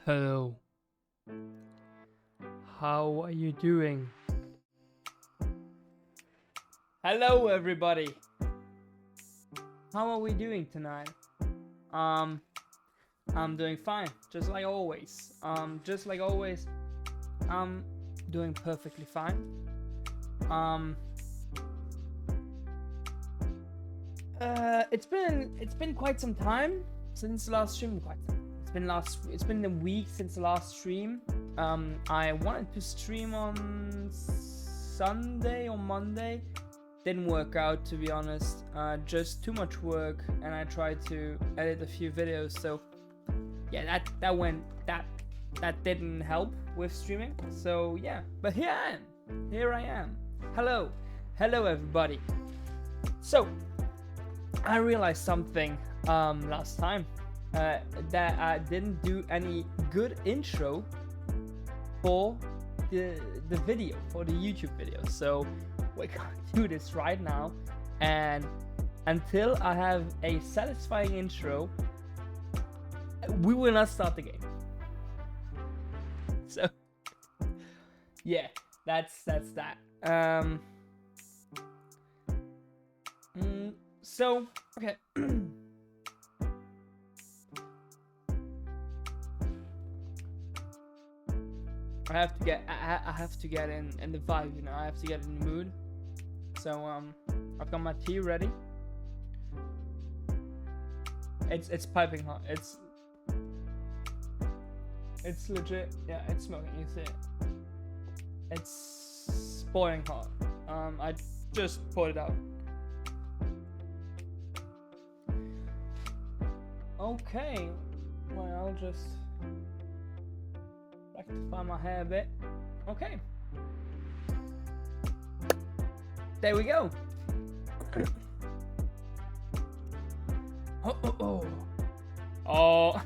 Hello. How are you doing? Hello, everybody. How are we doing tonight? I'm doing fine, just like always. I'm doing perfectly fine. It's been quite some time since the last stream. It's been a week since the last stream. I wanted to stream on Sunday or Monday. Didn't work out, to be honest. Just too much work, and I tried to edit a few videos. So yeah, that didn't help with streaming. So yeah, but here I am. Hello everybody. So I realized something last time. That I didn't do any good intro for the video, for the YouTube video. So we're gonna do this right now, and until I have a satisfying intro, we will not start the game. So yeah, that's that. So okay. I have to get in the vibe, you know. I have to get in the mood. So I've got my tea ready. It's piping hot. It's legit. Yeah, it's smoking. You see it. It's boiling hot. I just poured it out. Okay. Well, I'll just rectify my hair a bit. Okay. There we go. Oh.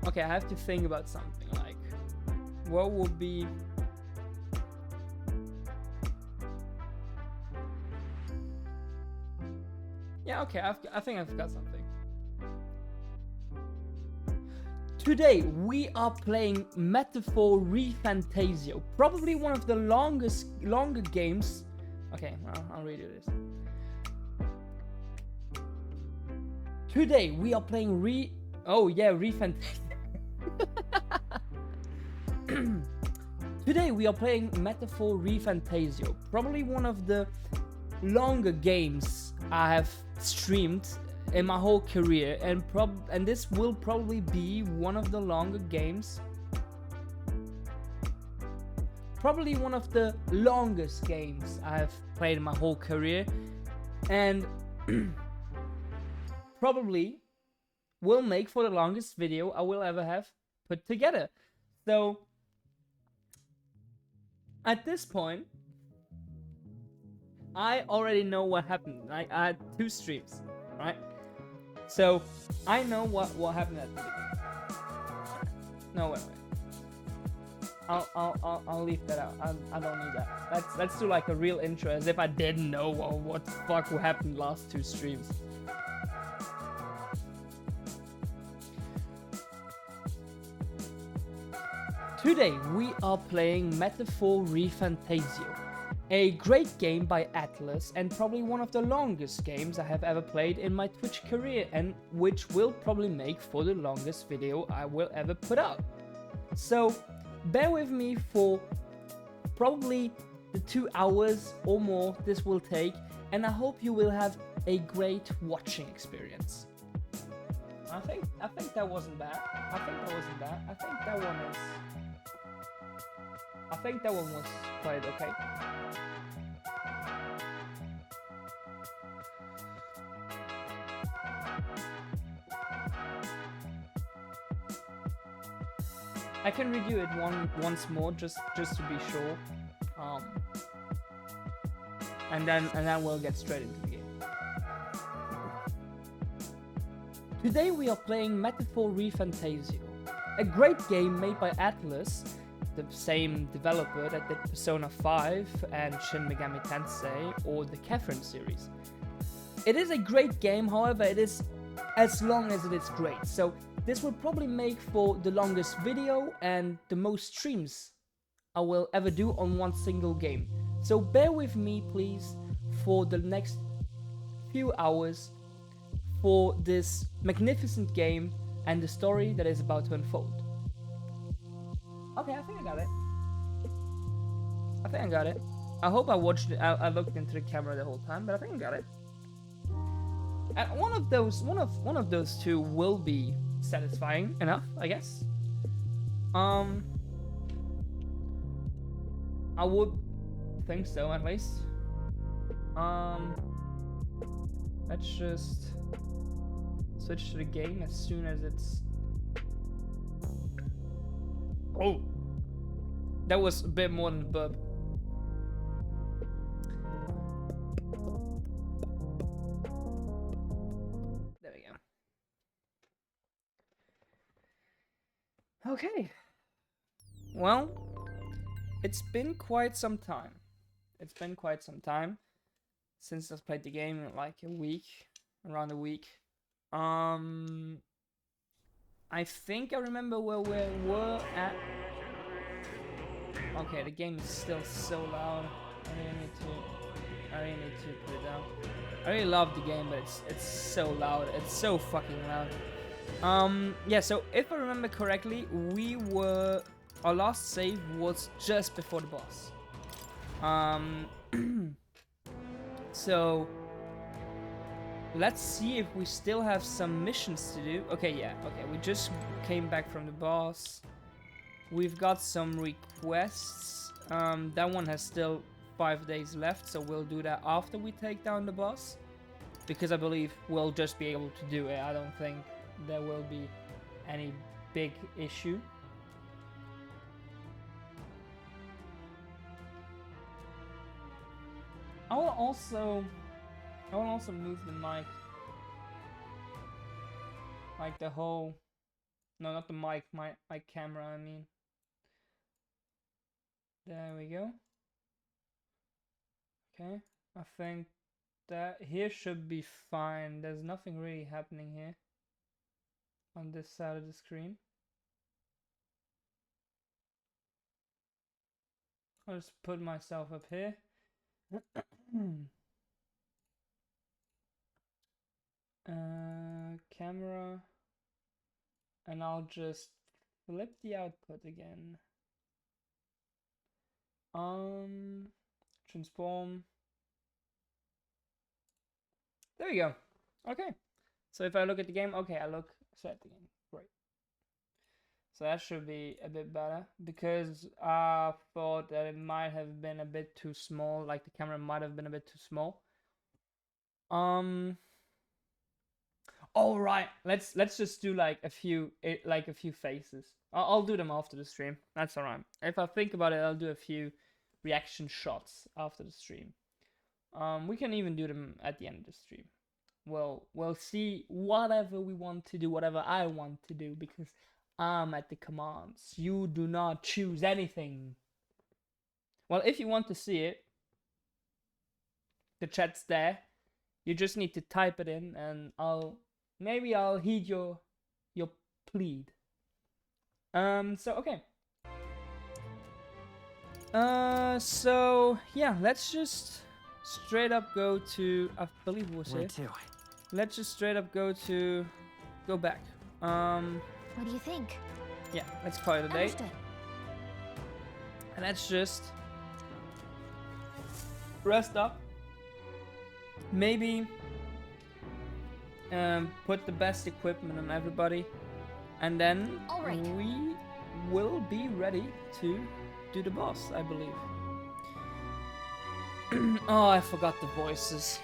Okay, I have to think about something. Like, what would be... Yeah, okay, I think I've got something. Today we are playing Metaphor REFANTAZIO, probably one of the longer games. Okay, I'll redo this. Today we are playing REFANTAZIO. Today we are playing Metaphor REFANTAZIO, probably one of the longer games I have streamed in my whole career, and this will probably be one of the longer games, probably one of the longest games I have played in my whole career, and probably will make for the longest video I will ever have put together. So at this point, I already know what happened. I had 2 streams, right? So I know what happened at the beginning. No, wait. I'll leave that out. I don't need that. Let's do like a real intro, as if I didn't know what the fuck happened last 2 streams. Today we are playing Metaphor REFANTAZIO, a great game by Atlas, and probably one of the longest games I have ever played in my Twitch career, and which will probably make for the longest video I will ever put out. So bear with me for probably the 2 hours or more this will take, and I hope you will have a great watching experience. I think that wasn't bad. I think that one was quite okay. I can redo it once more just to be sure, and then we'll get straight into the game. Today we are playing Metaphor REFANTAZIO, a great game made by Atlas, the same developer that did Persona 5 and Shin Megami Tensei or the Catherine series. It is a great game, however, it is as long as it is great. So this will probably make for the longest video and the most streams I will ever do on one single game. So bear with me, please, for the next few hours for this magnificent game and the story that is about to unfold. Okay, I think I got it. I hope I watched it. I looked into the camera the whole time, but I think I got it. And one of those two will be satisfying enough, I guess. I would think so, at least. Let's just switch to the game as soon as it's... Oh! That was a bit more than a burp. There we go. Okay. Well, it's been quite some time. Since I've played the game in like around a week. I think I remember where we were at. Okay, the game is still so loud. I really need to put it down. I really love the game, but it's so loud. It's so fucking loud. Yeah, so if I remember correctly, our last save was just before the boss. So let's see if we still have some missions to do. Okay, yeah, okay, we just came back from the boss. We've got some requests. That one has still 5 days left, so we'll do that after we take down the boss, because I believe we'll just be able to do it. I don't think there will be any big issue. I will also move the mic, like the whole, no, not the mic, my camera, I mean. There we go. Okay, I think that here should be fine. There's nothing really happening here on this side of the screen. I'll just put myself up here. Camera, and I'll just flip the output again. Transform. There we go. Okay, so if I look at the game, okay, I look at the game. Great. So that should be a bit better, because I thought that it might have been a bit too small, like the camera might have been a bit too small. All right, let's just do like a few faces. I'll do them after the stream. That's all right. If I think about it, I'll do a few reaction shots after the stream. We can even do them at the end of the stream. We'll see whatever we want to do, whatever I want to do, because I'm at the commands. You do not choose anything. Well, if you want to see it, the chat's there. You just need to type it in, and I'll heed your plead. So okay. So yeah, let's just straight up go to, I believe it was here. Let's just straight up go back. What do you think? Yeah, let's call it a day. Understood. And let's just rest up. Maybe put the best equipment on everybody, and then we will be ready to do the boss, I believe. Oh, I forgot the voices.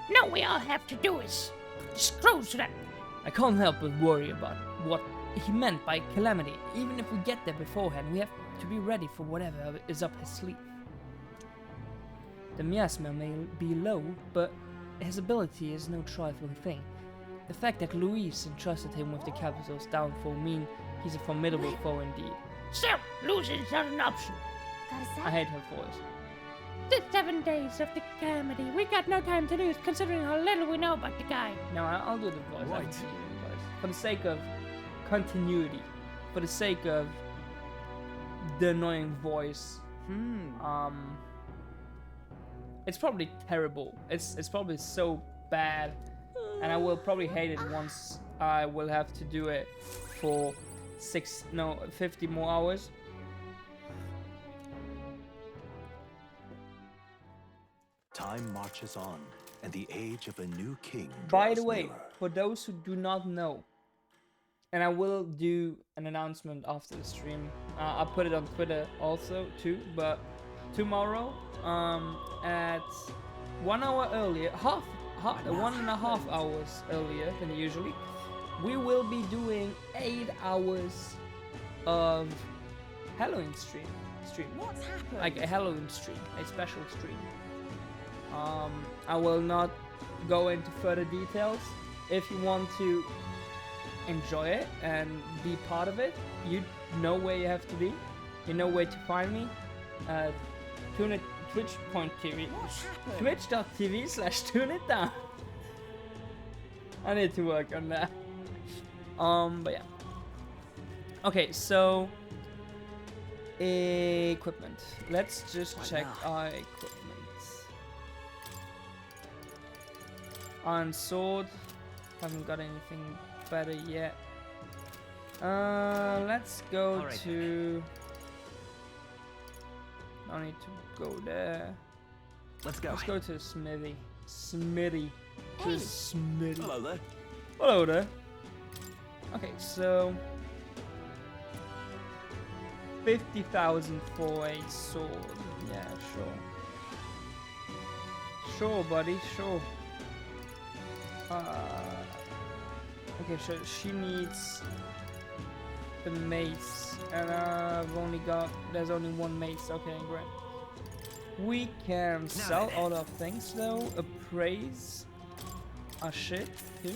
Now we all have to do is disclose to them. I can't help but worry about what he meant by calamity. Even if we get there beforehand, we have to be ready for whatever is up his sleeve. The miasma may be low, but his ability is no trifling thing. The fact that Louise entrusted him with the capital's downfall mean he's a formidable foe indeed. Still, losing is not an option. Got a sec? I hate her voice. The 7 days of the comedy. We got no time to lose, considering how little we know about the guy. No, I'll do the voice. I Right. can do the voice. For the sake of continuity. For the sake of the annoying voice. It's probably terrible. It's probably so bad. And I will probably hate it once I will have to do it for 50 more hours. Time marches on, and the age of a new king By the draws way, nearer. for those who do not know, and I will do an announcement after the stream. I'll put it on Twitter also too, but tomorrow, at 1 hour earlier, 1.5 hours earlier than usually, we will be doing 8 hours of Halloween stream. What's happened? Like a Halloween stream, a special stream. I will not go into further details. If you want to enjoy it and be part of it, you know where you have to be. You know where to find me. Twitch.tv Twitch.tv/ToonItDown. I need to work on that. But yeah. Okay, so equipment. Let's just check our equipment. Iron sword. Haven't got anything better yet. Let's go to. I need to go there. Let's go. Let's go to the smithy. Smithy. To Hey. the smithy. Hello there. Hello there. Okay, so 50,000 for a sword. Yeah, sure. Sure, buddy. Sure. Okay, so she needs the mace, and there's only one mace. Okay, great. We can sell all our things though. Appraise our shit too.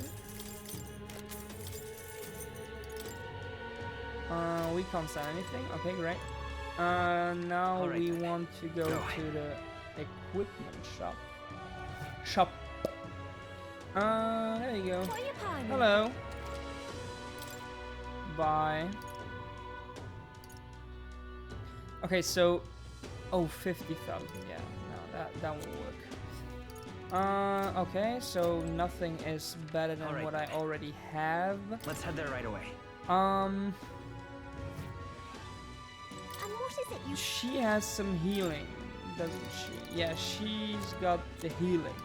We can't sell anything. Okay, great. Now we want to go to the equipment shop. There you go. What are you planning? Hello. Bye. Okay, so 50,000. Yeah, no, that won't work. Okay, so nothing is better than what I already have. Let's head there right away. And what is it you... She has some healing, doesn't she? Yeah, she's got the healing.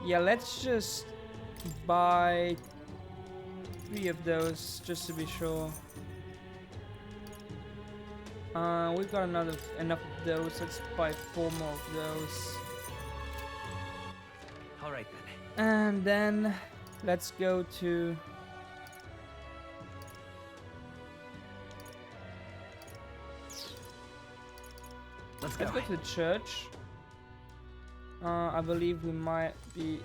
Yeah, let's just buy 3 of those just to be sure. We've got enough of those. Let's buy 4 more of those. All right then. And then let's go to. Let's go. Let's go to the church. I believe we might be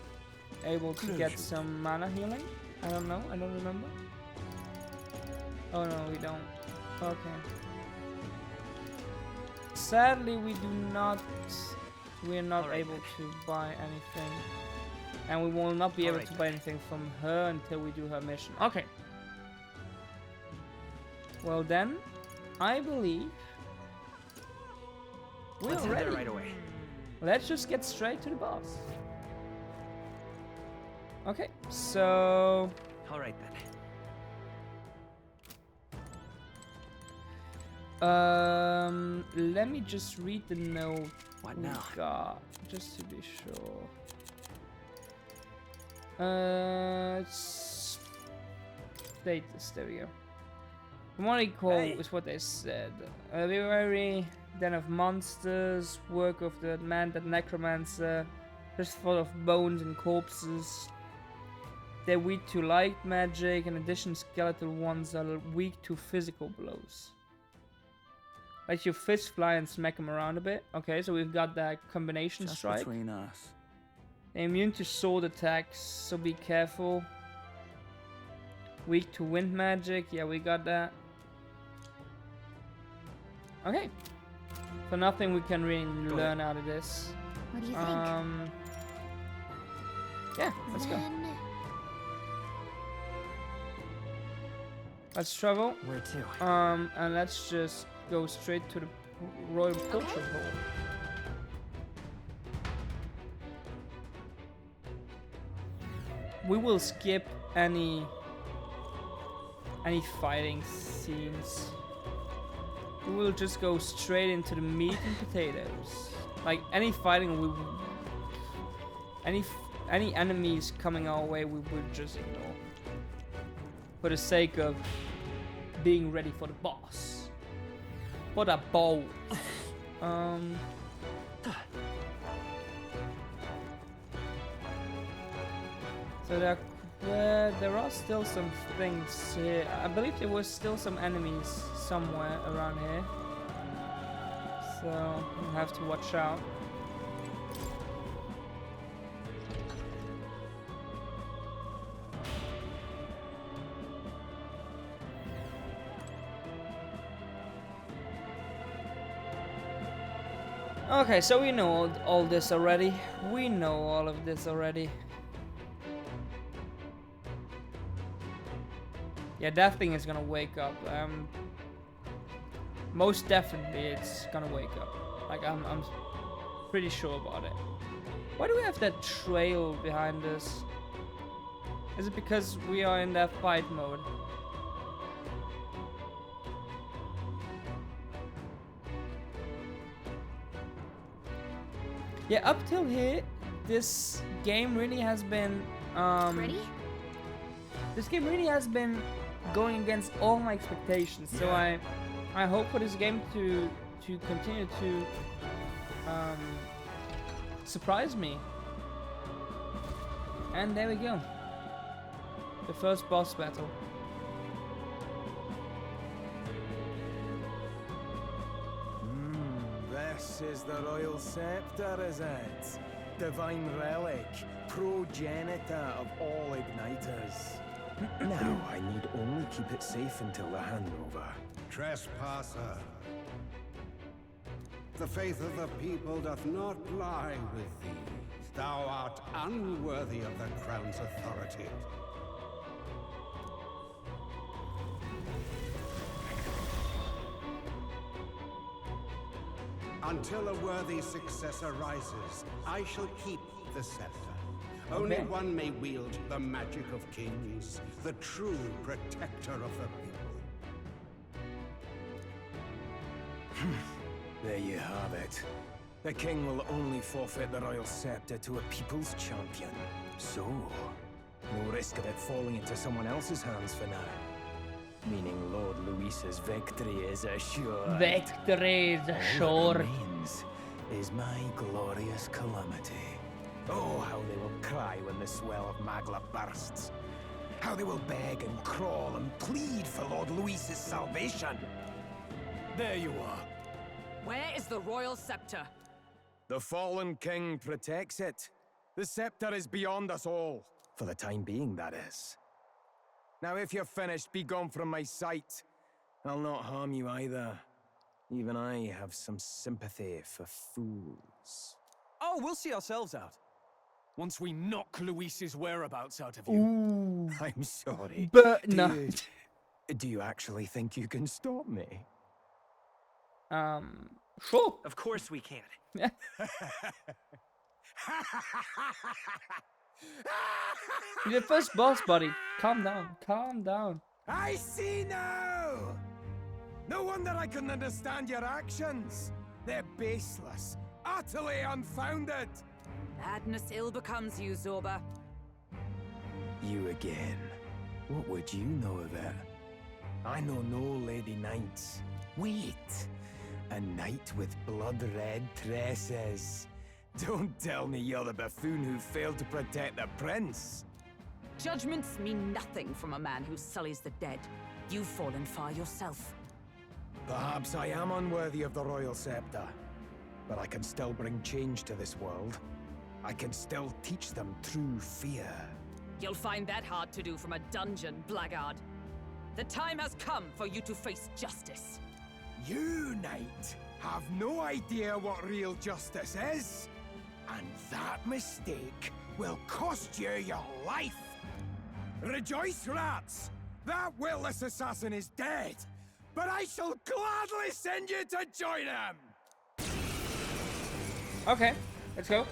able to get some mana healing. I don't know. I don't remember. Oh no, we don't. Okay. Sadly, we do not. We are not Alright, able then. to buy anything, and we will not be able Alright, to buy anything from her until we do her mission. Okay. Well then, I believe we're Let's head ready. there right away. Let's just get straight to the boss. Okay, so All right then. let me just read the note What we now? got, just to be sure. Status, there we go. Commodity call is what they said. Very den of monsters, work of the man, that necromancer, just full of bones and corpses. They're weak to light magic. In addition, skeletal ones are weak to physical blows. Let your fist fly and smack them around a bit. Okay, so we've got that combination Just strike. between us. They're immune to sword attacks, so be careful. Weak to wind magic. Yeah, we got that. Okay. So nothing we can really Go learn out of this. What do you think? Yeah, let's go. Then Let's travel. Where to? And let's just go straight to the Royal Portrait Hall. We will skip any fighting scenes. We will just go straight into the meat and potatoes. Like any fighting, any enemies coming our way, we will just ignore. For the sake of being ready for the boss. For the boss. So there are still some things here. I believe there was still some enemies somewhere around here. So we'll have to watch out. Okay, so we know all this already. We know all of this already. Yeah, that thing is gonna wake up. Most definitely it's gonna wake up. Like I'm pretty sure about it. Why do we have that trail behind us? Is it because we are in that fight mode? Yeah, up till here, this game really has been ready? This game really has been going against all my expectations. So I hope for this game to continue to surprise me. And there we go. The first boss battle. This is the Royal Scepter, is it? Divine relic, progenitor of all igniters. Now I need only keep it safe until the handover. Trespasser. The faith of the people doth not lie with thee. Thou art unworthy of the crown's authority. Until a worthy successor rises, I shall keep the scepter. Only Okay. one may wield the magic of kings, the true protector of the people. There you have it. The king will only forfeit the royal scepter to a people's champion. So, no risk of it falling into someone else's hands for now. Meaning Lord Luis's victory is assured. Victory is All that assured. remains is my glorious calamity. Oh, how they will cry when the swell of Magla bursts. How they will beg and crawl and plead for Lord Luis's salvation. There you are. Where is the royal scepter? The fallen king protects it. The scepter is beyond us all. For the time being, that is. Now, if you're finished, be gone from my sight. I'll not harm you either. Even I have some sympathy for fools. Oh, we'll see ourselves out. Once we knock Luis's whereabouts out of you. Ooh. I'm sorry. But no. Do you actually think you can stop me? Sure. Of course we can. You're the first boss, buddy. Calm down. Calm down. I see now! No wonder I couldn't understand your actions. They're baseless, utterly unfounded. Madness ill becomes you, Zorba. You again. What would you know of it? I know no Lady Knights. Wait! A knight with blood-red tresses. Don't tell me you're the buffoon who failed to protect the prince. Judgments mean nothing from a man who sullies the dead. You've fallen far yourself. Perhaps I am unworthy of the royal scepter, but I can still bring change to this world. I can still teach them true fear. You'll find that hard to do from a dungeon, blackguard. The time has come for you to face justice. You, knight, have no idea what real justice is, and that mistake will cost you your life. Rejoice, rats! That witless assassin is dead, but I shall gladly send you to join him! Okay, let's go.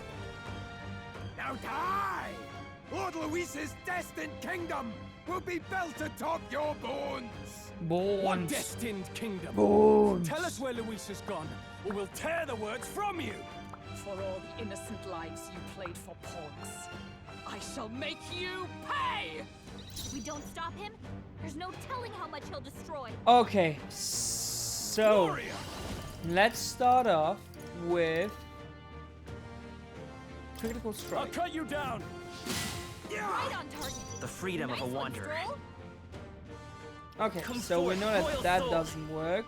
Now die! Lord Luis's destined kingdom will be built atop your bones! What Bones. destined kingdom? Bones. Tell us where Luis has gone, or we'll tear the works from you! For all the innocent lives you played for Pogs, I shall make you pay! If we don't stop him, there's no telling how much he'll destroy. Okay, so Warrior! let's start off with critical I'll strike. cut you down! Right on target. The freedom Nice of a one, wanderer. Stroll. Okay, Come so we forth, know that royal that sword. doesn't work.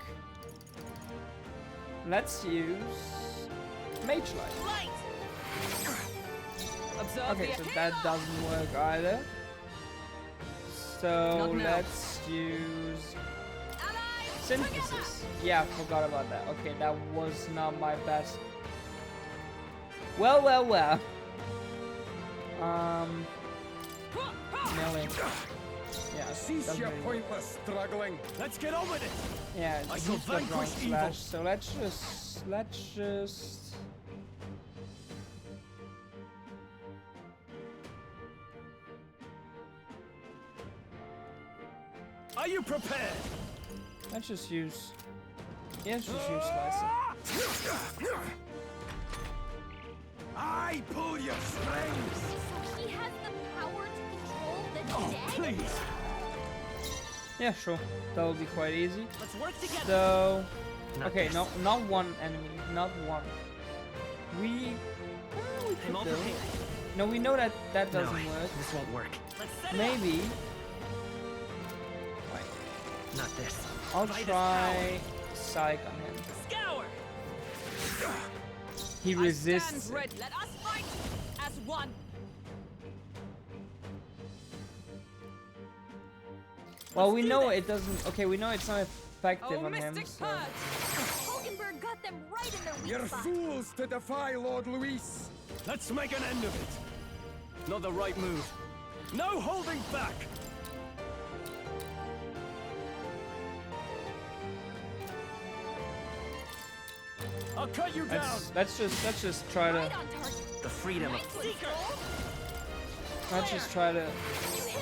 Let's use Mage Light. Light! Observe Okay, the so that doesn't work either. So Not now. let's use Allies Synthesis. Yeah, I forgot about that. Okay, that was not my best. Well. Melee. Yeah, Cease doesn't your really- pointless struggling! Let's get on with it! Yeah, I he's shall got Ground vanquish evil. Slash, so let's just. Are you prepared? Let's just use. Yeah, let's just use Slicer. I pull your strings! So he has the power to control the dead? Please! Yeah, sure. That will be quite easy. Let's work together. So, Not okay, this. not one enemy, not one. We I'm could all do. prepared. No, we know that that doesn't No, work. this won't work. Let's set it Maybe up. Not this. I'll Try this try Psych on him. Scour! He I resists. stand it. ready. Let us fight as one. Well, we Let's do know this. it doesn't. Okay, we know it's not effective Oh, on him. Mystic So. Purge! Hulkenberg got them right in their weak You're spot. fools to defy Lord Luis! Let's make an end of it! Not the right move. No holding back! I'll cut you down! Let's just try Right to on target. The freedom of Nice one, Stroll. let's just try to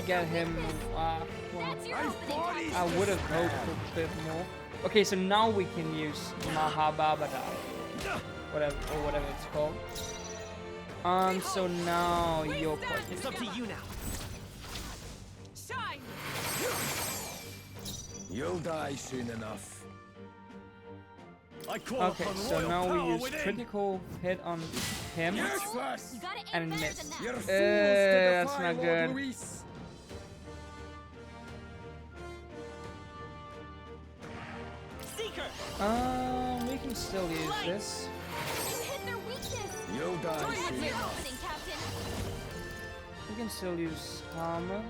get him. Well, That's your I've opening bodies tactic. I would have hoped a bit more. Okay, so now we can use Mahababada, whatever it's called. So now your part. It's up to you now. Shine! You'll die soon enough. I call Okay, upon so royal now power we use within. critical hit on him. Useless! You gotta aim And better miss. than that. You're fools to That's defy not Lord good. Luis! Seeker! We can still use this. You hit their weakness. You'll die That's soon your enough. opening, Captain. We can still use armor.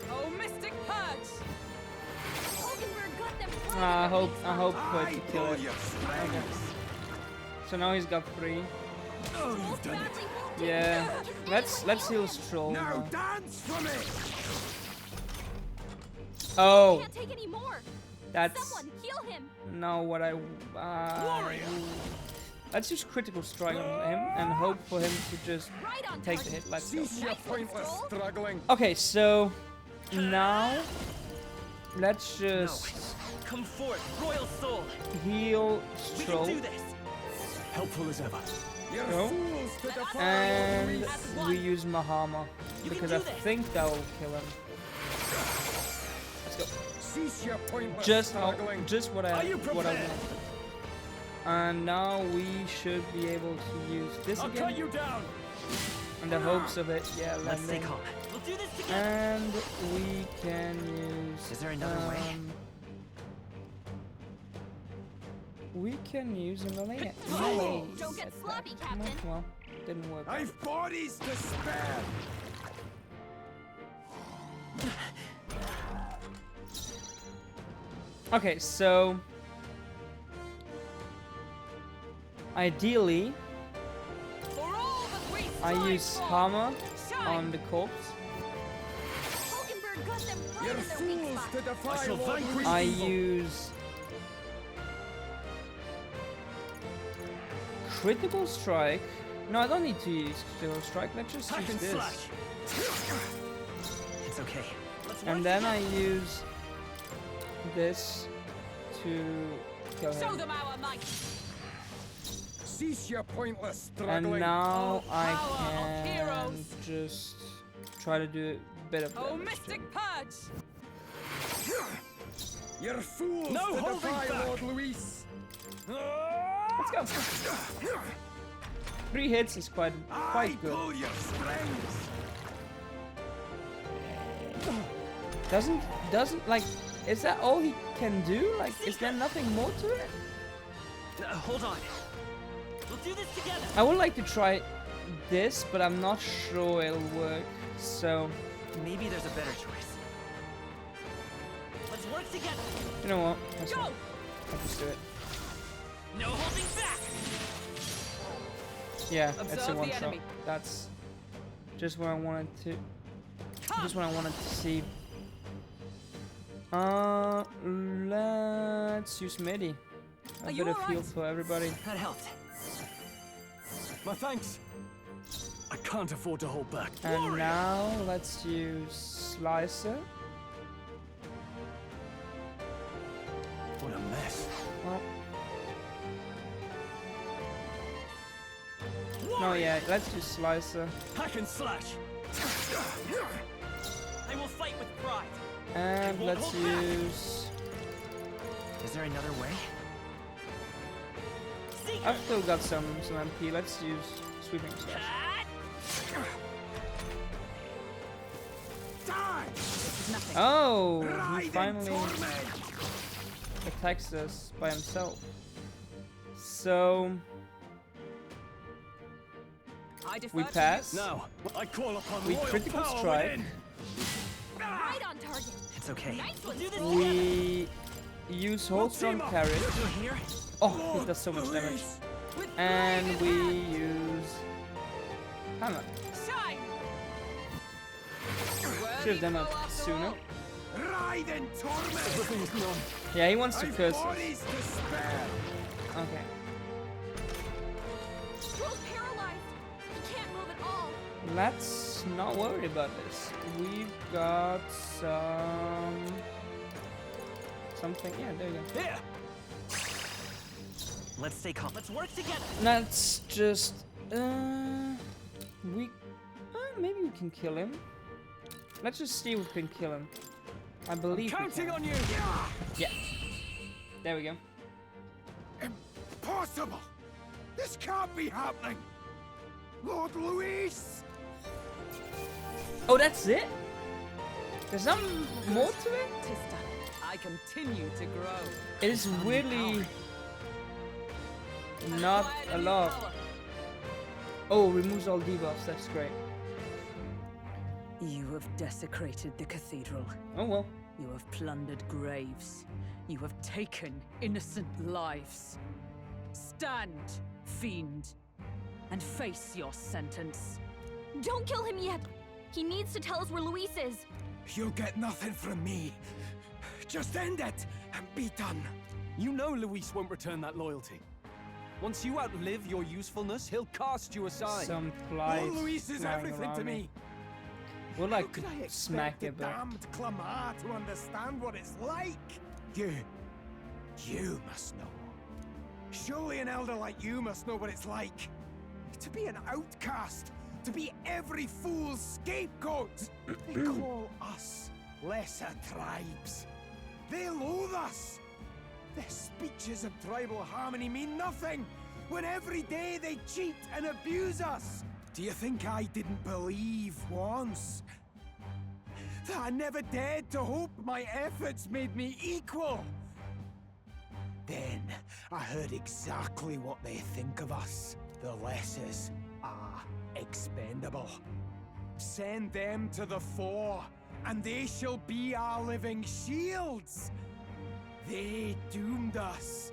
Oh, Mystic Purge! Hulkenberg got them right I in their hope weak I spot. hope for it I to kill pull it. your Okay. strings! So now he's got 3. Oh, Stroll's you've done it! badly wounded. Yeah. Can Let's anyone heal help? Stroll Now now. dance for me! Oh, Can't take any more. that's Someone heal him. now what I. Warrior. Let's use critical strike on him and hope for him to just Right on take the target. hit. Let's go. Cease your Nice one, pointless Stroll. struggling! Okay, so now let's just Come forth, royal soul. heal We Stroll can do this. Helpful as ever. You're No. fools to defy Lord and Luis! we use Mahama You can because do I this. think that will kill him. Let's go. Cease your pointless Just struggling! what I Are you what I prepared? want. And now we should be able to use this I'll again cut you down! in the hopes of it. Yeah, Let's stay landing. calm. We'll do this together. And we can use. Is there another way? We can use a melee. Don't get attack. sloppy, Come on, Captain. Well, didn't work. I've bodies to spare! Okay, so ideally, For all that we I strive use for, hammer shine. on the corpse. Hulkenberg got them right You're in their weak fools spot. to defy I shall Lord vanquish Louis. I evil. use critical strike. No, I don't need to use critical strike. Let's just Hack use and this. slash. It's okay. Let's work And then together. I use this to kill Show him. them our might. Cease your pointless And struggling. now Oh, I power of can heroes. just try to do a bit of Oh, damage to mystic him. purge. You're fools No to holding defy back. Lord Luis. Let's go. 3 hits is quite I good. pull your strings. Doesn't like, is that all he can do? Like, is there nothing more to it? Hold on. We'll do this together. I would like to try this, but I'm not sure it'll work. So, Maybe there's a better choice. Let's work together. you know what? That's Go. fine. I'll just do it. No holding back. Yeah, it's a Observe the one shot. enemy. That's just what I wanted to. Come. Just what I wanted to see. Let's use Midi. A Are you bit of heal alright? for everybody. That helped. My thanks. I can't afford to hold back. And now let's use Slicer. What a mess. Oh. No, yeah, let's use Slicer. Hack and slash. I will fight with pride. And won't let's hold back. use. Is there another way? Seeker. I've still got some MP. Let's use Sweeping Slash. Die! This is nothing. Oh, he Ride in finally torment. attacks us by himself. So I defer we to you. pass. Now, I call upon We royal critical power strike. within. Right on target. It's okay. Nice We'll one. do this together. We use Hold Strong Carriage. You're here. Oh, it does so much damage. With And we blade in hand. use Hammer. Shine. Should have done that sooner. Ride in torment. Yeah, he wants to I've curse us. bodies to spare. Okay. Stroll's paralyzed. He can't move at all. Let's not worry about this. We've got something. Yeah, there you go. Here. Let's stay calm. Let's work together. Let's just maybe we can kill him. Let's just see if we can kill him. I believe we Counting can. on you. Yeah. There we go. Impossible! This can't be happening! Lord Luis! Oh, that's it? There's not more to it? Tista, I continue to grow. It is really not Acquired a new lot. power. Oh, removes all debuffs. That's great. You have desecrated the cathedral. Oh well. You have plundered graves. You have taken innocent lives. Stand, fiend, and face your sentence. Don't kill him yet. He needs to tell us where Luis is. You'll get nothing from me. Just end it and be done. You know Luis won't return that loyalty. Once you outlive your usefulness, he'll cast you aside. Some flies. Lord Luis is flying everything to around me. We'll How like could I smack expect it, the but damned Clamar to understand what it's like? You must know. Surely an elder like you must know what it's like. To be an outcast. To be every fool's scapegoat. They call us lesser tribes. They loathe us. Their speeches of tribal harmony mean nothing, when every day they cheat and abuse us. Do you think I didn't believe once that I never dared to hope my efforts made me equal? Then I heard exactly what they think of us. The lessers are expendable. Send them to the fore, and they shall be our living shields. They doomed us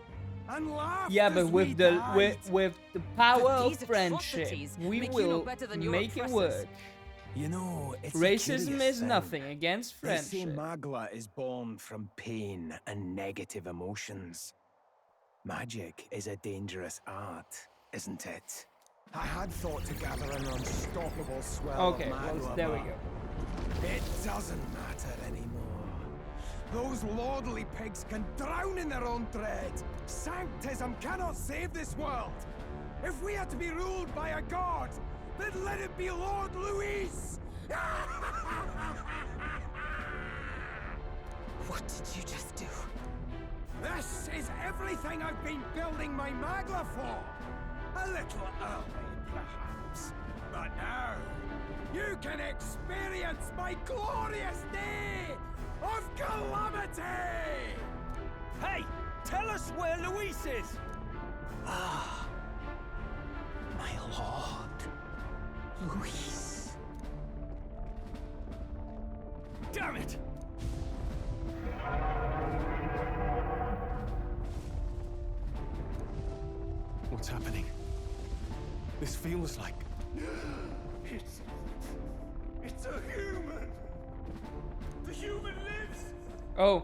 and laughed Yeah, as but we with the died. with the power But of these friendship, atrocities we make you will look better than your make it oppressors. work. You know, it's a Racism curious is thing. nothing against They say friendship. Magla is born from pain and negative emotions. Magic is a dangerous art, isn't it? I had thought to gather an unstoppable swell Okay, of Magla, well, there we go. but it doesn't matter anymore. Those lordly pigs can drown in their own dread. Sanctism cannot save this world. If we are to be ruled by a god, then let it be Lord Louis! What did you just do? This is everything I've been building my Magla for! A little early, perhaps. But now, you can experience my glorious day of calamity! Hey! Tell us where Luis is! Ah, my lord. Luis. Damn it! What's happening? This feels like... It's a human! The human lives! Oh.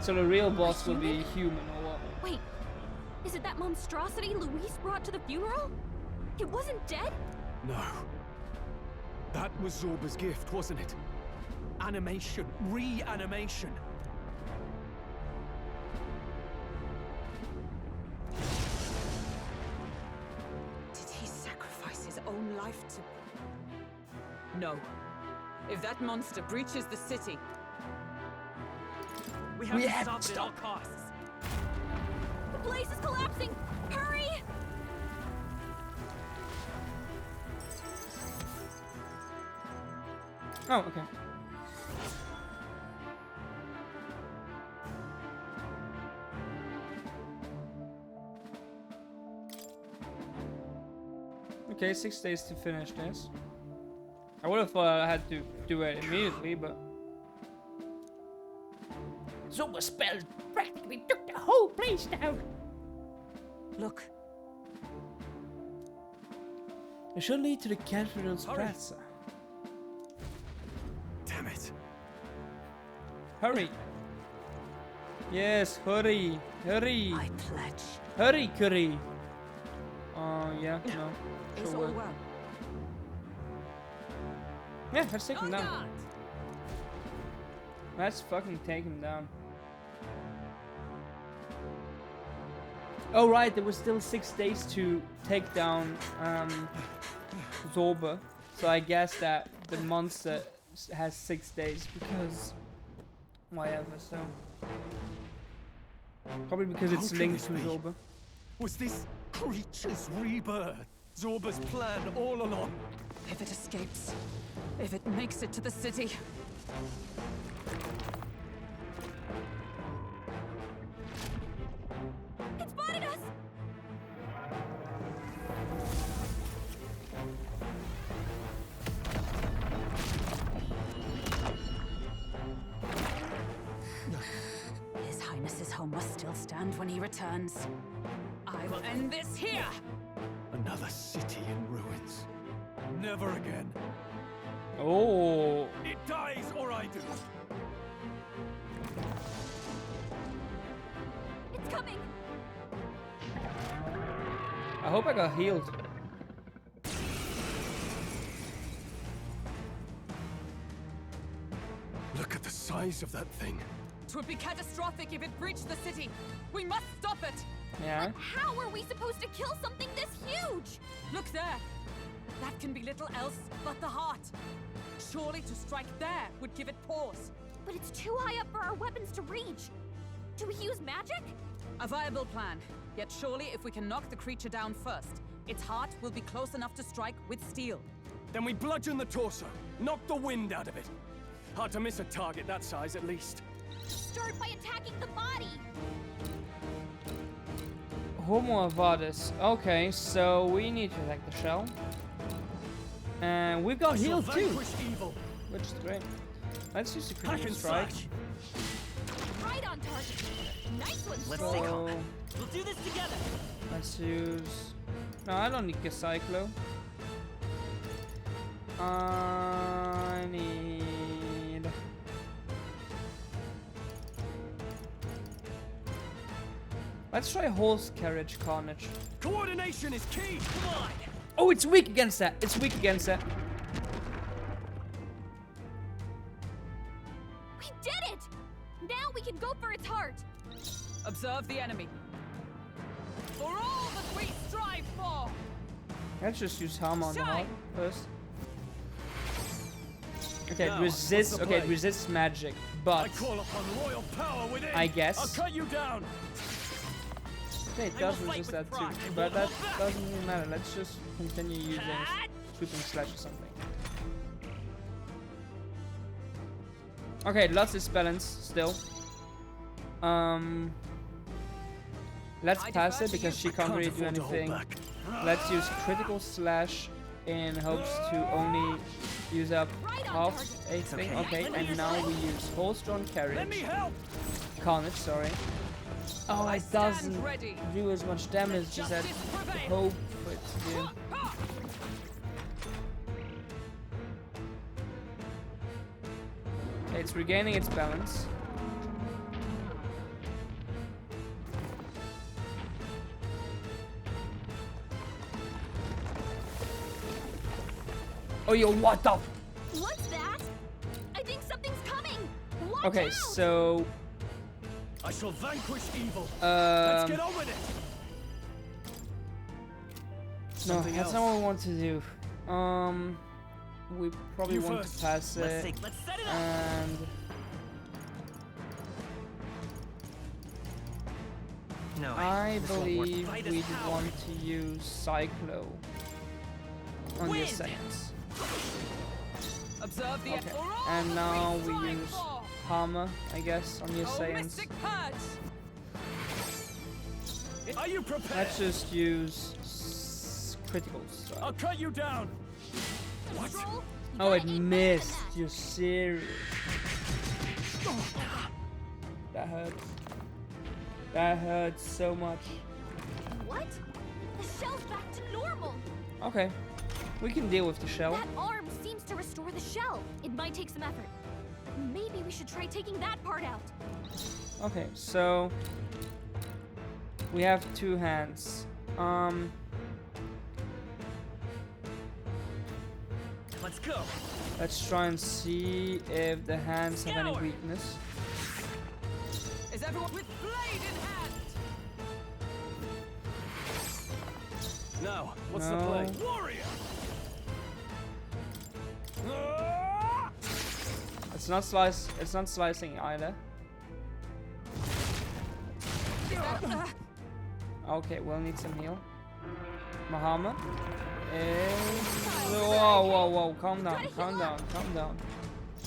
So the real boss will be human or what? Wait, is it that monstrosity Luis brought to the funeral? It wasn't dead? No. That was Zorba's gift, wasn't it? Animation. Reanimation. Did he sacrifice his own life to... No. If that monster breaches the city... We have to stop it at all costs. The place is collapsing! Hurry! Oh, okay. Okay, 6 days to finish this. I would have thought I had to do it immediately, but... Zorba's spell practically took the whole place down. Look. It should lead to the Cathedral's plaza. Damn it. Hurry! Yes, hurry! Hurry! I pledge. Hurry, Curry! Yeah, no. It's Sure all will. well. Yeah, let's take him down. Let's fucking take him down. Oh right, there was still 6 days to take down Zorba. So I guess that the monster has 6 days because whatever, so probably because How it's can linked this to be? Zorba. Was this creature's rebirth Zorba's plan all along? If it escapes, if it makes it to the city, It spotted us! His Highness's home must still stand when he returns. I will end this here! Another city in ruins. Never again. Oh, It dies or I do. It's coming! I hope I got healed. Look at the size of that thing. It would be catastrophic if it breached the city. We must stop it! Yeah. How are we supposed to kill something this huge? Look there! That can be little else but the heart. Surely to strike there would give it pause. But it's too high up for our weapons to reach. Do we use magic? A viable plan. Yet surely if we can knock the creature down first, its heart will be close enough to strike with steel. Then we bludgeon the torso, knock the wind out of it. Hard to miss a target that size, at least. Start by attacking the body. Homo Avadis. Okay, so we need to attack the shell. And we've got I shall healed too, vanquish evil. which is great. Let's use the Hack critical and strike. slash. Right on target. Nice one, Let's Stroll. see. So We'll do this together. let's use. No, I don't need Cyclo. I need. Let's try horse carriage carnage. Coordination is key. Come on. Oh, it's weak against that. It's weak against that. We did it! Now we can go for its heart. Observe the enemy. For all that we strive for! Let's just use Hammer on the heart Shine. first. Okay, Now, it resists. what's the Okay, it play? resists magic, but I call upon royal power within. I guess. I'll cut you down. okay, it I does will fight resist with that too. pride. I But won't that hold back. doesn't really matter. Let's just continue using Sweeping Slash or something. Okay, lots of balance still. Let's pass it because she can't really do anything. Let's use Critical Slash in hopes to only use up half a thing. Okay, and now we use Horse-Drawn Let Carriage. me help. Carnage, sorry. Oh, I it stand doesn't ready. do as much damage as I Justice prevail. hope for it to do. Okay, it's regaining its balance. Oh, yo, what the? What's that? I think something's coming. Watch Okay, out! so I shall vanquish evil. Let's get no, on with it. that's else. not what we want to do. We probably You want first. to pass Let's it, see. Let's set it up. and No. I this won't work. believe Fight us we'd out. want to use Cyclo on the Win. Assailants. Observe the Okay, for all and that now we strive use for. Hammer, I guess, on the Assailants. Holistic purge. Are you prepared? Let's just use Critical Strike. I'll cut you down. What? Stroll, you Oh, gotta it aim better than missed. that. You're serious. That hurts. That hurts so much. What? The shell's back to normal. Okay, we can deal with the shell. That arm seems to restore the shell. It might take some effort. Maybe we should try taking that part out. Okay, so we have two hands. Let's go. Let's try and see if the hands have any Scour. weakness. Is everyone with blade in hand? Now, what's No. the play? Warrior. Ah! It's not slicing either. Okay, we'll need some heal. Muhammad is... Whoa, calm down, calm down, calm down.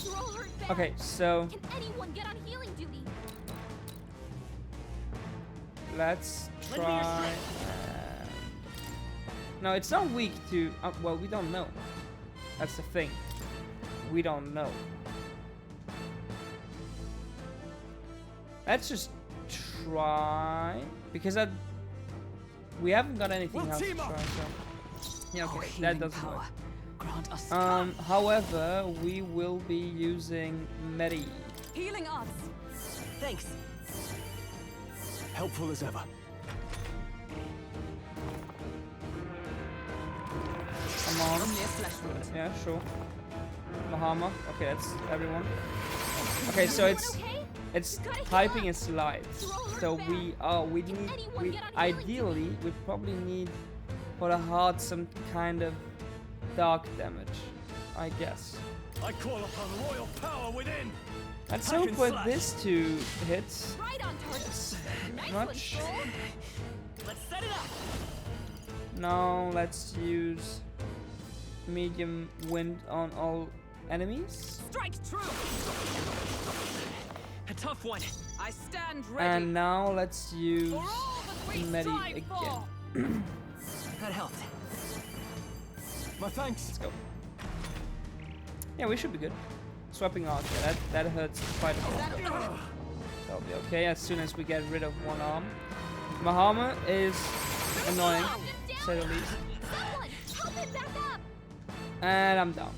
You're all hurt bad. Okay, so Can anyone get on healing duty? let's Lend me your try... strength. No, it's not weak to... well, we don't know. That's the thing. We don't know. Let's just try... Because we haven't got anything We'll else to team try, up. so... Yeah, Your okay, that healing doesn't power. work. Grant us However, we will be using Medi. healing us. Thanks. Helpful as ever. Come on. From near flesh wound. Yeah, sure. Bahama. Okay, that's everyone. Okay, so it's Okay? it's Gotta heal typing up. and slides. You're all hurt So bad. we Can need anyone get on healing ideally we probably need for the heart some kind of dark damage, I guess. I call upon royal power within. Let's Hack hope and with slash. this two hits. Right on target. Nice one, Much. Stroll. Let's set it up. Now let's use medium wind on all enemies. Strike true. A tough one. I stand ready. And now let's use for all that we Medi strive again. for. That helped. My thanks. Let's go. Yeah, we should be good. Swapping arc, yeah, that hurts quite a bit. That'll be okay as soon as we get rid of one arm. Mahama is annoying, to say the least. Someone, help him back up! And I'm down.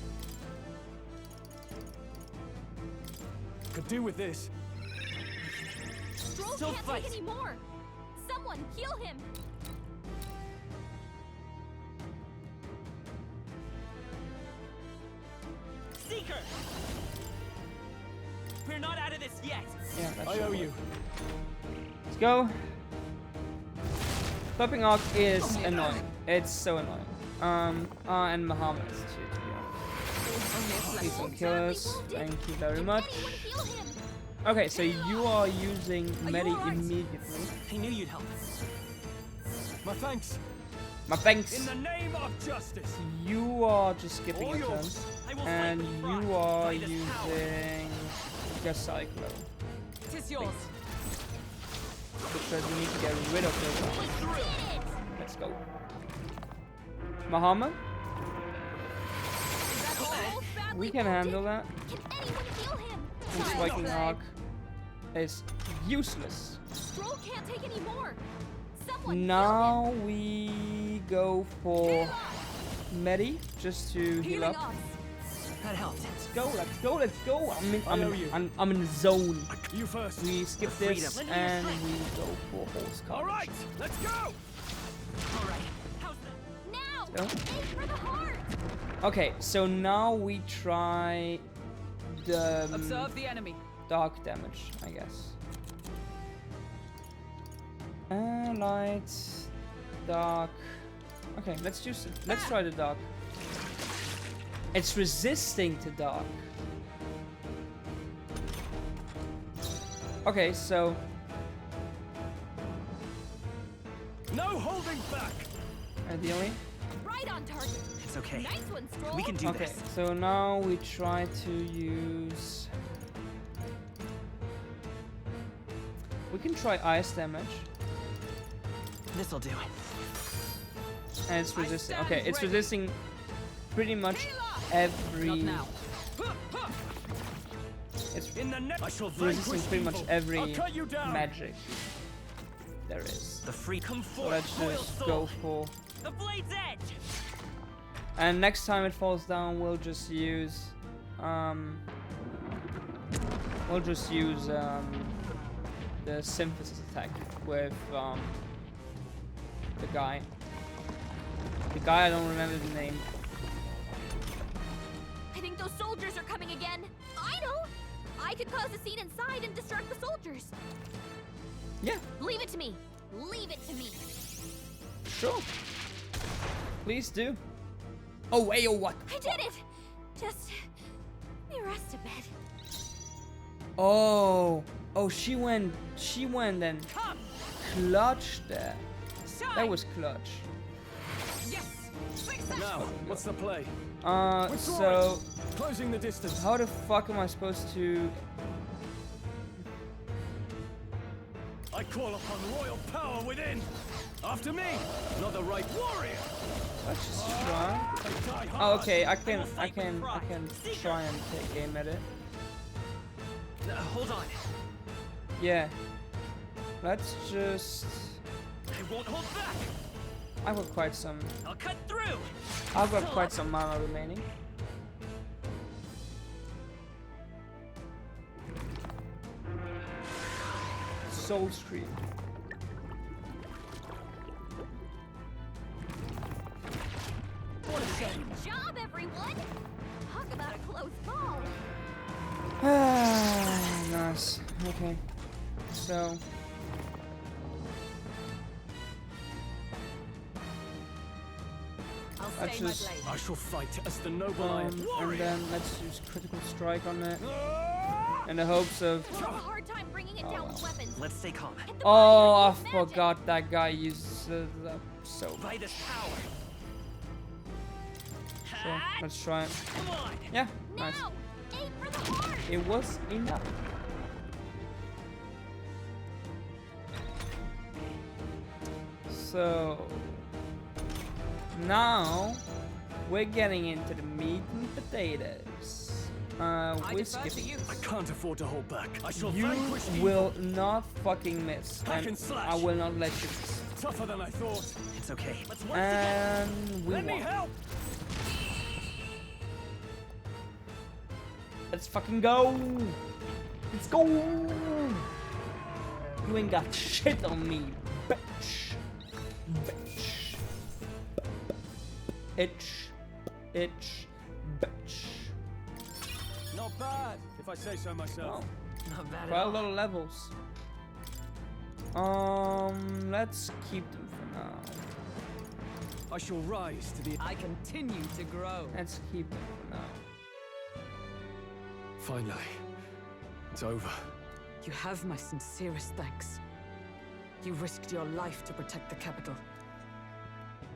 Could do with this. Stroll Still can't fight. take any more. Someone, heal him! Seeker! We're not out of this yet. Yeah, that I should owe work. you. Let's go. Flipping arc is annoying. It's so annoying. And Mahama is too, to be honest. Please don't kill us. Thank you very much. Anyone heal him! Okay, so you are using Medi immediately. I knew you'd help. My thanks. My thanks. In the name of justice. You are just skipping All your turn. yours. I will And fight with pride you to are fight as power. using your Cyclo. Tis yours. Because we need to get rid of those arms. Did it! Let's go. Mahama, Stroll's badly we can wounded. handle that. Can anyone heal him? And Try Striking it. Arc is useless. Stroll can't take any more. Someone Now we go for Medi just to heal heal him. up. Healing us. That helped. Let's go, let's go, let's go. I owe you. I'm in the zone. You first. We skip For this freedom. and we go for horse All carnage. right, let's go. All right. How's that? Now! Go. Aim for the heart! Okay, so now we try the Observe the enemy. dark damage, I guess. Light, dark. Okay, let's use it. Let's try the dark. It's resisting to dark. Okay, so No holding back. ideally. Right on target. It's okay. Nice one, Stroll. We can do Okay, this. so now we try to use. We can try ice damage, This'll do. and it's resisting. stand Okay, it's ready. resisting pretty much Not every. now. It's In the net, I shall resisting vanquish pretty much evil. every I'll cut you down. magic there is. The free come So forth, let's royal just soul. go for. The blade's edge. And next time it falls down, we'll just use the synthesis attack with the guy. The guy, I don't remember the name. I think those soldiers are coming again. I know. I could cause a scene inside and distract the soldiers. Yeah, Leave it to me. Leave it to me. sure. Please do. Oh wait, oh what? I did it. Just let me rest a bit. Oh, she went and Come. clutched there. Shine. That was clutch. Yes. Success. Now, what's the play? So Closing the distance. how the fuck am I supposed to? I call upon royal power within. After me, another right warrior. Let's just try. I die Oh, hard. okay. I will can fight with pride. Seeker. try and take aim at it. Hold on. Yeah. Let's just. I won't hold back. I've got quite some. I'll cut through. I've got quite some mana remaining. Soul Stream. Good job, everyone. Talk about a close call. Nice. Okay. So. I'll Let's stay my just- blade. I shall fight as the noble I am. And Warrior. then let's use critical strike on it. In the hopes of. We'll have a hard time bringing it down with weapons. Let's stay calm. Hit the Oh, I button or use magic. forgot that guy uses that. So. By this power. So let's try it. Come on. Yeah. Nice. Now, aim for the heart. It was enough. So now we're getting into the meat and potatoes. We're skipping. I can't afford to hold back. I shall You vanquish will not fucking miss. Hack and And slash. I will not let you miss. Tougher than I thought. It's okay. Let's work together. And we Let me won. help. Let's fucking go. Let's go. You ain't got shit on me, bitch. Bitch. Itch. Itch. Bitch. Not bad, if I say so myself. Not bad at Quite a all. lot of levels. Let's keep them for now. I shall rise to the. I continue to grow. Let's keep them for now. Finally, it's over. You have my sincerest thanks. You risked your life to protect the capital.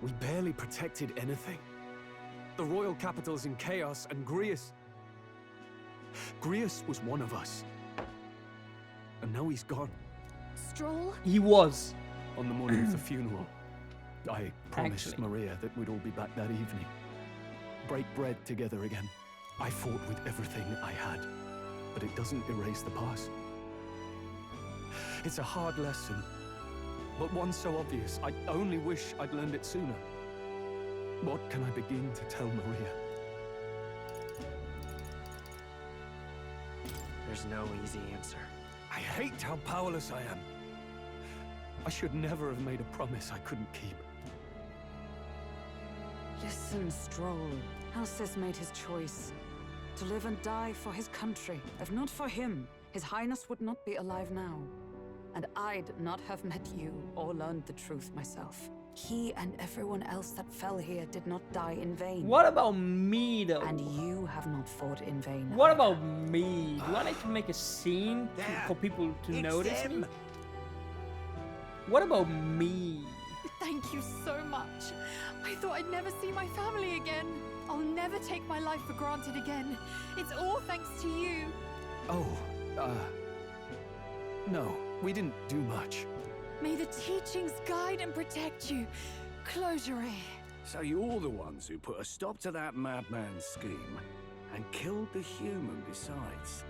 We barely protected anything. The royal capital's in chaos, and Grius was one of us. And now he's gone. Stroll? He was. On the morning of the funeral, I promised Actually. Maria that we'd all be back that evening. Break bread together again. I fought with everything I had, but it doesn't erase the past. It's a hard lesson, but one so obvious. I only wish I'd learned it sooner. What can I begin to tell Maria? There's no easy answer. I hate how powerless I am. I should never have made a promise I couldn't keep. Listen, Stroll. Alcest made his choice. To live and die for his country. If not for him, His Highness would not be alive now. And I'd not have met you or learned the truth myself. He and everyone else that fell here did not die in vain. What about me, though? And you have not fought in vain. What about me? Do I need to make a scene for people to notice me? What about me? Thank you so much. I thought I'd never see my family again. I'll never take my life for granted again. It's all thanks to you. Oh, no, we didn't do much. May the teachings guide and protect you. Closure. So you're the ones who put a stop to that madman's scheme and killed the human besides.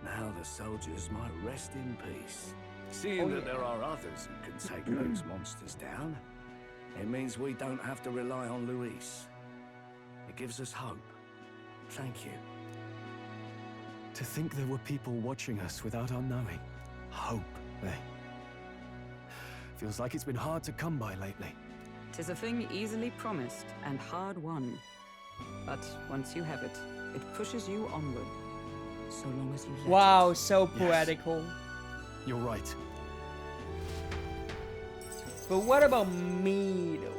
Now the soldiers might rest in peace. Seeing that there are others who can take those monsters down, it means we don't have to rely on Luis. It gives us hope. Thank you. To think there were people watching us without our knowing. Hope, eh? Feels like it's been hard to come by lately. 'Tis a thing easily promised and hard won. But once you have it, it pushes you onward. So long as you let Wow, it. so poetical. You're right. But what about me, though?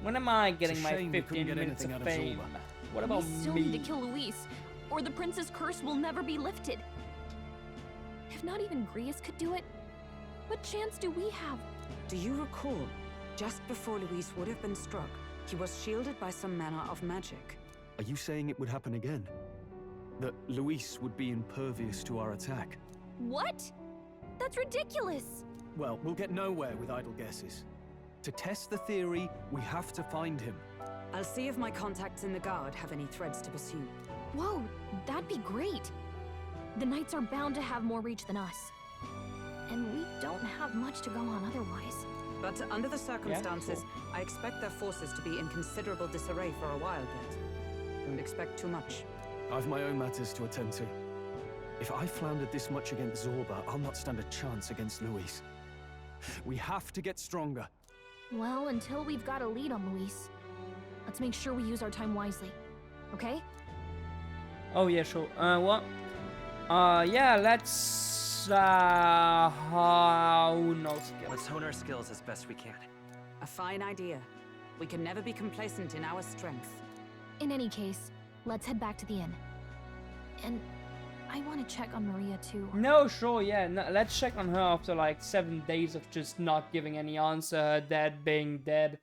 When am I getting my shame we couldn't 15 get minutes of anything out of fame? Zorba. What about We still me? need to kill Luis, or the prince's curse will never be lifted. If not even Grius could do it, what chance do we have? Do you recall, just before Luis would have been struck, he was shielded by some manner of magic? Are you saying it would happen again? That Luis would be impervious to our attack? What? That's ridiculous! Well, we'll get nowhere with idle guesses. To test the theory, we have to find him. I'll see if my contacts in the Guard have any threads to pursue. Whoa, that'd be great. The Knights are bound to have more reach than us. And we don't have much to go on otherwise. But under the circumstances, I expect their forces to be in considerable disarray for a while yet. Don't expect too much. I've my own matters to attend to. If I floundered this much against Zorba, I'll not stand a chance against Luis. We have to get stronger. Well, until we've got a lead on Luis, let's make sure we use our time wisely. Okay? Oh yeah, sure. What? Yeah, let's hone our skills. Let's hone our skills as best we can. A fine idea. We can never be complacent in our strength. In any case, let's head back to the inn. And I want to check on Maria too. No, sure, yeah. No, let's check on her after like 7 days of just not giving any answer. Her dad being dead.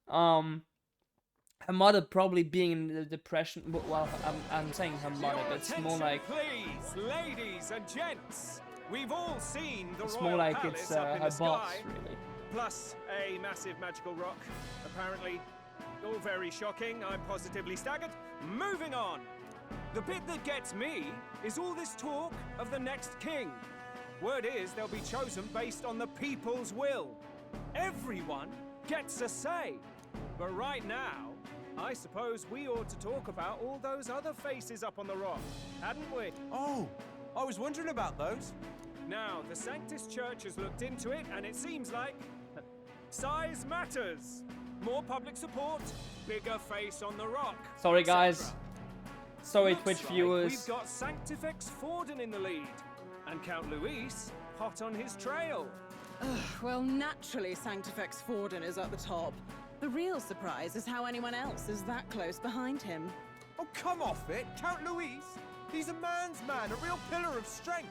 Her mother probably being in the depression. Well, I'm saying her mother, but it's more like. Please, ladies and gents. We've all seen the It's royal more like palace it's up in her the boss, sky, really. plus a massive magical rock. Apparently, All very shocking. I'm positively staggered. Moving on. The bit that gets me is all this talk of the next king. Word is they'll be chosen based on the people's will. Everyone gets a say. But right now, I suppose we ought to talk about all those other faces up on the rock, hadn't we? Oh, I was wondering about those. Now, the Sanctus Church has looked into it, and it seems like size matters. More public support, bigger face on the rock. Sorry, guys. Sorry, Looks Twitch like viewers. We've got Sanctifex Forden in the lead, and Count Luis hot on his trail. Well, naturally, Sanctifex Forden is at the top. The real surprise is how anyone else is that close behind him. Oh, come off it, Count Luis. He's a man's man, a real pillar of strength.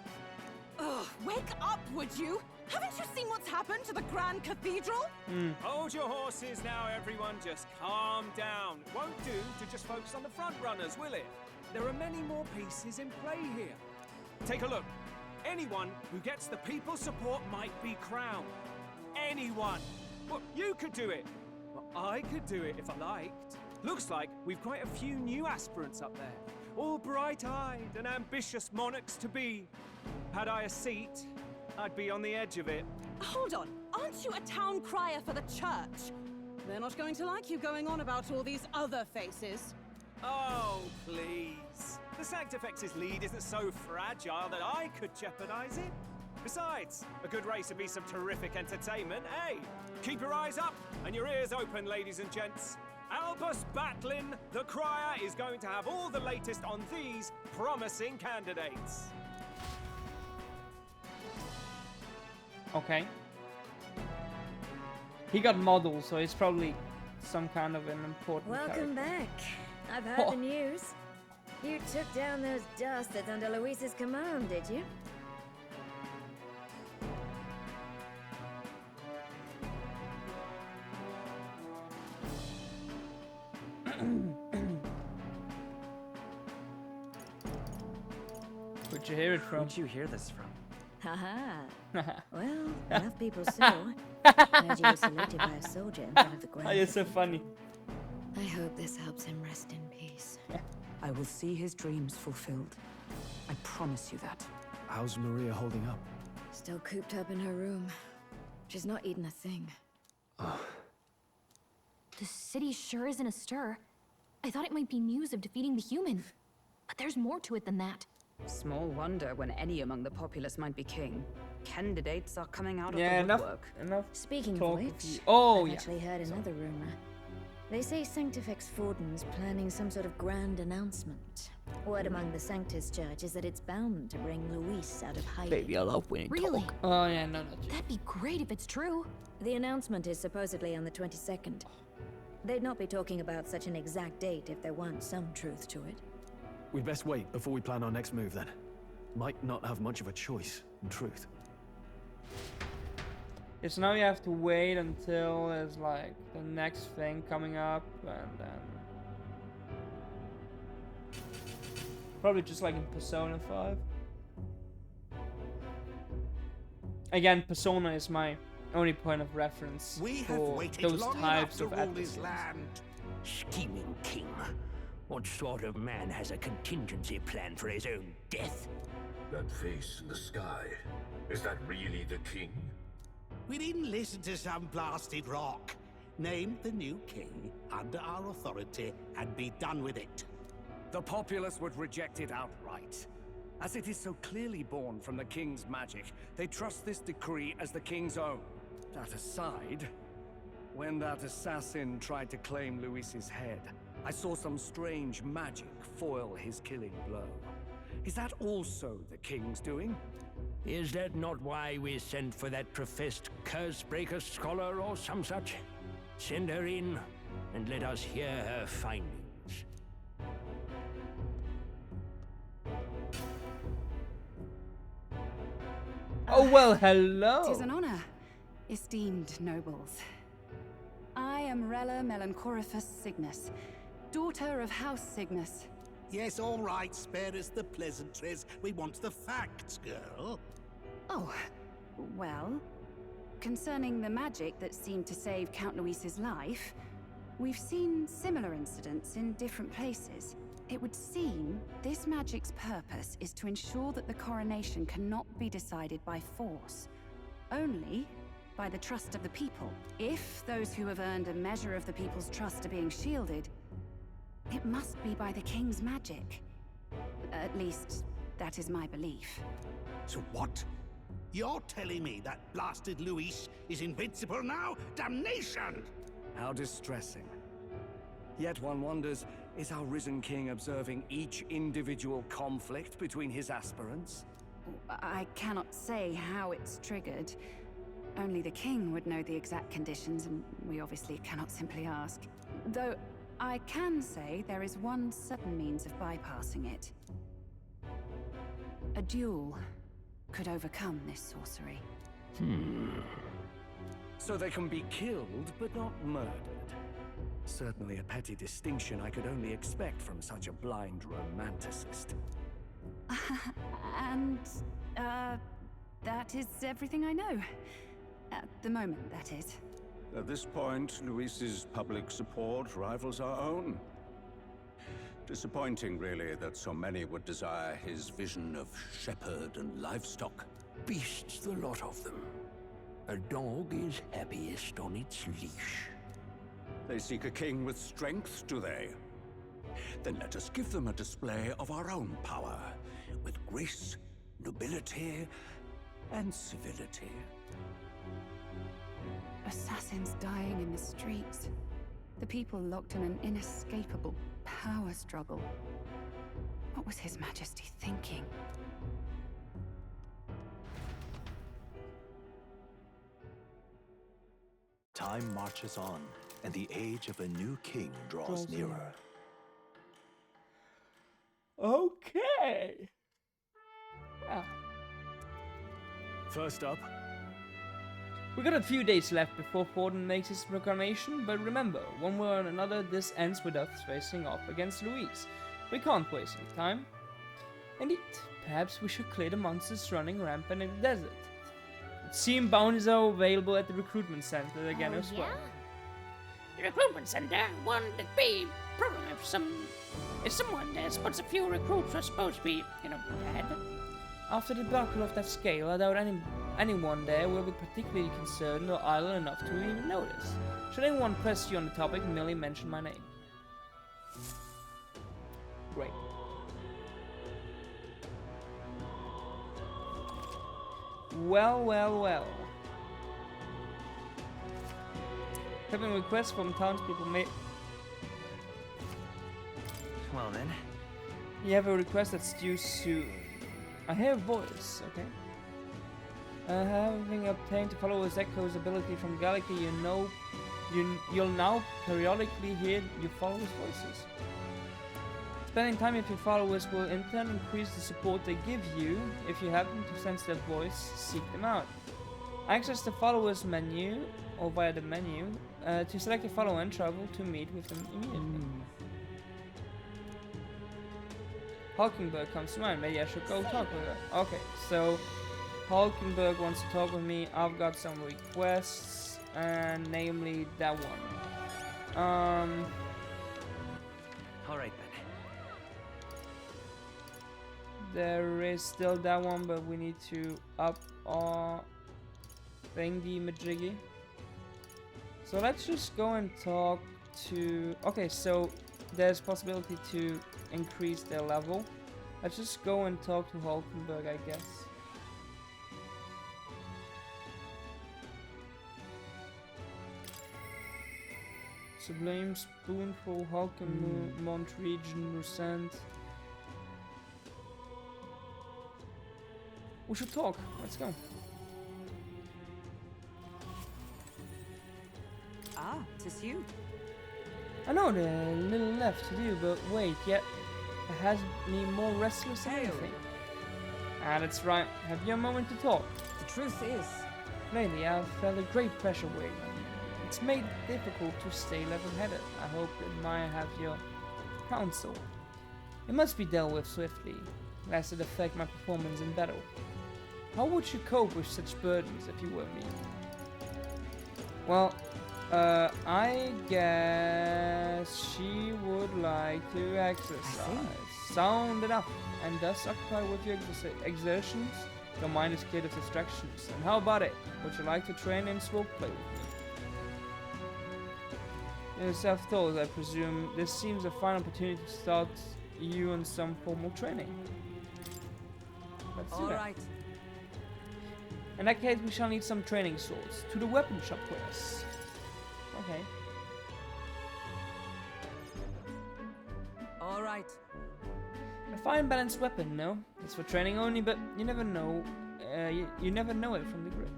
Ugh, wake up, would you? Haven't you seen what's happened to the Grand Cathedral? Hold your horses now, everyone. Just calm down. It won't do to just focus on the front runners, will it? There are many more pieces in play here. Take a look. Anyone who gets the people's support might be crowned. Anyone. Well, you could do it. Well, I could do it if I liked. Looks like we've quite a few new aspirants up there. All bright-eyed and ambitious monarchs-to-be. Had I a seat, I'd be on the edge of it. Hold on, aren't you a town crier for the church? They're not going to like you going on about all these other faces. Oh, please. The Sanctifex's lead isn't so fragile that I could jeopardize it. Besides, a good race would be some terrific entertainment, eh? Keep your eyes up and your ears open, ladies and gents. Albus Batlin, the crier, is going to have all the latest on these promising candidates. Okay. He got model, so he's probably some kind of an important Welcome character. back. I've heard the news. You took down those dastards under Luis's command, did you? Where'd you hear it from? Where'd you hear this from? Haha. Well, enough people saw. Heard you were saluted by a soldier in front of the Grand. Oh, you're so funny. I hope this helps him rest in peace. I will see his dreams fulfilled. I promise you that. How's Maria holding up? Still cooped up in her room. She's not eaten a thing. The city sure isn't astir. I thought it might be news of defeating the human. But there's more to it than that. Small wonder when any among the populace might be king. Candidates are coming out of Yeah, the woodwork. enough. Speaking of talk which, oh, I've yeah. actually heard another rumor. They say Sanctifex Forden's planning some sort of grand announcement. Word among the Sanctus Church is that it's bound to bring Luis out of hiding. Baby, I love when you Really? talk. Oh, yeah, no, no. That'd be great if it's true. The announcement is supposedly on the 22nd. They'd not be talking about such an exact date if there weren't some truth to it. We'd best wait before we plan our next move then. Might not have much of a choice, in truth. So now you have to wait until there's like the next thing coming up, and then probably just like in Persona 5. Again, Persona is my only point of reference We have for waited those long types enough of to rule this adversaries. land. Scheming king. What sort of man has a contingency plan for his own death? That face in the sky, is that really the king? We didn't listen to some blasted rock. Name the new king under our authority and be done with it. The populace would reject it outright. As it is so clearly born from the king's magic, they trust this decree as the king's own. That aside, when that assassin tried to claim Luis's head, I saw some strange magic foil his killing blow. Is that also the king's doing? Is that not why we sent for that professed curse-breaker scholar or some such? Send her in, and let us hear her findings. Oh well, hello. 'Tis an honor, esteemed nobles. I am Rella Melanchorophus Cygnus, daughter of House Cygnus. Yes, all right, spare us the pleasantries. We want the facts, girl. Oh, well, concerning the magic that seemed to save Count Luis's life, We've seen similar incidents in different places. It would seem this magic's purpose is to ensure that the coronation cannot be decided by force, only by the trust of the people. If those who have earned a measure of the people's trust are being shielded, it must be by the king's magic. At least, that is my belief. So what? You're telling me that blasted Luis is invincible now? Damnation! How distressing. Yet one wonders, is our risen king observing each individual conflict between his aspirants? I cannot say how it's triggered. Only the king would know the exact conditions, and we obviously cannot simply ask. Though, I can say there is one certain means of bypassing it. A duel could overcome this sorcery. So they can be killed, but not murdered. Certainly a petty distinction I could only expect from such a blind romanticist. And, that is everything I know. At the moment, that is. At this point, Luis's public support rivals our own. Disappointing, really, that so many would desire his vision of shepherd and livestock. Beasts, the lot of them. A dog is happiest on its leash. They seek a king with strength, do they? Then let us give them a display of our own power, with grace, nobility, and civility. Assassins dying in the streets. The people locked in an inescapable power struggle. What was His Majesty thinking? Time marches on, and the age of a new king draws nearer. Okay. Yeah. First up, We got a few days left before Forden makes his proclamation, but remember, one way or another, this ends with us facing off against Luis. We can't waste any time. Indeed, perhaps we should clear the monsters running rampant in the desert. It seems bounties are available at the recruitment center again as well. The recruitment center wouldn't it be problem if someone there spots a few recruits who are supposed to be, bad. After the debacle of that scale, I doubt anyone there will be particularly concerned or idle enough to even notice. Should anyone press you on the topic, merely mention my name. Great. Well. Having requests from townspeople may... Well then. You have a request that's due soon. I hear a voice, okay. Having obtained the follower's echo's ability from Gallica, you'll now periodically hear your followers' voices. Spending time with your followers will in turn increase the support they give you. If you happen to sense their voice, seek them out. Access the followers menu, or via the menu, to select a follower and travel to meet with them immediately. Hulkenberg comes to mind. Maybe I should go talk with her. Okay, so Hulkenberg wants to talk with me. I've got some requests, and namely that one. All right then. There is still that one, but we need to up our thingy majiggy. So let's just go and talk to... Okay, so there's possibility to increase their level. Let's just go and talk to Hulkenberg, I guess. Sublime Spoonful, Hulkenmont Region, Lucent. We should talk. Let's go. Ah, 'tis you. I know there's a little left to do, but wait, yet it has me more restless than anything. Ah, that's right. Have you a moment to talk? The truth is, lately I've felt a great pressure weight on me. It's made it difficult to stay level-headed. I hope that I have your counsel. It must be dealt with swiftly, lest it affect my performance in battle. How would you cope with such burdens if you were me? Well, I guess she would like to exercise. Sound enough. And thus occupied with your exertions, your mind is cleared of distractions. And how about it? Would you like to train in sword play with me? In self-taught, I presume this seems a fine opportunity to start you on some formal training. Let's do that. Alright. In that case, we shall need some training swords. To the weapon shop with us. Okay. Alright. A fine balanced weapon, no? It's for training only, but you never know. You never know it from the grip.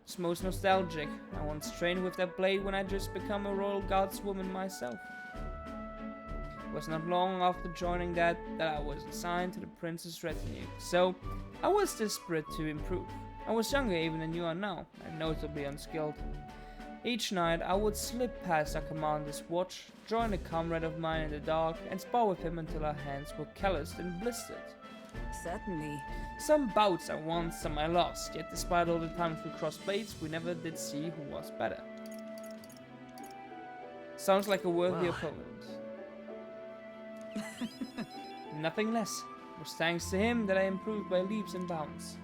It's most nostalgic. I once trained with that blade when I just become a royal guardswoman myself. It was not long after joining that I was assigned to the prince's retinue, so I was desperate to improve. I was younger even than you are now, and notably unskilled. Each night I would slip past our commander's watch, join a comrade of mine in the dark, and spar with him until our hands were calloused and blistered. Certainly. Some bouts I won, some I lost, yet despite all the times we crossed blades, we never did see who was better. Sounds like a worthy opponent. Nothing less. It was thanks to him that I improved by leaps and bounds.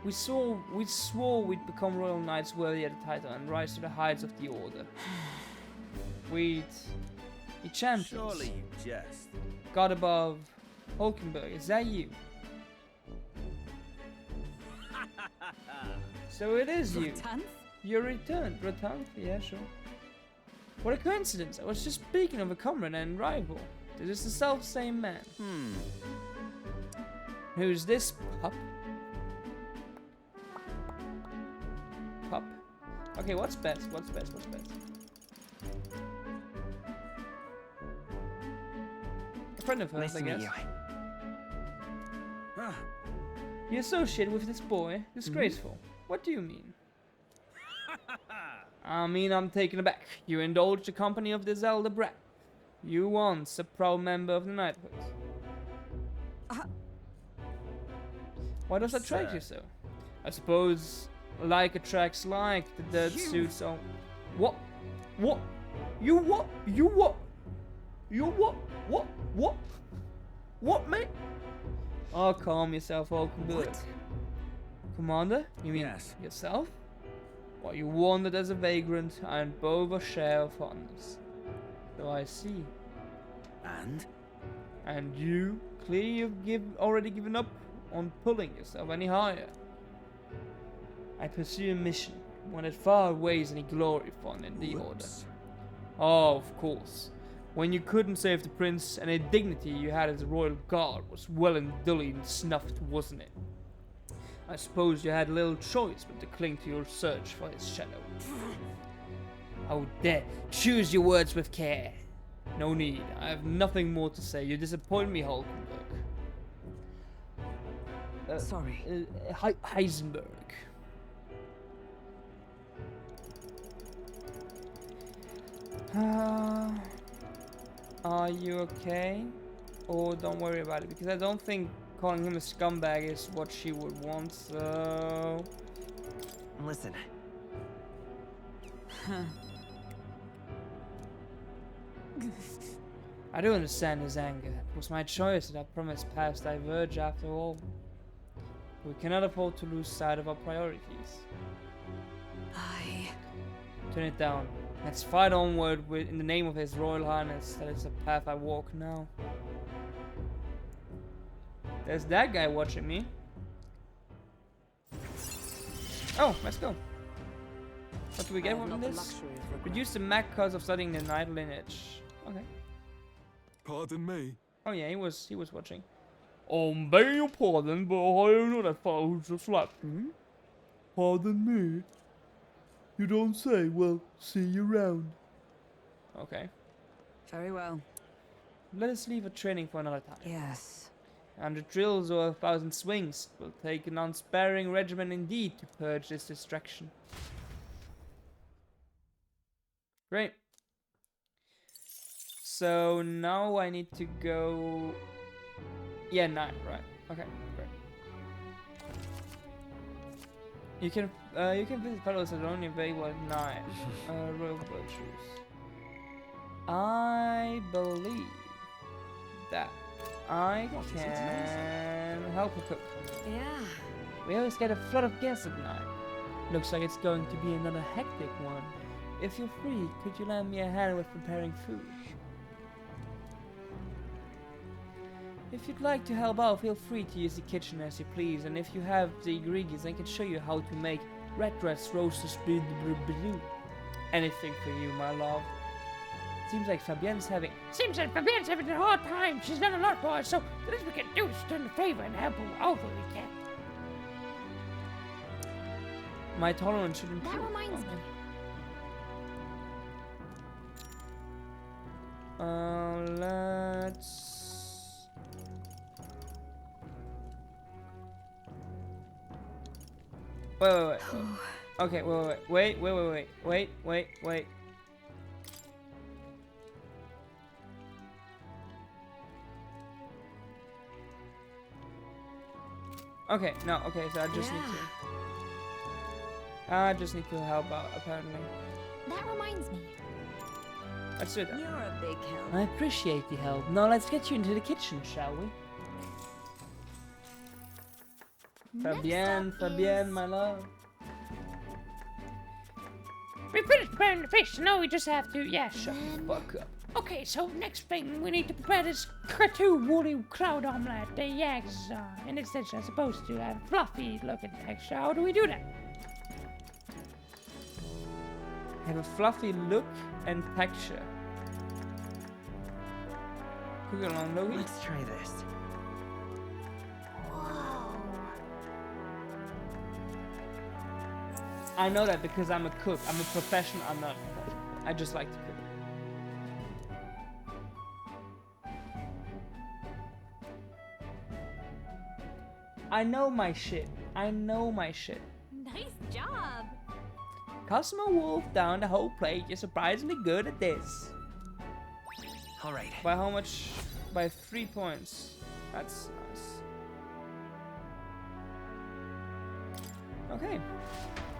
We swore we'd become royal knights worthy of the title and rise to the heights of the order. We'd be champions. Surely you jest. God above. Hulkenberg, is that you? So it is you. You returned. Ratanth? Yeah, sure. What a coincidence. I was just speaking of a comrade and rival. This is the self-same man. Who's this pup? Pup. Okay, what's best? What's best? What's best? A friend of hers, I guess. You associate with this boy? Disgraceful. What do you mean? I mean, I'm taken aback. You indulge the company of this elder brat. You once a proud member of the knighthood. Why does that attract you so? I suppose like attracts like. The dirt suits on. What? What? You what? You what? You what? What? What? What, mate? Oh, calm yourself, Hulkenberg. Commander? You mean yourself? While you wandered as a vagrant, I earned both a share of honors. So I see. And? And you? Clearly you've already given up on pulling yourself any higher. I pursue a mission, one that far outweighs any glory found in the order. Oh, of course. When you couldn't save the prince, any dignity you had as a royal guard was well and duly snuffed, wasn't it? I suppose you had little choice but to cling to your search for his shadow. How dare! Choose your words with care. No need. I have nothing more to say. You disappoint me, Hulkenberg. Sorry. Heisenberg. Are you okay? Oh, don't worry about it, because I don't think calling him a scumbag is what she would want, so... Listen. I do understand his anger. It was my choice that I promised past diverge after all. We cannot afford to lose sight of our priorities. Turn it down. Let's fight onward in the name of His Royal Highness. That is the path I walk now. There's that guy watching me. Oh, let's go. What do we get from this? Reduce the MAC cost of studying the knight lineage. Okay. Pardon me. Oh yeah, he was watching. Beg your pardon, but I don't know that fellow who just left. Pardon me. You don't say. Well, see you around. Okay. Very well. Let us leave a training for another time. Yes. 100 drills or 1,000 swings. It will take an unsparing regimen indeed to purge this distraction. Great. So now I need to go... Yeah, 9, right. Okay, great. You can visit fellows that only available at night. Royal virtues. I believe that I can help a cook. Yeah. We always get a flood of guests at night. Looks like it's going to be another hectic one. If you're free, could you lend me a hand with preparing food? If you'd like to help out, feel free to use the kitchen as you please, and if you have the ingredients, I can show you how to make redgrass roasters. Anything for you, my love. Seems like Fabienne's having a hard time. She's done a lot for us, so the least we can do is turn the favor and help her however we can. My tolerance should improve. That reminds me. Let's... Wait. Okay, wait. Okay, no, okay, so I just need to help out, apparently. That reminds me. Let's do that. You're a big help. I appreciate the help. Now let's get you into the kitchen, shall we? Fabienne, my love. We finished preparing the fish, so now we just have to, shut the fuck up. Okay, so next thing, we need to prepare this cretu woolly cloud omelette. The eggs in this dish are supposed to have fluffy looking texture. How do we do that? Have a fluffy look and texture. Cook it on low heat. Let's try this. I know that because I'm a cook. I'm a professional. I'm not. I just like to cook. I know my shit. Nice job. Customer wolfed down the whole plate. You're surprisingly good at this. All right. By how much? By 3 points. That's nice. Okay.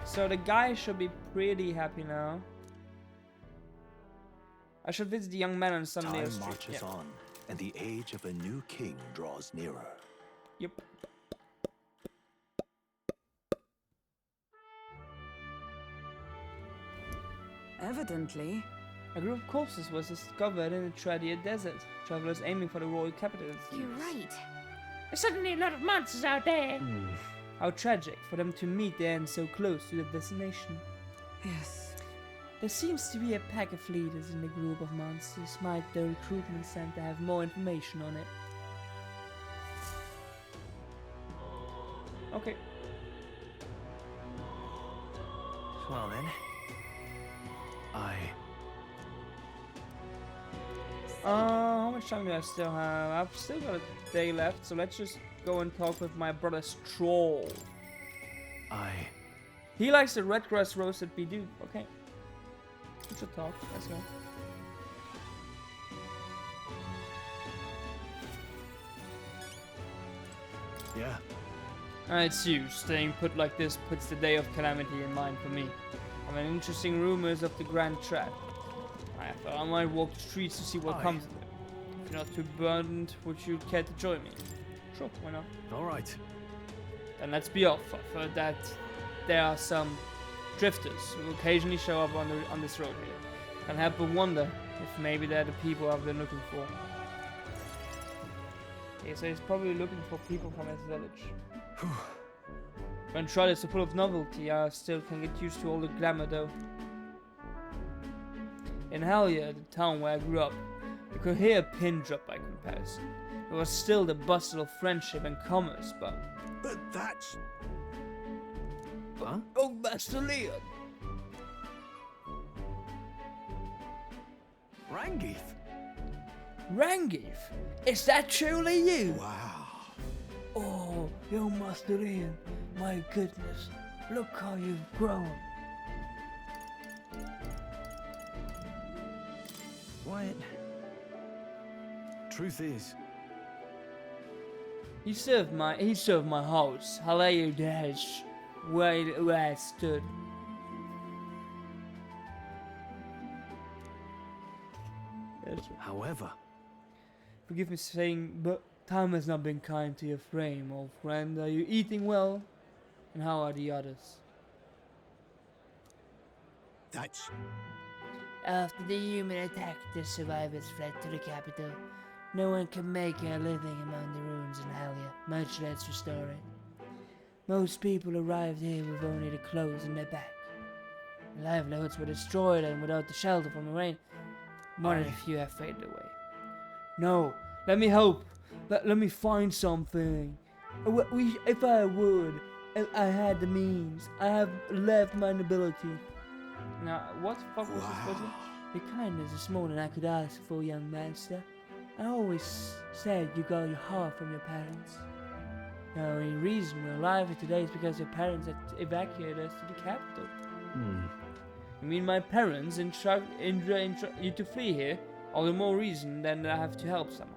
So the guy should be pretty happy now. I should visit the young man on Sunday. Time marches on, and the age of a new king draws nearer. Yep. Evidently. A group of corpses was discovered in the Tradia Desert. Travelers aiming for the royal capital. You're right. There's suddenly a lot of monsters out there. How tragic for them to meet their end so close to the destination. Yes. There seems to be a pack of leaders in the group of monsters. Might the recruitment center have more information on it? Okay. Well then. How much time do I still have? I've still got a day left, so let's just go and talk with my brother Stroll. He likes the redgrass roasted beef. Okay. We should talk. Let's go. Yeah. It's you. Staying put like this puts the day of calamity in mind for me. I've an interesting rumors of the Grand Trap. I thought I might walk the streets to see what comes of it. If you're not too burdened, would you care to join me? Sure, why not? Alright. Then let's be off. I've heard that there are some drifters who occasionally show up on this road here. Can't help but wonder if maybe they're the people I've been looking for. Okay, so he's probably looking for people from his village. When Trot is full of novelty, I still can get used to all the glamour though. In Hellier, the town where I grew up, you could hear a pin drop by comparison. There was still the bustle of friendship and commerce, but... But that's... Huh? Oh, Master Leon! Rangif? Rangif? Is that truly you? Wow. Oh, yo, Master Leon. My goodness. Look how you've grown. What? Truth is, he served my house. Haleo Dash. where I stood. However, forgive me saying, but time has not been kind to your frame, old friend. Are you eating well? And how are the others? That's... After the human attack, the survivors fled to the capital. No one can make a living among the ruins in Halia, much less restore it. Most people arrived here with only the clothes on their back. Their livelihoods were destroyed, and without the shelter from the rain, one of the few have faded away. No, let me help. Let me find something. If I would, if I had the means, I have left my nobility. Now, what the fuck was this puzzle? Your kindness is more than I could ask for, young master. I always said you got your heart from your parents. The only reason we're alive here today is because your parents had evacuated us to the capital. You mean my parents instruct you to flee here? All the more reason then that I have to help somehow.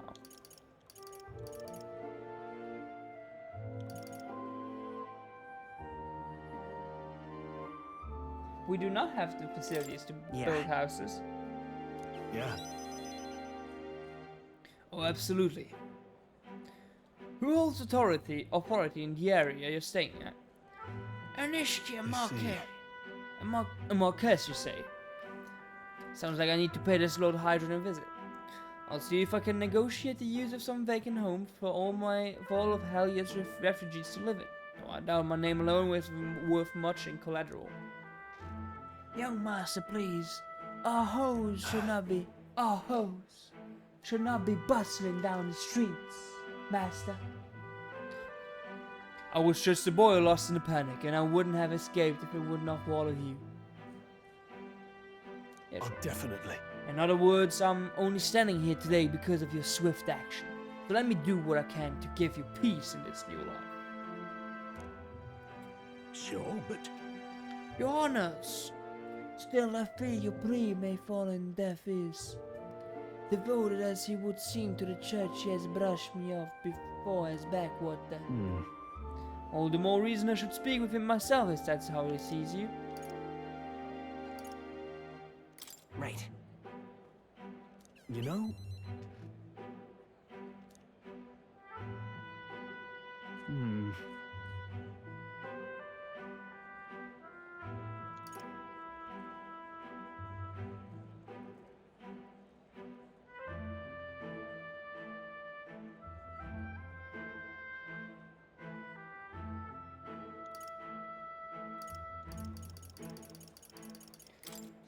We do not have the facilities to build houses. Yeah. Oh, absolutely. Who holds authority in the area you're staying at? Ernestine Marquez. A Marquez, you say? Sounds like I need to pay this Lord Hydron a visit. I'll see if I can negotiate the use of some vacant home for all of Halia's refugees to live in. Though I doubt my name alone is worth much in collateral. Young master, please. Our hoes should not be bustling down the streets, master. I was just a boy lost in a panic, and I wouldn't have escaped if it were not for all of you. Yes. Oh, definitely. In other words, I'm only standing here today because of your swift action. So let me do what I can to give you peace in this new life. Sure, but... Your honors, still I fear your plea may fall in deaf ears. Devoted as he would seem to the church, he has brushed me off before his backwater. All the more reason I should speak with him myself, if that's how he sees you. Right. You know...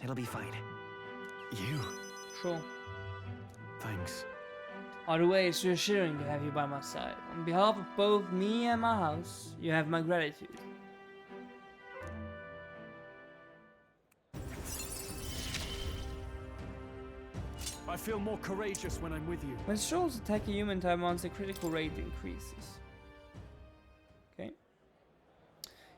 It'll be fine. You? Sure. Thanks. Either way, it's reassuring to have you by my side. On behalf of both me and my house, you have my gratitude. I feel more courageous when I'm with you. When strolls attack a human type monster, critical rate increases. Okay.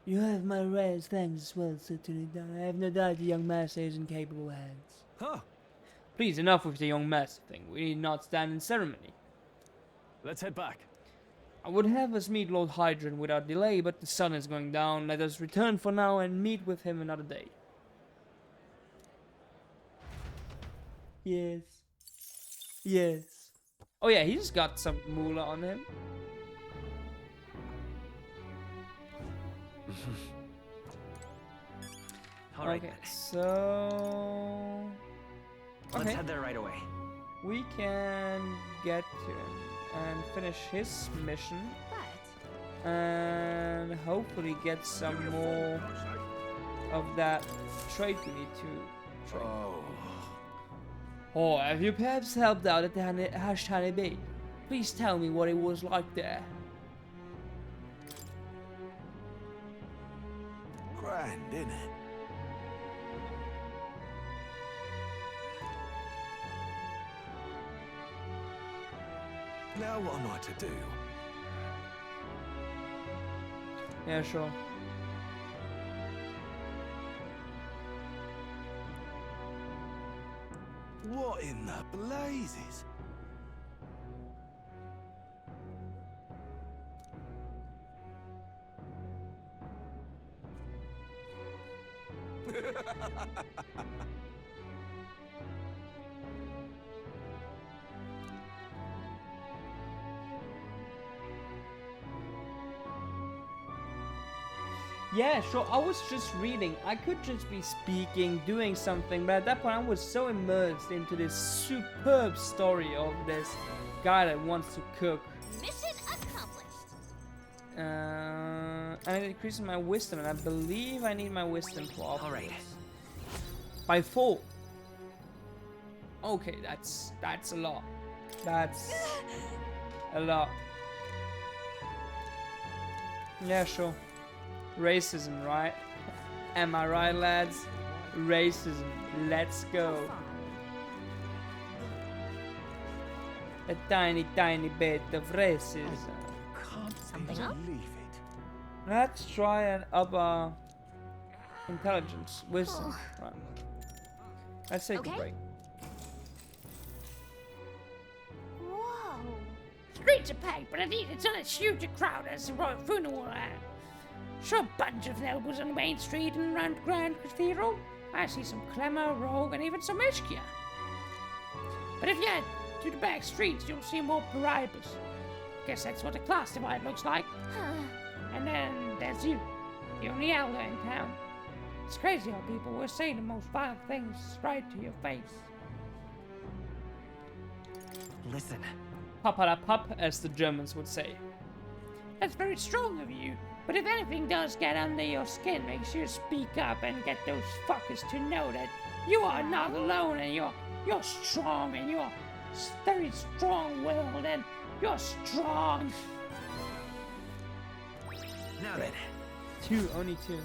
You have my rare's thanks as well, Sir ToonItDown. I have no doubt the young master is in capable hands. Huh. Please, enough with the young master thing. We need not stand in ceremony. Let's head back. I would have us meet Lord Hydron without delay, but the sun is going down. Let us return for now and meet with him another day. Yes. Yes. Oh yeah, he's got some moolah on him. Alright, okay, so... let's head there right away. We can get to him and finish his mission. And hopefully get some more of that trait we need to trade. Oh, have you perhaps helped out at the Hushed Honey Bay? Please tell me what it was like there. Grand, innit? Now what am I to do? Yeah, sure. What in the blazes? Yeah, sure, I was just reading. I could just be speaking, doing something, but at that point I was so immersed into this superb story of this guy that wants to cook. Mission accomplished. And it increases my wisdom, and I believe I need my wisdom for Alright. By 4. Okay, that's a lot. That's a lot. Yeah, sure. Racism, right? Am I right, lads? Racism. Let's go. A tiny, tiny bit of racism. Something up? Let's try and up our intelligence, wisdom. Right. Let's take a break. Whoa. Streets are packed, but indeed it's not as huge a crowd as the royal funeral. Sure, a bunch of nobles on Main Street and around Grand Cathedral. I see some Clemmer, Rogue, and even some Ishkia. But if you head to the back streets, you'll see more Paribus. Guess that's what the class divide looks like. And then there's you, the only elder in town. It's crazy how people will say the most vile things right to your face. Listen. Pop, as the Germans would say. That's very strong of you. But if anything does get under your skin, make sure you speak up and get those fuckers to know that you are not alone and you're strong and you're very strong-willed and you're strong. Now then. 2, only 2.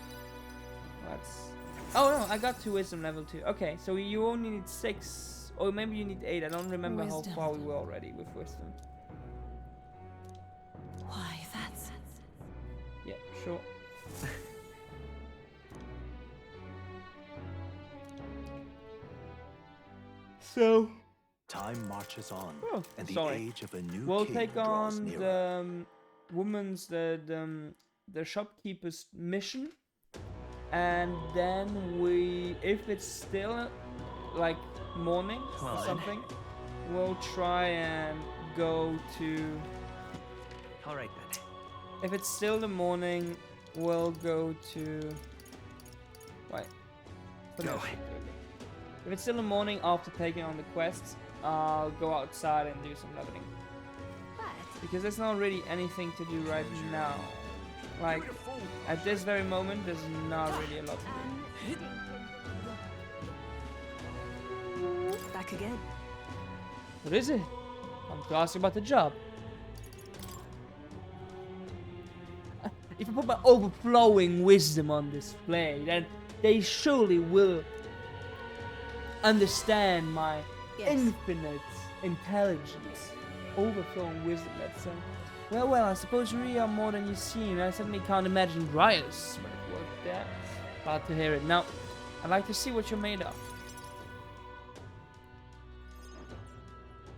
That's... Oh no, I got 2 wisdom level 2. Okay, so you only need 6, or maybe you need 8. I don't remember how far we were already with wisdom. Why, that's... Yeah, sure. So... Time marches on, and the age of a new we'll king take draws on nearer. the woman's the shopkeeper's mission, and then if it's still like morning or something, we'll try and go to. All right then. If it's still the morning, we'll go to. Wait. Go. If it's still the morning after taking on the quests, I'll go outside and do some leveling. Because there's not really anything to do right now. Like, at this very moment, there's not really a lot to do. Back again. What is it? I'm to ask you about the job. If I put my overflowing wisdom on display, then they surely will understand my infinite intelligence. Overflowing wisdom, let's say. Well, I suppose you really are more than you seem. I certainly can't imagine Dryas would have worked there. Glad to hear it. Now, I'd like to see what you're made of.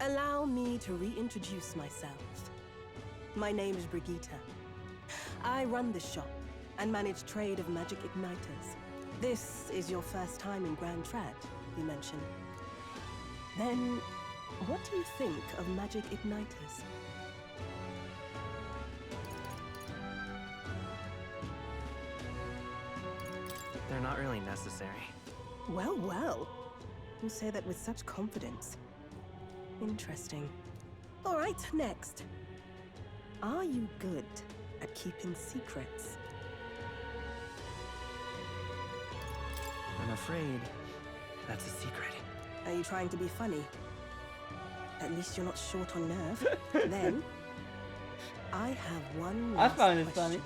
Allow me to reintroduce myself. My name is Brigitte. I run the shop and manage trade of magic igniters. This is your first time in Grand Trad, you mentioned. Then, what do you think of magic igniters? They're not really necessary. Well. You say that with such confidence. Interesting. All right, next. Are you good at keeping secrets? I'm afraid that's a secret. Are you trying to be funny? At least you're not short on nerve. Then, I have one last I found it question. funny.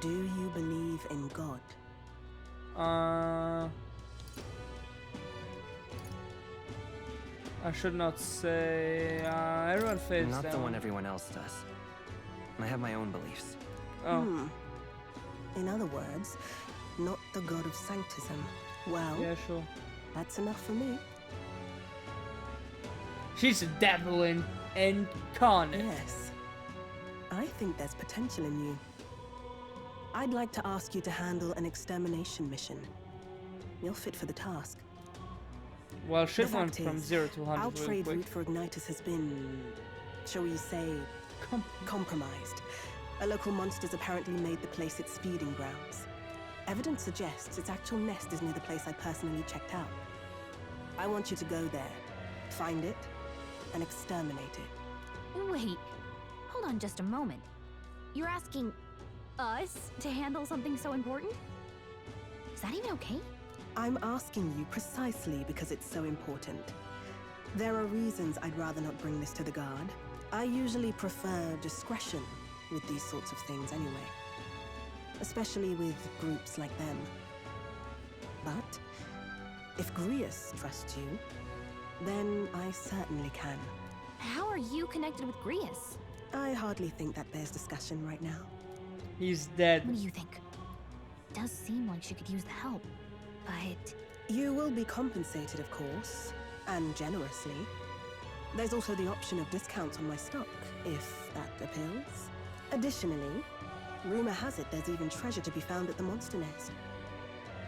Do you believe in God? I should not say. Everyone fails. Not the one everyone else does. I have my own beliefs. Oh. In other words, not the god of sanctism. Well, yeah, sure. That's enough for me. She's a devil incarnate. Yes. I think there's potential in you. I'd like to ask you to handle an extermination mission. you're fit for the task. Well, shit The went fact from is, 0 to 100 our really trade quick. route for Ignitus has been, shall we say, compromised. A local monster's apparently made the place its feeding grounds. Evidence suggests its actual nest is near the place I personally checked out. I want you to go there, find it, and exterminate it. Wait, hold on just a moment. You're asking us to handle something so important? Is that even okay? I'm asking you precisely because it's so important. There are reasons I'd rather not bring this to the guard. I usually prefer discretion with these sorts of things anyway. Especially with groups like them. But if Grius trusts you, then I certainly can. How are you connected with Grius? I hardly think that bears discussion right now. He's dead. What do you think? It does seem like she could use the help, but... You will be compensated, of course, and generously. There's also the option of discounts on my stock, if that appeals. Additionally, rumor has it there's even treasure to be found at the monster nest.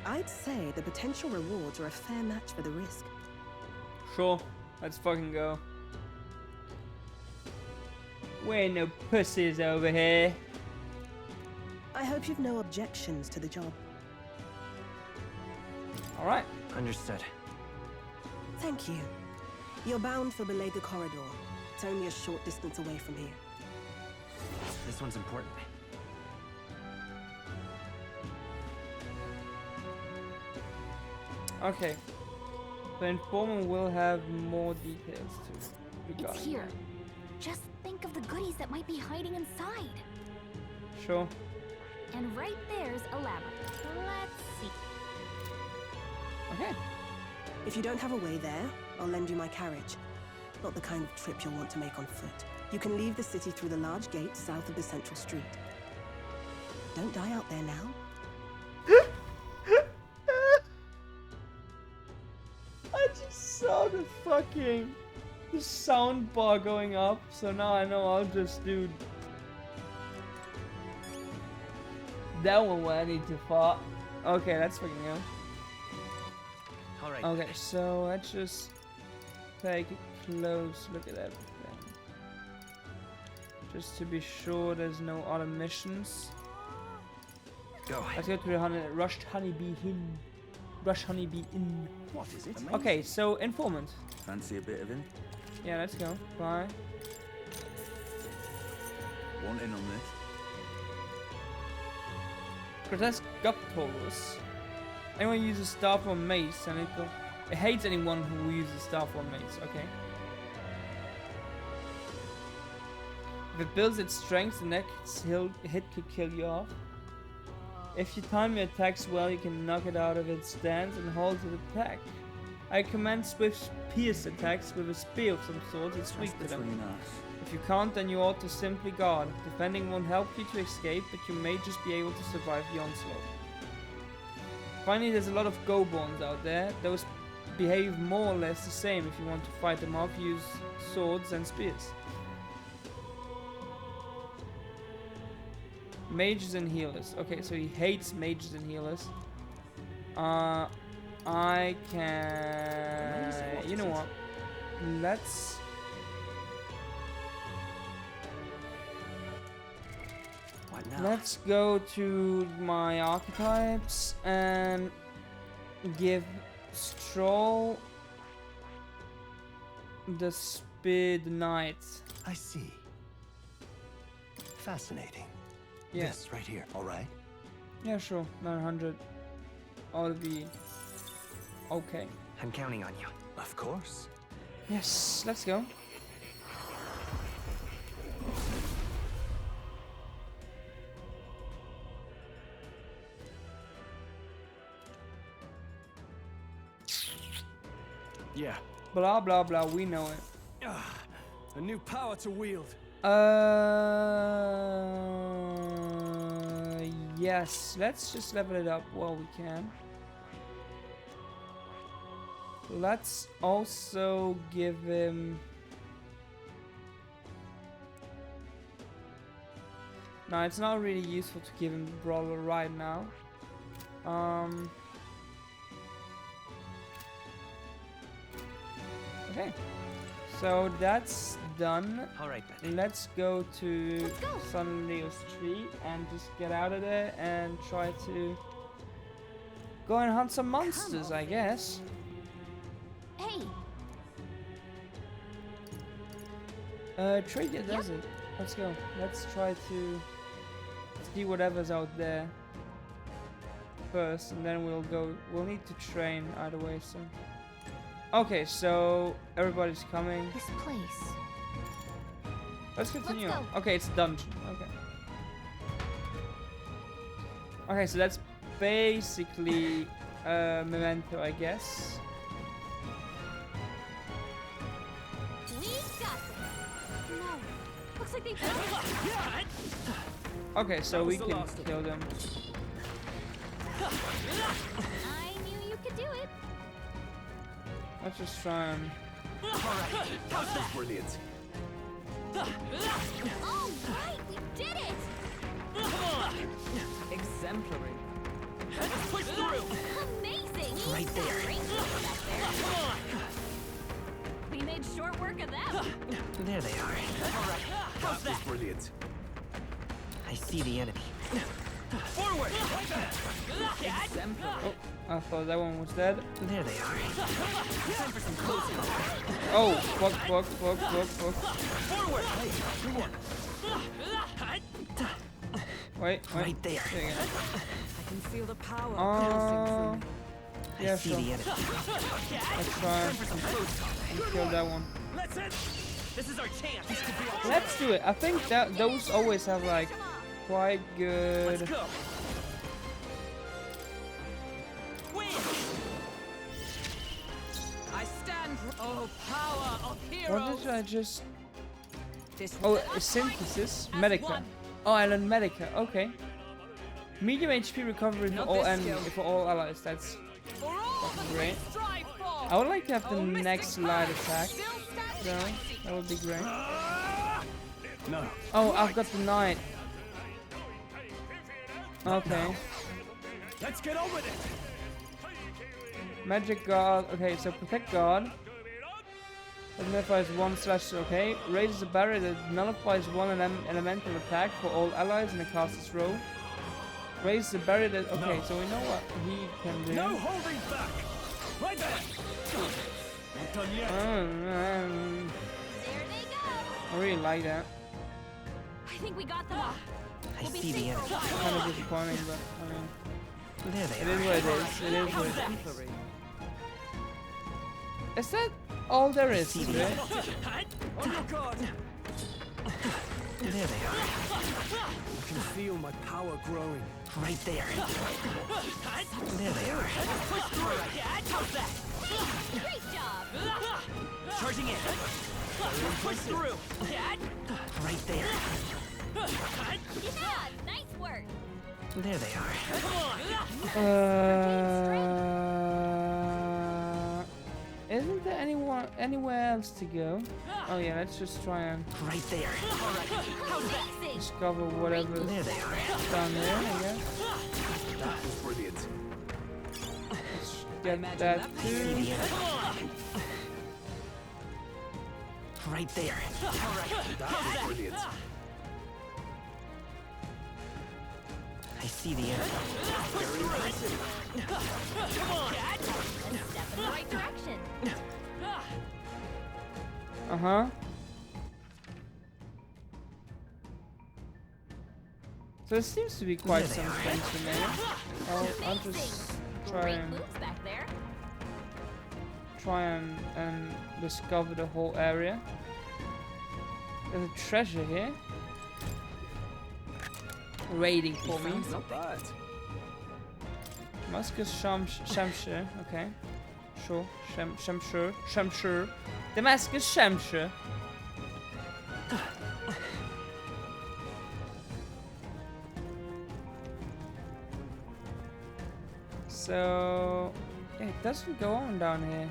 I'd say the potential rewards are a fair match for the risk. Sure, let's fucking go. We ain't no pussies over here. I hope you've no objections to the job. Alright. Understood. Thank you. You're bound for Belega Corridor. It's only a short distance away from here. This one's important. Okay. The informant will have more details too. It's here. Just think of the goodies that might be hiding inside. Sure. And right there's a labyrinth. Let's see. Okay. If you don't have a way there, I'll lend you my carriage. Not the kind of trip you'll want to make on foot. You can leave the city through the large gate south of the central street. Don't die out there now. I just saw the fucking sound bar going up, so now I know I'll just do that one where I need to fart. Okay, that's fucking go. Alright. Okay, so let's just take a close look at everything. Just to be sure there's no other missions. Go. Let's go to the Rushed Honeybee Inn. Rush Honeybee Inn. What is it? Okay, so informant. Fancy a bit of in? Yeah, let's go. Bye. Want in on this? Grotesque Guptaurus. Anyone who uses staff or mace, and it hates anyone who uses staff or mace. Okay. If it builds its strength, the next hit could kill you off. If you time your attacks well, you can knock it out of its stance and hold it attack. I recommend swift pierce attacks with a spear of some sort. It's weak to them. If you can't, then you ought to simply guard. Defending won't help you to escape, but you may just be able to survive the onslaught. Finally, there's a lot of Goborns out there. Those behave more or less the same. If you want to fight them off, use swords and spears. Mages and healers. Okay, so he hates mages and healers. I can... You know what? Let's... Let's go to my archetypes and give Stroll the Speed Knight. I see. Fascinating. Yeah. This right here, all right? Yeah, sure. 900. I'll be okay. I'm counting on you. Of course. Yes, let's go. Yeah. Blah blah blah, we know it. A new power to wield. Yes, let's just level it up while we can. Let's also give him... No, it's not really useful to give him Brawler right now. Okay. So that's done. All right, Let's go to San Leo Street and just get out of there and try to go and hunt some monsters, I guess. Hey. Trade your desert. Let's go. Let's try to see whatever's out there first, and then we'll go. We'll need to train either way. So. Okay, so everybody's coming. This place. Let's continue. Let's go. Okay, it's a dungeon. Okay. Okay, so that's basically Memento, I guess. We got this. No. Looks like they found it. Okay, so we can kill them. I knew you could do it. Let's just try and... Alright, how's that? Brilliant. All right, we did it. Come on. Exemplary. Let's push through. Amazing. Right there. Come on. We made short work of them. There they are. Alright, how's that? Brilliant. I see the enemy. Forward! Oh, I thought that one was dead. There they are. Time for some close combat. Oh, fuck. Forward! Come on. Wait. Right there. I can feel the power pulsing through me. Yeah, I see sure. the enemy. Let's try and kill that one. Let's hit. This is our chance. This could be our Let's do it. I think that those always have like quite good. Let's go. Win. I stand. Oh, power of heroes. What did I just? This Oh, a synthesis. Medica. Oh, I learned Medica. Okay. Medium HP recovery for all for all allies. That's fucking great. I would like to have the next light attack. though. That would be great. No. Oh, I've got the knight. Okay. Let's get on with it. Magic guard. Okay, so protect guard. That nullifies one slash. Okay. Raises a barrier that nullifies one elemental attack for all allies in the caster's row. Raises a barrier that. Okay, so we know what he can do. No holding back. Right there. Not done yet. I really like that. I think we got them all. I see the enemy. Kind of disappointing, but I mean, there they it are. is what it is. It is what it is. Is that all there is to it? On your guard. There they are. I can feel my power growing. Right there. There they are. Great job. Charging in. Push through. Right there. Yeah, nice work. There they are. Isn't there anywhere else to go? Oh yeah, let's just try and right there. Discover whatever there they are. Down there, I guess. That was brilliant. Let's get that too. Right there. That was brilliant. I see the enemy. Very impressive. Come on, Dad. Let's step in the right direction. Uh-huh. So it seems to be quite some things to me. I'll just try and discover the whole area. There's a treasure here. Waiting for me. Not bad. Damascus Shamshir. Okay. Sure. Shamshir. Damascus Shamshir. So yeah, it doesn't go on down here.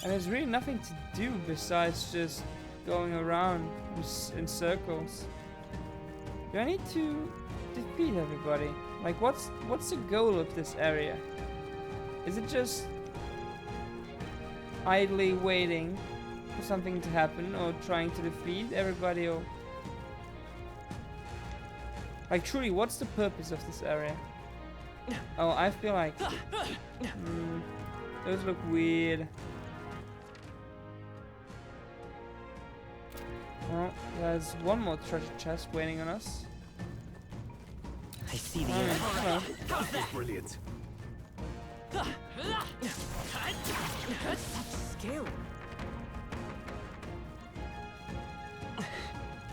And there's really nothing to do besides just going around in circles. Do I need to defeat everybody? Like, what's the goal of this area? Is it just idly waiting for something to happen or trying to defeat everybody or... Like, truly, what's the purpose of this area? Oh, I feel like... those look weird. Well, there's one more treasure chest waiting on us. I see the end. That was brilliant. Skill.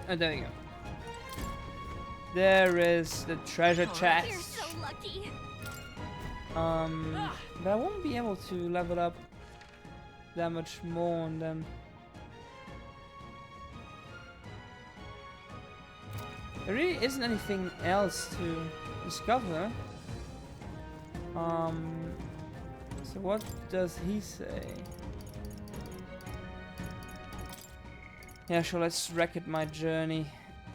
Oh, there we go. There is the treasure chest. You're so lucky. But I won't be able to level up that much more on them. There really isn't anything else to discover. So what does he say? Yeah, sure, let's record my journey.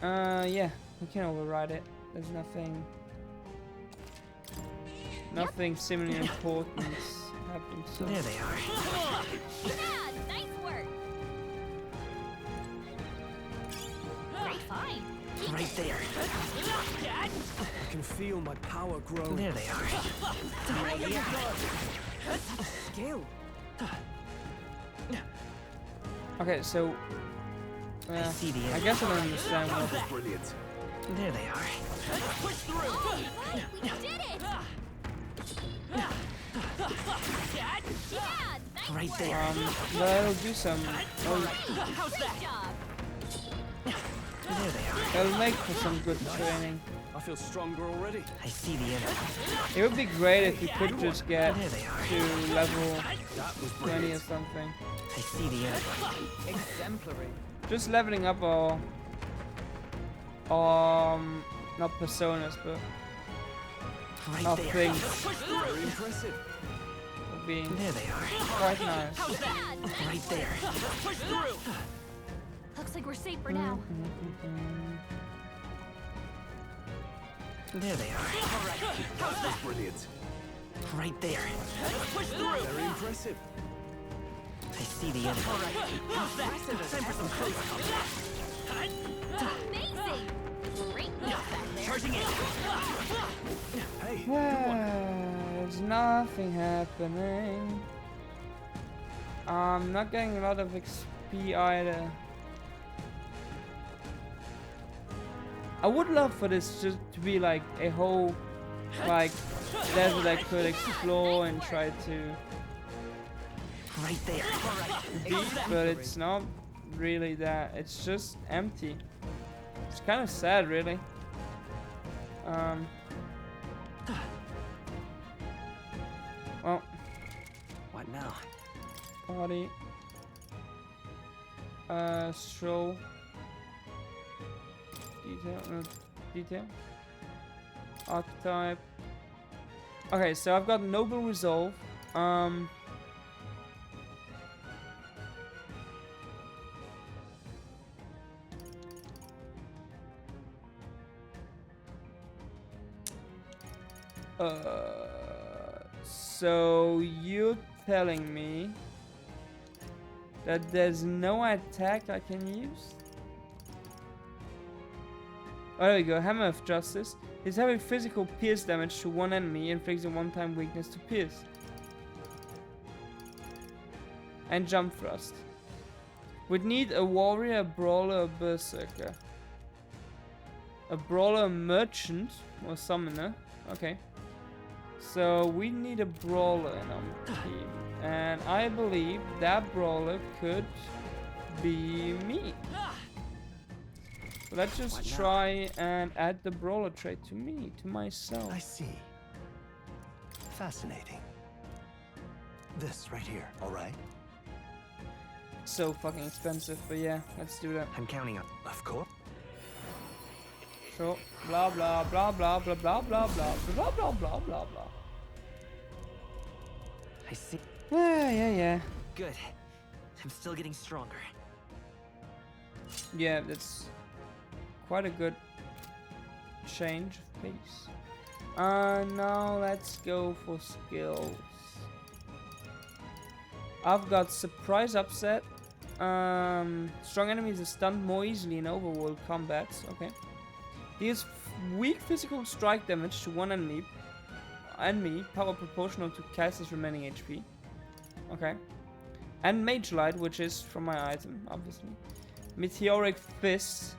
Yeah, we can override it. There's nothing similarly important happened. So. There they are. Yeah, nice work. Great find. Right there. I can feel my power grow. There they are. Right here. Skill. Okay, so I see the end. I guess I don't understand what. That was brilliant. There they are. Push through. Oh, right, we did it. Yeah, nice Right work. there. That'll do some. How's that? Job. There they are. That'll make for some good training. I feel stronger already. I see the end. It would be great if we could just get There they are. to level That was 20 or brilliant. something. I see the end. Exemplary. Just leveling up our not personas, but Right our there. things Very impressive. would be There they are. quite nice. Right there. Looks like we're safe for now. There they are. That was brilliant. Right there. Very impressive. I see the end. Time for some close. Amazing. Great move back there. Charging in. Hey, There's nothing happening. I'm not getting a lot of XP either. I would love for this just to be like a whole like desert I could explore and try to Right there. beat, but it's not really that. It's just empty. It's kind of sad, really. Well, What now? party. Stroll. Detail. Archetype. Okay, so I've got Noble Resolve. So you're telling me that there's no attack I can use? Oh, there we go. Hammer of Justice. Is having physical pierce damage to one enemy, inflicts a one-time weakness to pierce. And jump thrust. We'd need a warrior, a brawler, a berserker. A brawler, merchant, or summoner. Okay. So we need a brawler in our team. And I believe that brawler could be me. So let's just try and add the brawler trait to me, to myself. I see. Fascinating. This right here, all right? So fucking expensive, but yeah, let's do that. I'm counting on. Of course. Sure. Blah blah blah blah blah blah blah blah blah blah blah blah blah. I see. Yeah. Good. I'm still getting stronger. Yeah, that's quite a good change of pace. Now let's go for skills. I've got surprise upset. Strong enemies are stunned more easily in overworld combats. Okay. Deals weak physical strike damage to one enemy. Power proportional to caster's remaining HP. Okay. And Mage Light, which is from my item, obviously. Meteoric Fist,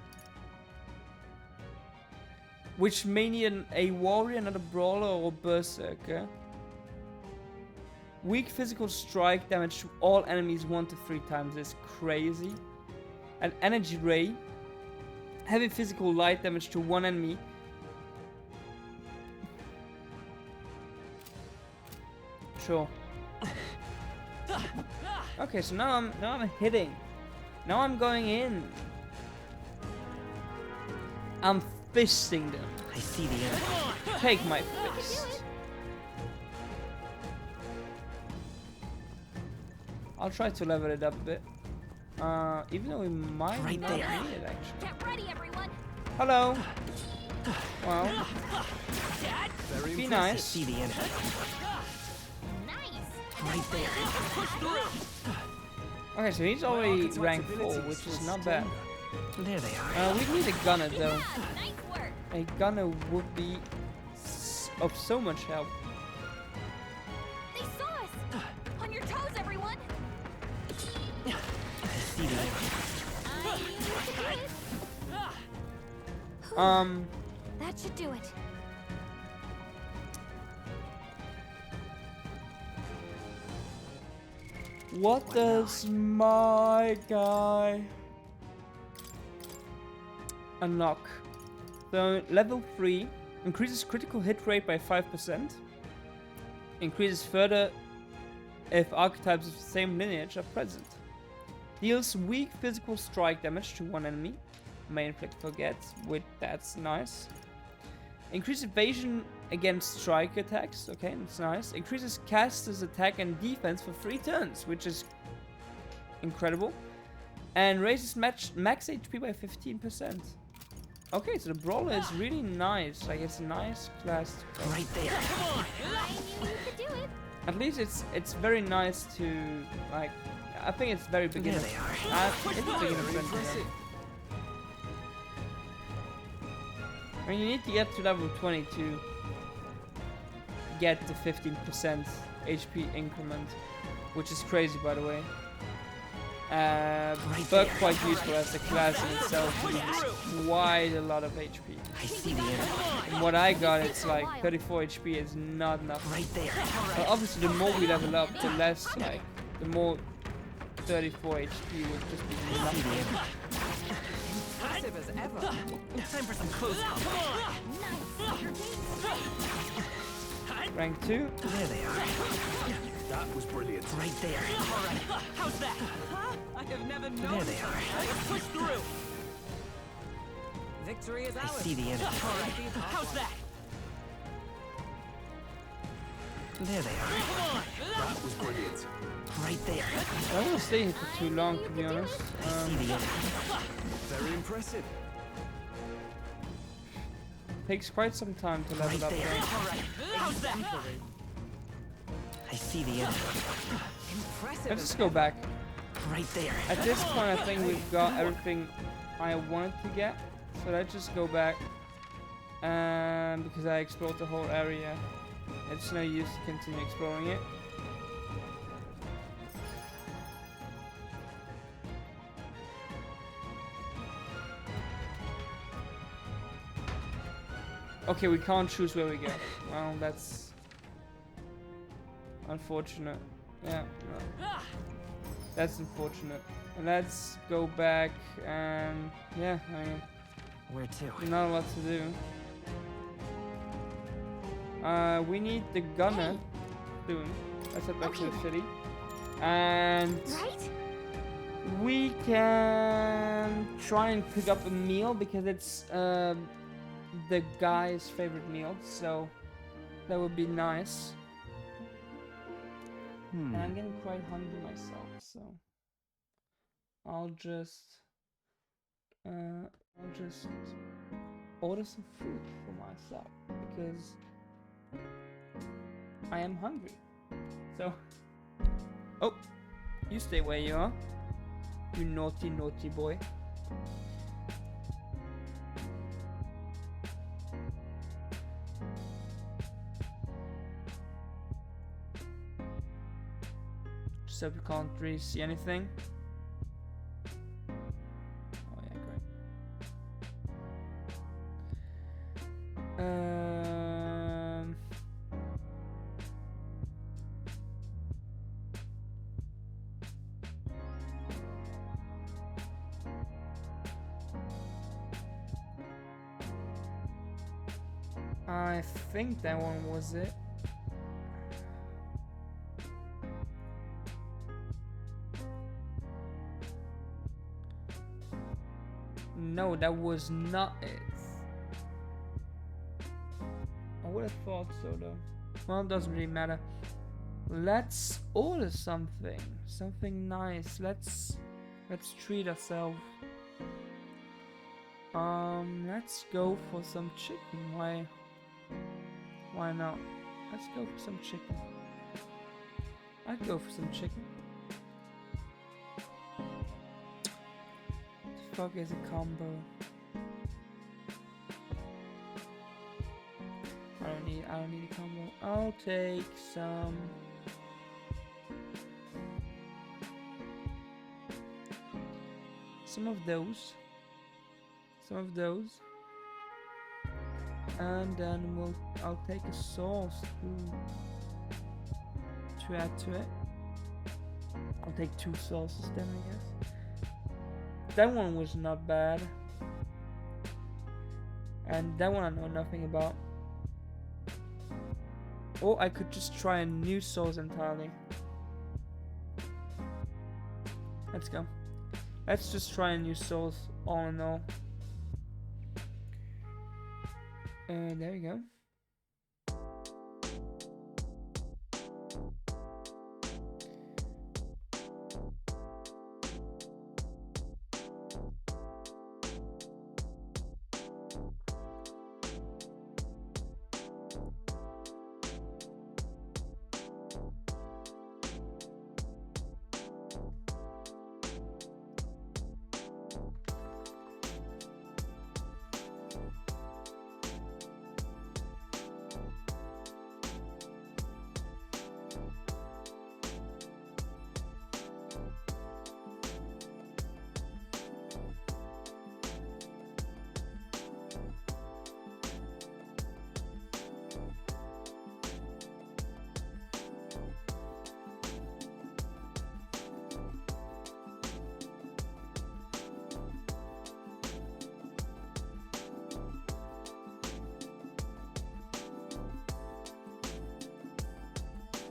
which may need a warrior, not a brawler or berserker. Weak physical strike damage to all enemies 1 to 3 times is crazy. An Energy Ray, heavy physical light damage to one enemy. Sure. Okay, so now I'm hitting. Now I'm going in. I'm fisting them. I see the enemy. Take my fist. I'll try to level it up a bit. Even though we might not need it actually. Get ready, everyone. Hello. Well, Very be impressive. nice. See the enemy. Right there. Okay, so he's already rank 4, which is not bad. There they are. We need a gunner though. A gunner would be of so much help. They saw us. On your toes, everyone. I see the enemy. That should do it. What does my guy unlock? So level 3 increases critical hit rate by 5%. Increases further if archetypes of the same lineage are present. Deals weak physical strike damage to one enemy. May inflict forgets, which that's nice. Increase evasion against strike attacks. Okay, that's nice. Increases caster's attack and defense for 3 turns, which is incredible. And raises max HP by 15%. Okay, so the brawler is really nice. Like it's a nice class. Right there. Come on. I knew you could do it. At least it's very nice to like. I think it's very beginner. There they are. It's beginner friendly. I mean, you need to get to level 20 to get the 15% HP increment, which is crazy, by the way. But quite useful as a class in itself. Uses quite a lot of HP. I see the enemy. From what I got, it's like 34 HP is not enough. Right there. But obviously, the more we level up, the less, like, the more 34 HP would just be nothing. Impressive as ever. Time for some close Rank 2. There they are. That was brilliant. Right there. All right. How's that? Huh? I have never known. There they are. Let's push through. Victory is I ours. see the enemy. All right. How's that? There they are. That was brilliant. Right there. I don't want to stay here for too long, to be honest. I see the enemy. Very impressive. Takes quite some time to level up. Right there. All right. How's that? I see the enemy. Impressive. Let's just go back. Right there. At this point, I think we've got everything I wanted to get. So let's just go back. Because I explored the whole area, it's no use to continue exploring it. Okay, we can't choose where we go. Well, that's unfortunate. Yeah, no. That's unfortunate. Let's go back and yeah, I mean, where to? Not a lot to do. We need the gunner soon. Let's head back to the city, and we can try and pick up a meal because it's the guy's favorite meal, so that would be nice. And I'm getting quite hungry myself, so I'll just order some food for myself because I am hungry. So, oh, You stay where you are. You naughty, naughty boy. Just hope you can't really see anything. Oh yeah, great. I think that one was it. No, that was not it. I would have thought so though. Well, it doesn't really matter. Let's order something. Something nice. Let's treat ourselves. Let's go for some chicken. Why not? Let's go for some chicken. I'd go for some chicken. The fuck is a combo? I don't need a combo. I'll take some of those. And then I'll take a sauce to add to it. I'll take 2 sauces then, I guess. That one was not bad. And that one I know nothing about. Or I could just try a new sauce entirely. Let's go. Let's just try a new sauce all in all. There we go.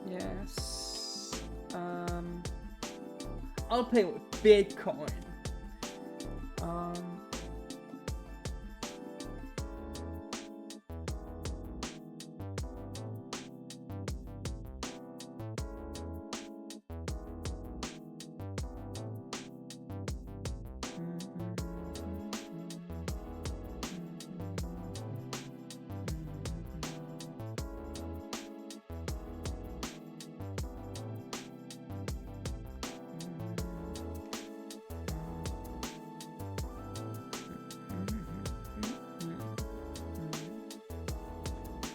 Yes. I'll pay with Bitcoin.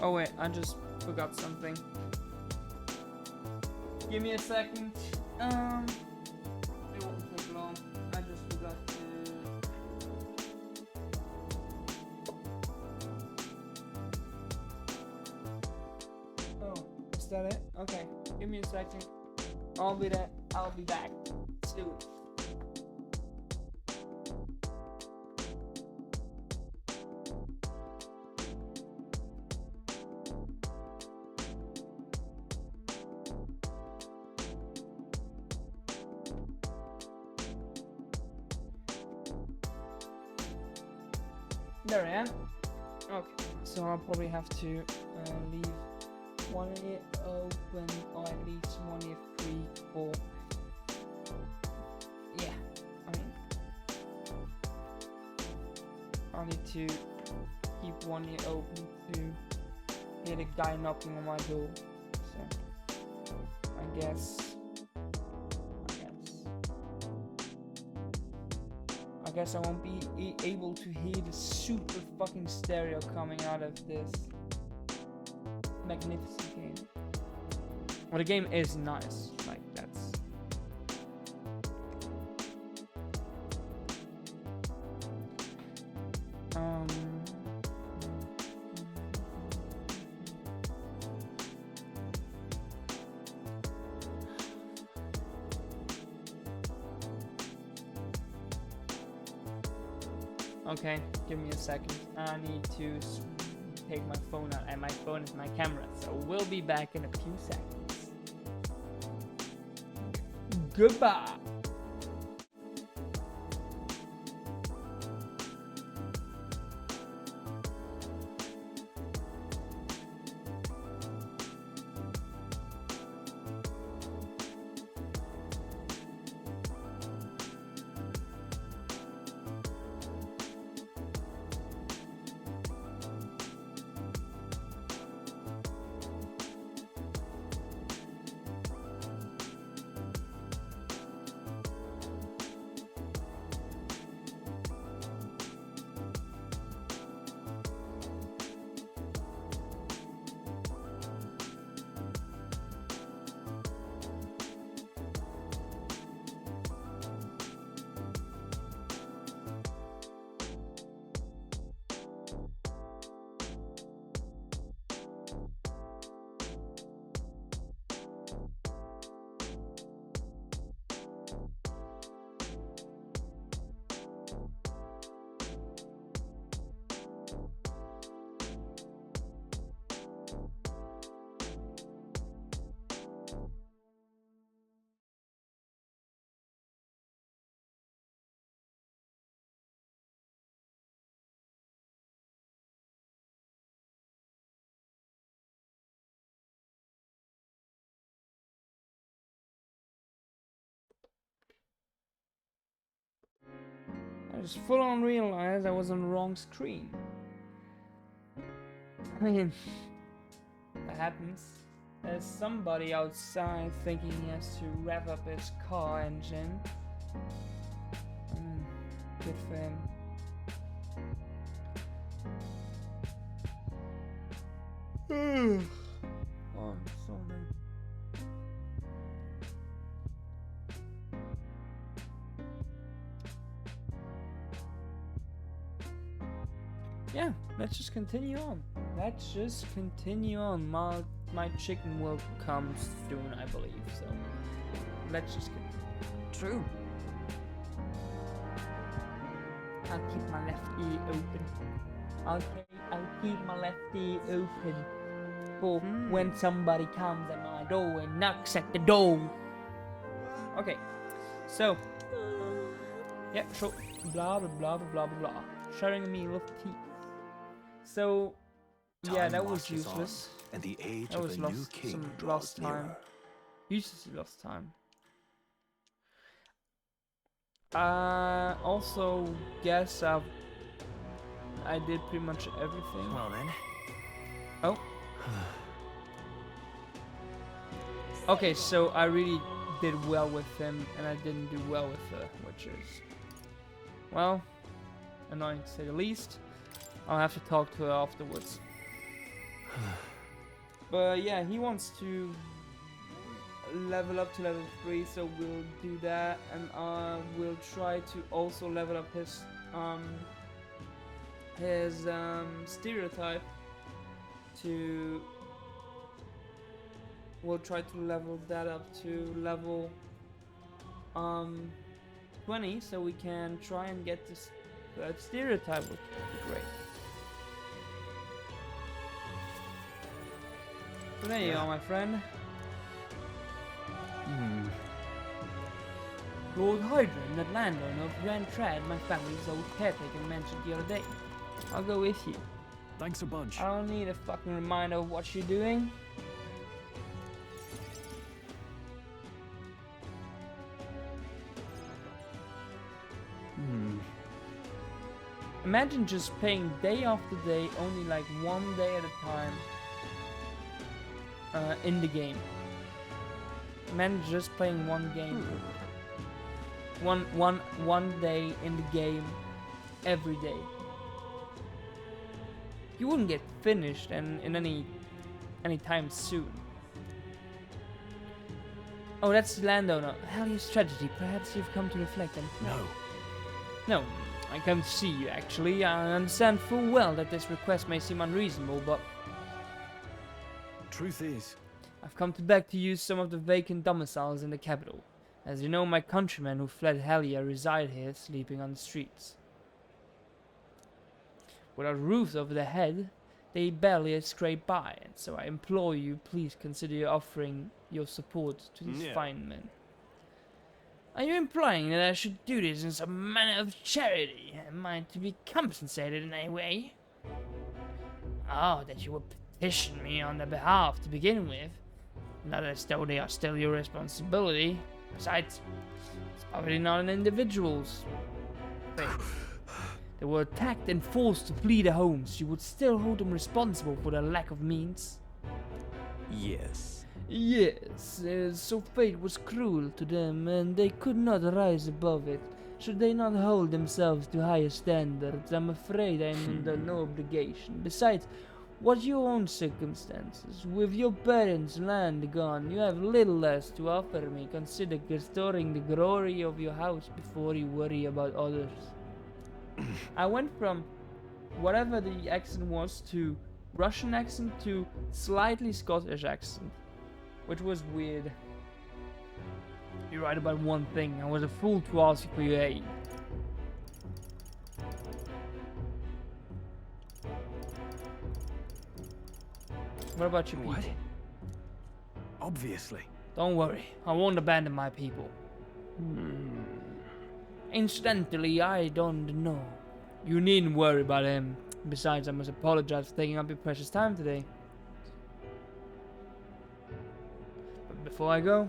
Oh wait, I just forgot something. Give me a second. It won't take long. I just forgot to... Oh, is that it? Okay, give me a second. I'll be back soon. There I am. Okay, so I'll probably have to leave one ear open, or at least one ear free for... Yeah, I mean... I'll need to keep one ear open to hear the guy knocking on my door. So, I guess... podcast, I won't be able to hear the super fucking stereo coming out of this magnificent game. Well, the game is nice, like that's... Okay, give me a second. I need to take my phone out, and my phone is my camera, so we'll be back in a few seconds. Goodbye! I just full on realized I was on the wrong screen. I mean, that happens. There's somebody outside thinking he has to rev up his car engine. Good for him. Oh, I'm sorry. Yeah, let's just continue on. Let's just continue on. My chicken will come soon, I believe. So let's just continue. True. I'll keep my left ear open. Okay, I'll keep my left ear open for when somebody comes at my door and knocks at the door. Okay, so yeah, so blah blah blah blah blah blah. Sharing a meal of tea. So yeah, that was useless. And the age that of was a new king lost time. nearer. Uselessly lost time. Also guess I did pretty much everything. Well then. Oh. Okay, so I really did well with him, and I didn't do well with the Witchers. Well, annoying to say the least. I'll have to talk to her afterwards. But yeah, he wants to level up to level 3, so we'll do that, and we'll try to also level up his stereotype to... We'll try to level that up to level 20, so we can try and get this stereotype, which would be great. So there you are, my friend. Lord Hydron, that landowner of Grand Trad, my family's old caretaker, mentioned the other day. I'll go with you. Thanks a bunch. I don't need a fucking reminder of what you're doing. Imagine just playing day after day, only like one day at a time in the game. Imagine just playing one game. One day in the game, every day. You wouldn't get finished in any time soon. Oh, that's the landowner. Halia's tragedy. Perhaps you've come to reflect on it. No. No, I come to see you, actually. I understand full well that this request may seem unreasonable, but... Truth is, I've come to beg to use some of the vacant domiciles in the capital. As you know, my countrymen who fled Halia reside here, sleeping on the streets. Without roofs over their head, they barely scrape by, and so I implore you, please consider offering your support to these fine men. Are you implying that I should do this in some manner of charity? Am I to be compensated in any way? Oh, that you would petition me on their behalf to begin with. Not as though they are still your responsibility. Besides, it's probably not an individual's thing. They were attacked and forced to flee their homes. You would still hold them responsible for their lack of means? Yes. Yes, so fate was cruel to them, and they could not rise above it. Should they not hold themselves to higher standards, I'm afraid I am under no obligation. Besides, what your own circumstances? With your parents' land gone, you have little less to offer me. Consider restoring the glory of your house before you worry about others. I went from whatever the accent was to Russian accent to slightly Scottish accent, which was weird. You're right about one thing, I was a fool to ask you for your aid. What about your people? What? Obviously. Don't worry, I won't abandon my people. Incidentally, I don't know. You needn't worry about him. Besides, I must apologize for taking up your precious time today. But before I go,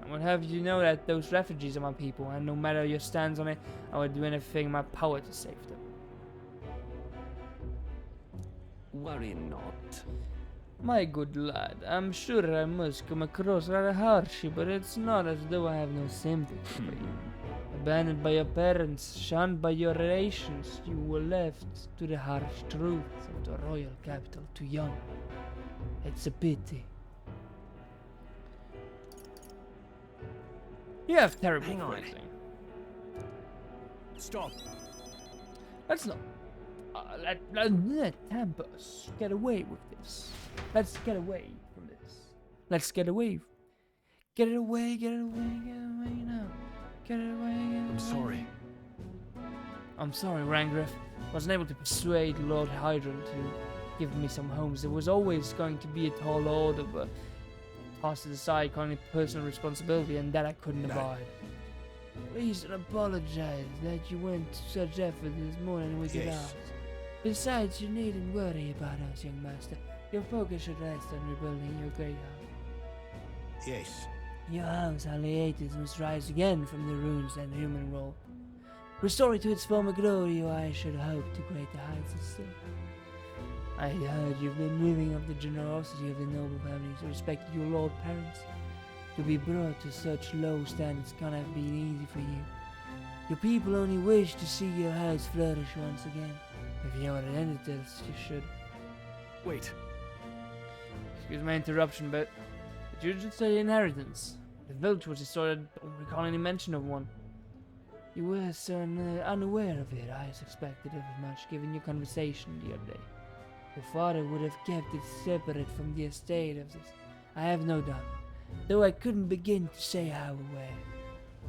I would have you know that those refugees are my people, and no matter your stance on it, I would do anything in my power to save them. Worry not. My good lad, I'm sure I must come across rather harshly, but it's not as though I have no sympathy for you. Abandoned by your parents, shunned by your relations, you were left to the harsh truths of the royal capital too young. It's a pity. You have terrible phrasing. Stop. Let's not... let Tempus get away with this. Let's get away from this. Let's get away. Get it away, get it away, get it away now. Get it away, get it away. I'm sorry. I'm sorry, Rangrif. Wasn't able to persuade Lord Hydrant to give me some homes. There was always going to be a tall order, but tossed it aside, calling it personal responsibility, and that I couldn't abide. Please don't apologize that you went to such effort this morning and we get out. Besides, you needn't worry about us, young master. Your focus should rest on rebuilding your great house. Yes. Your house, Haliates, must rise again from the ruins that human roll. Restore it to its former glory, or I should hope to greater heights still. I heard you've been living off the generosity of the noble families who respected your lord parents. To be brought to such low standards can't have been easy for you. Your people only wish to see your house flourish once again. If you are editors, you should. Wait. Excuse my interruption, but you should say inheritance. The village was destroyed. I don't recall any mention of one. You were so unaware of it. I suspected of much, given your conversation the other day. Your father would have kept it separate from the estate of this. I have no doubt, though I couldn't begin to say how aware.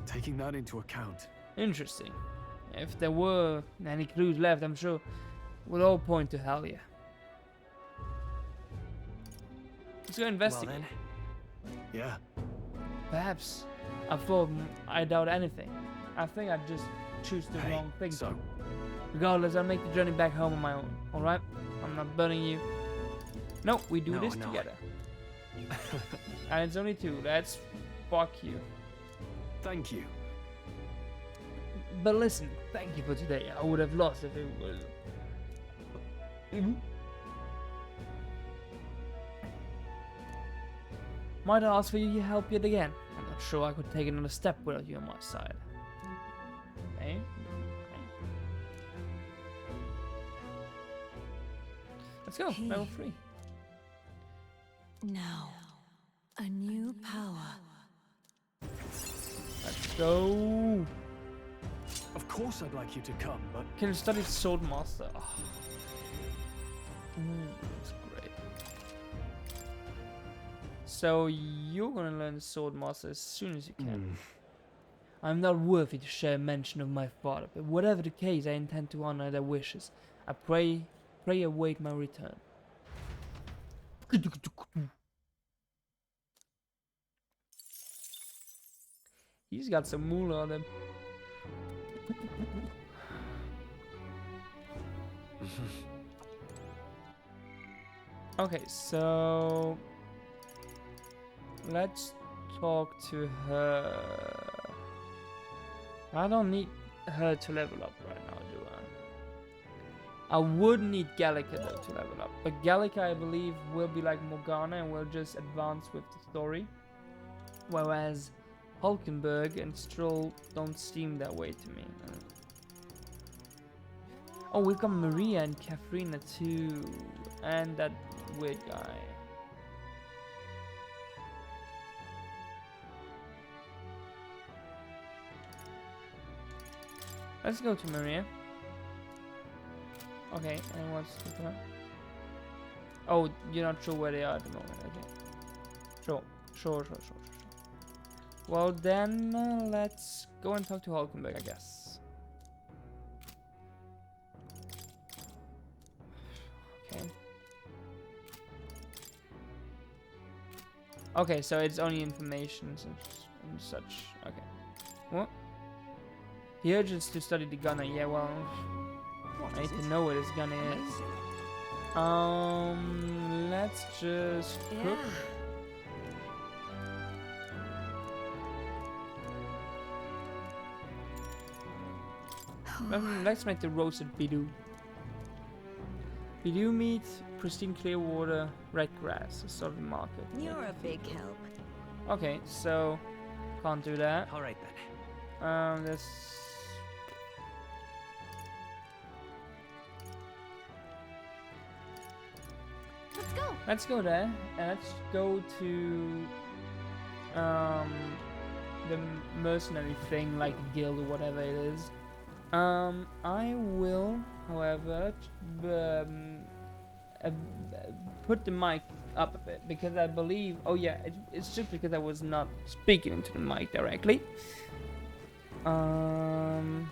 Taking that into account. Interesting. If there were any clues left, I'm sure we'll all point to Halia. Let's go investigate. Well then. Yeah. Perhaps I doubt anything. I think I'd just choose the wrong thing. So, regardless, I'll make the journey back home on my own. All right? I'm not burning you. No, we do this together. And it's only two. Let's fuck you. Thank you. But listen, thank you for today. I would have lost if it was... Might I ask for your help yet again? I'm not sure I could take another step without you on my side. Let's go. Level 3. Now, a new power. Let's go. Of course I'd like you to come, but... Can you study Swordmaster? Oh. That's great. So you're gonna learn Swordmaster as soon as you can. I'm not worthy to share mention of my father, but whatever the case, I intend to honor their wishes. I pray await my return. He's got some moolah on him. Okay, so let's talk to her. I don't need her to level up right now, do I? I would need Gallica though to level up, but Gallica I believe will be like Morgana and will just advance with the story, whereas Hulkenberg and Stroll don't seem that way to me. Oh, we've got Maria and Katharina too, and that weird guy. Let's go to Maria. Okay, and what's the plan? Oh, you're not sure where they are at the moment. Okay. Sure. Well then, let's go and talk to Hulkenberg, I guess. Okay. Okay, so it's only information and such. Okay. What? He urges to study the gunner. Yeah, well, I need to know what his gunner is. Let's just cook. Let's make the roasted bidou. Bidou meat, pristine clear water, red grass, a sort of market. You're a big help. Okay, so can't do that. All right then. Let's. Let's go there, and let's go to the mercenary thing, like guild or whatever it is. I will, however, put the mic up a bit because I believe. Oh yeah, it's just because I was not speaking into the mic directly. There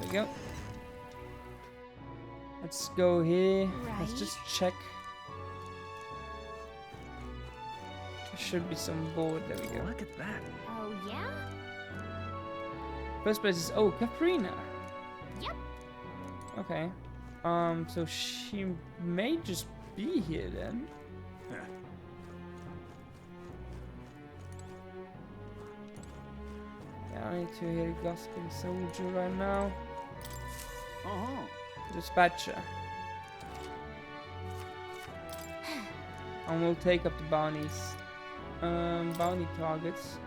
we go. Let's go here. Let's just check. There should be some board. There we go. Look at that. Oh, yeah? First place is Katharina. Yep. Okay. So she may just be here then. Yeah, I need to hear the gossiping soldier right now. Dispatcher. And we'll take up the bounties. Bounty targets.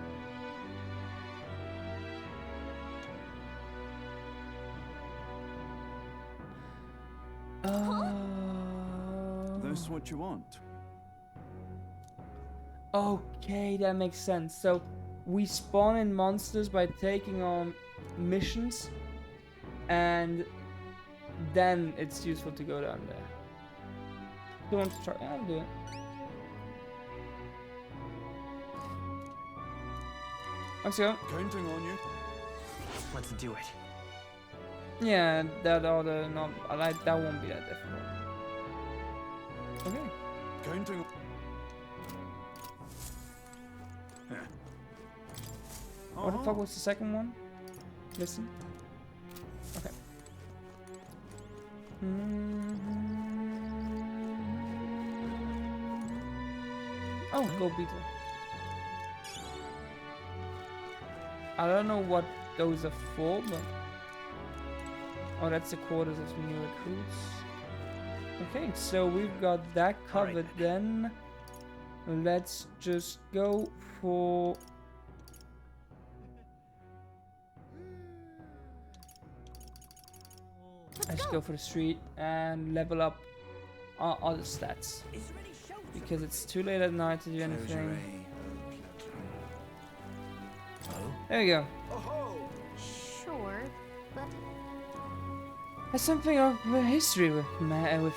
That's what you want. Okay, that makes sense. So we spawn in monsters by taking on missions, and then it's useful to go down there. Do you want to try? I'll do it. Let's go. Counting on you. Let's do it. Yeah, that order not. I like that. Won't be that difficult. Okay. Counting. What the fuck was the second one? Listen. Okay. Oh, go beetle. I don't know what those are for, but oh, that's the quarters of new recruits. Okay, so we've got that covered. Right, then let's just go for. Let's go for the street and level up our other stats. Because it's too late at night to do anything. There we go. Sure, but Has something of a history with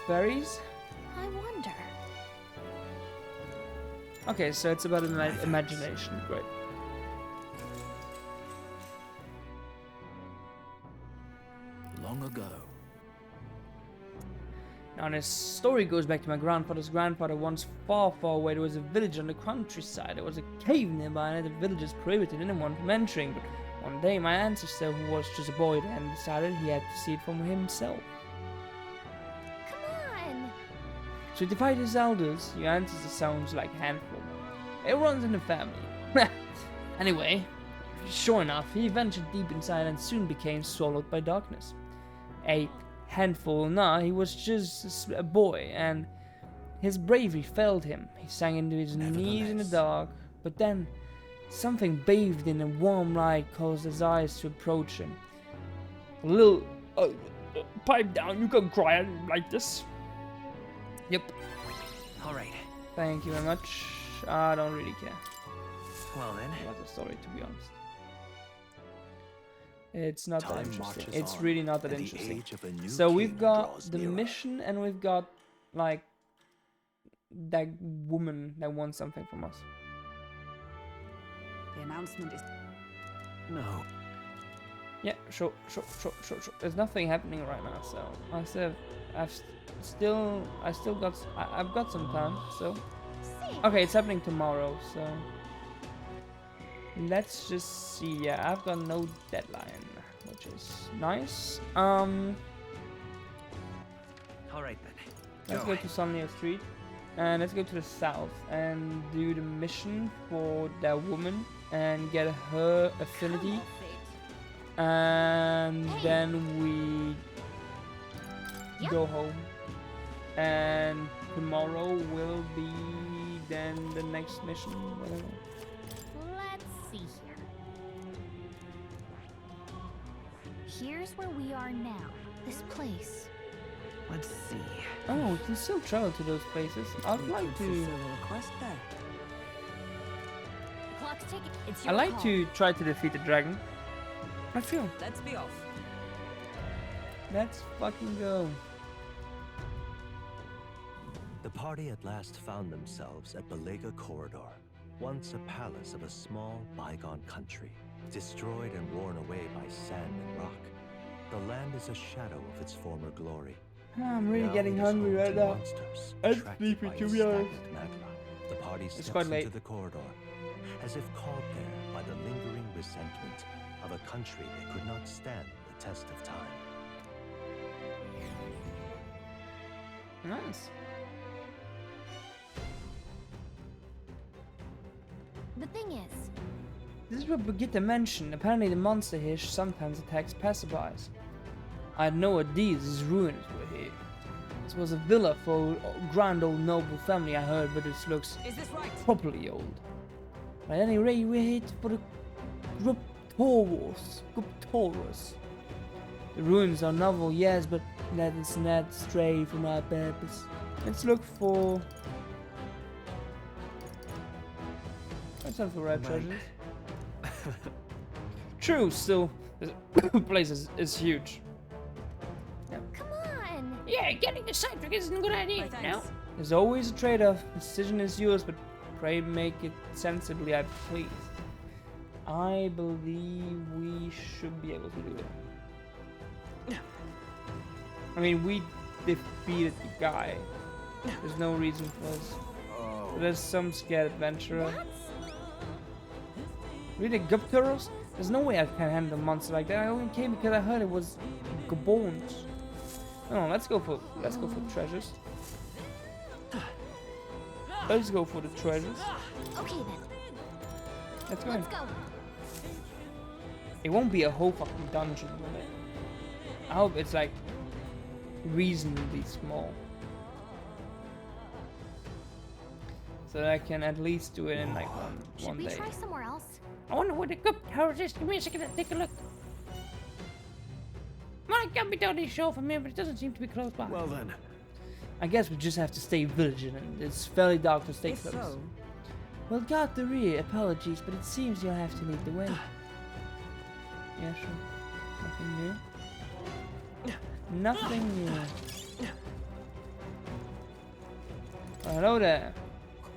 berries. I wonder. Okay, so it's about imagination. Great. Long ago. Now this story goes back to my grandfather's grandfather. Once far, far away, there was a village on the countryside. There was a cave nearby, and the villagers prohibited anyone from entering. But one day, my ancestor, who was just a boy then, decided he had to see it from himself. Come on! So he defied his elders. Your ancestor sounds like a handful. It runs in the family. Anyway, sure enough, he ventured deep inside and soon became swallowed by darkness. A handful, nah, he was just a boy, and his bravery failed him. He sank into his knees in the dark, but then something bathed in a warm light caused his eyes to approach him. Little, pipe down, you can cry like this. Yep. Alright. Thank you very much. I don't really care. Well then. About the story, to be honest. It's not that interesting. It's really not that interesting. So we've got the mission, and we've got, like, that woman that wants something from us. The announcement is... No. Yeah, sure. There's nothing happening right now, so I've got some time, so... Okay, it's happening tomorrow, so... Let's just see. Yeah, I've got no deadline, which is nice. Alright then. Let's go to Sunlier Street, and let's go to the south and do the mission for that woman and get her affinity, and then we go home. And tomorrow will be then the next mission, whatever. Let's see here. Here's where we are now. This place. Let's see. Oh, we can still travel to those places. I'd like to. request there. The clock's ticking. It's I your like call. to try to defeat the dragon. I feel. Let's be off. Let's fucking go. The party at last found themselves at Belega Corridor, once a palace of a small, bygone country, destroyed and worn away by sand and rock. The land is a shadow of its former glory. I'm really Now getting it is hungry home right to now. monsters And attracted sleepy, by to its be honest. stagnant magma. The party It's steps quite into late. the corridor, as if called there by the lingering resentment of a country that could not stand the test of time. Nice. The thing is, This is what Brigitte mentioned. Apparently the monster here sometimes attacks passerbys. I had no idea these ruins were here. This was a villa for a grand old noble family, I heard, but it looks properly old. At any rate, we're here for the Guptoros. The ruins are novel, yes, but let us not stray from our purpose. Let's look for... Let's look for rare treasures. True, still, the place is huge. come on. Yeah, getting a sidetrack isn't a good idea, no? There's always a trade-off. Decision is yours, but pray make it sensibly, I please. I believe we should be able to do it. I mean, we defeated the guy. There's no reason for us. But there's some scared adventurer. Really, Guptoros? There's no way I can handle a monster like that. I only came because I heard it was Gabons. No, let's go for treasures. Let's go for the treasures. Okay then. Let's go. Let's go. It won't be a whole fucking dungeon, will it? I hope it's like reasonably small. So that I can at least do it in like one Should we day. try somewhere else? I wonder what the good tower is. Give me a second to take a look. My I can't be totally sure from here, but it doesn't seem to be close by. Well then. I guess we just have to stay vigilant. It's fairly dark to stay If close. so, Well, got the rear. Apologies, but it seems you'll have to lead the way. Yeah, sure. Nothing new. Nothing new. Hello there.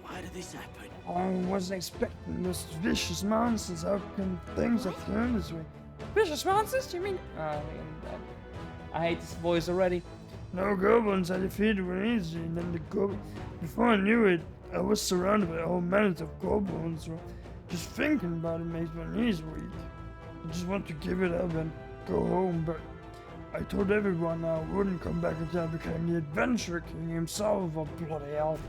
Why did this happen? I wasn't expecting this vicious monsters. How come things have turned this way? Vicious monsters? You mean? I hate this voice already. No goblins I defeated were easy, and then the goblin. Before I knew it, I was surrounded by all manners of goblins. Just thinking about it makes my knees weak. I just want to give it up and go home, but I told everyone I wouldn't come back until I became the Adventure King himself. Oh, bloody hell.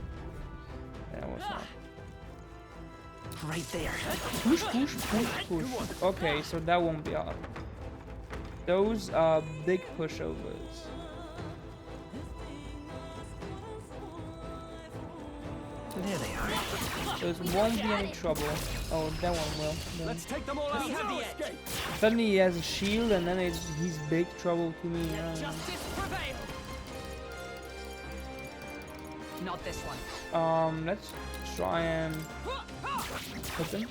That was not. Right there. Push, push, push, push. Okay, so that won't be hard. Those are big pushovers. There they are. Those won't be any trouble. Oh, that one will. Then. Let's take them all out. We have the edge. Suddenly he has a shield and then he's big trouble to me. Justice prevail. Not this one. Let's try and hit them. Okay.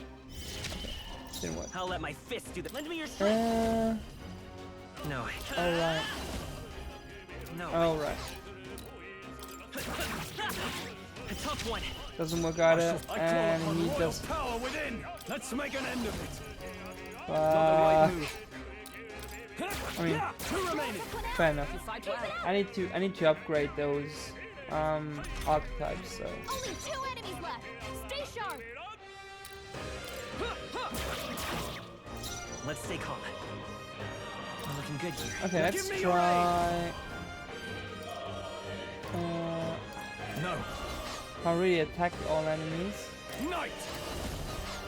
Didn't work. I'll let my fist do that. Lend me your strength. No. Alright. No. Alright. A tough one. Doesn't work either, and he does. Power within. Let's make an end of it. I mean, fair enough. I need to upgrade those archetypes. So. Only 2 enemies left. Stay sharp. Let's stay calm. We're looking good here. Okay, let's try. No. Can't really attack all enemies. Night.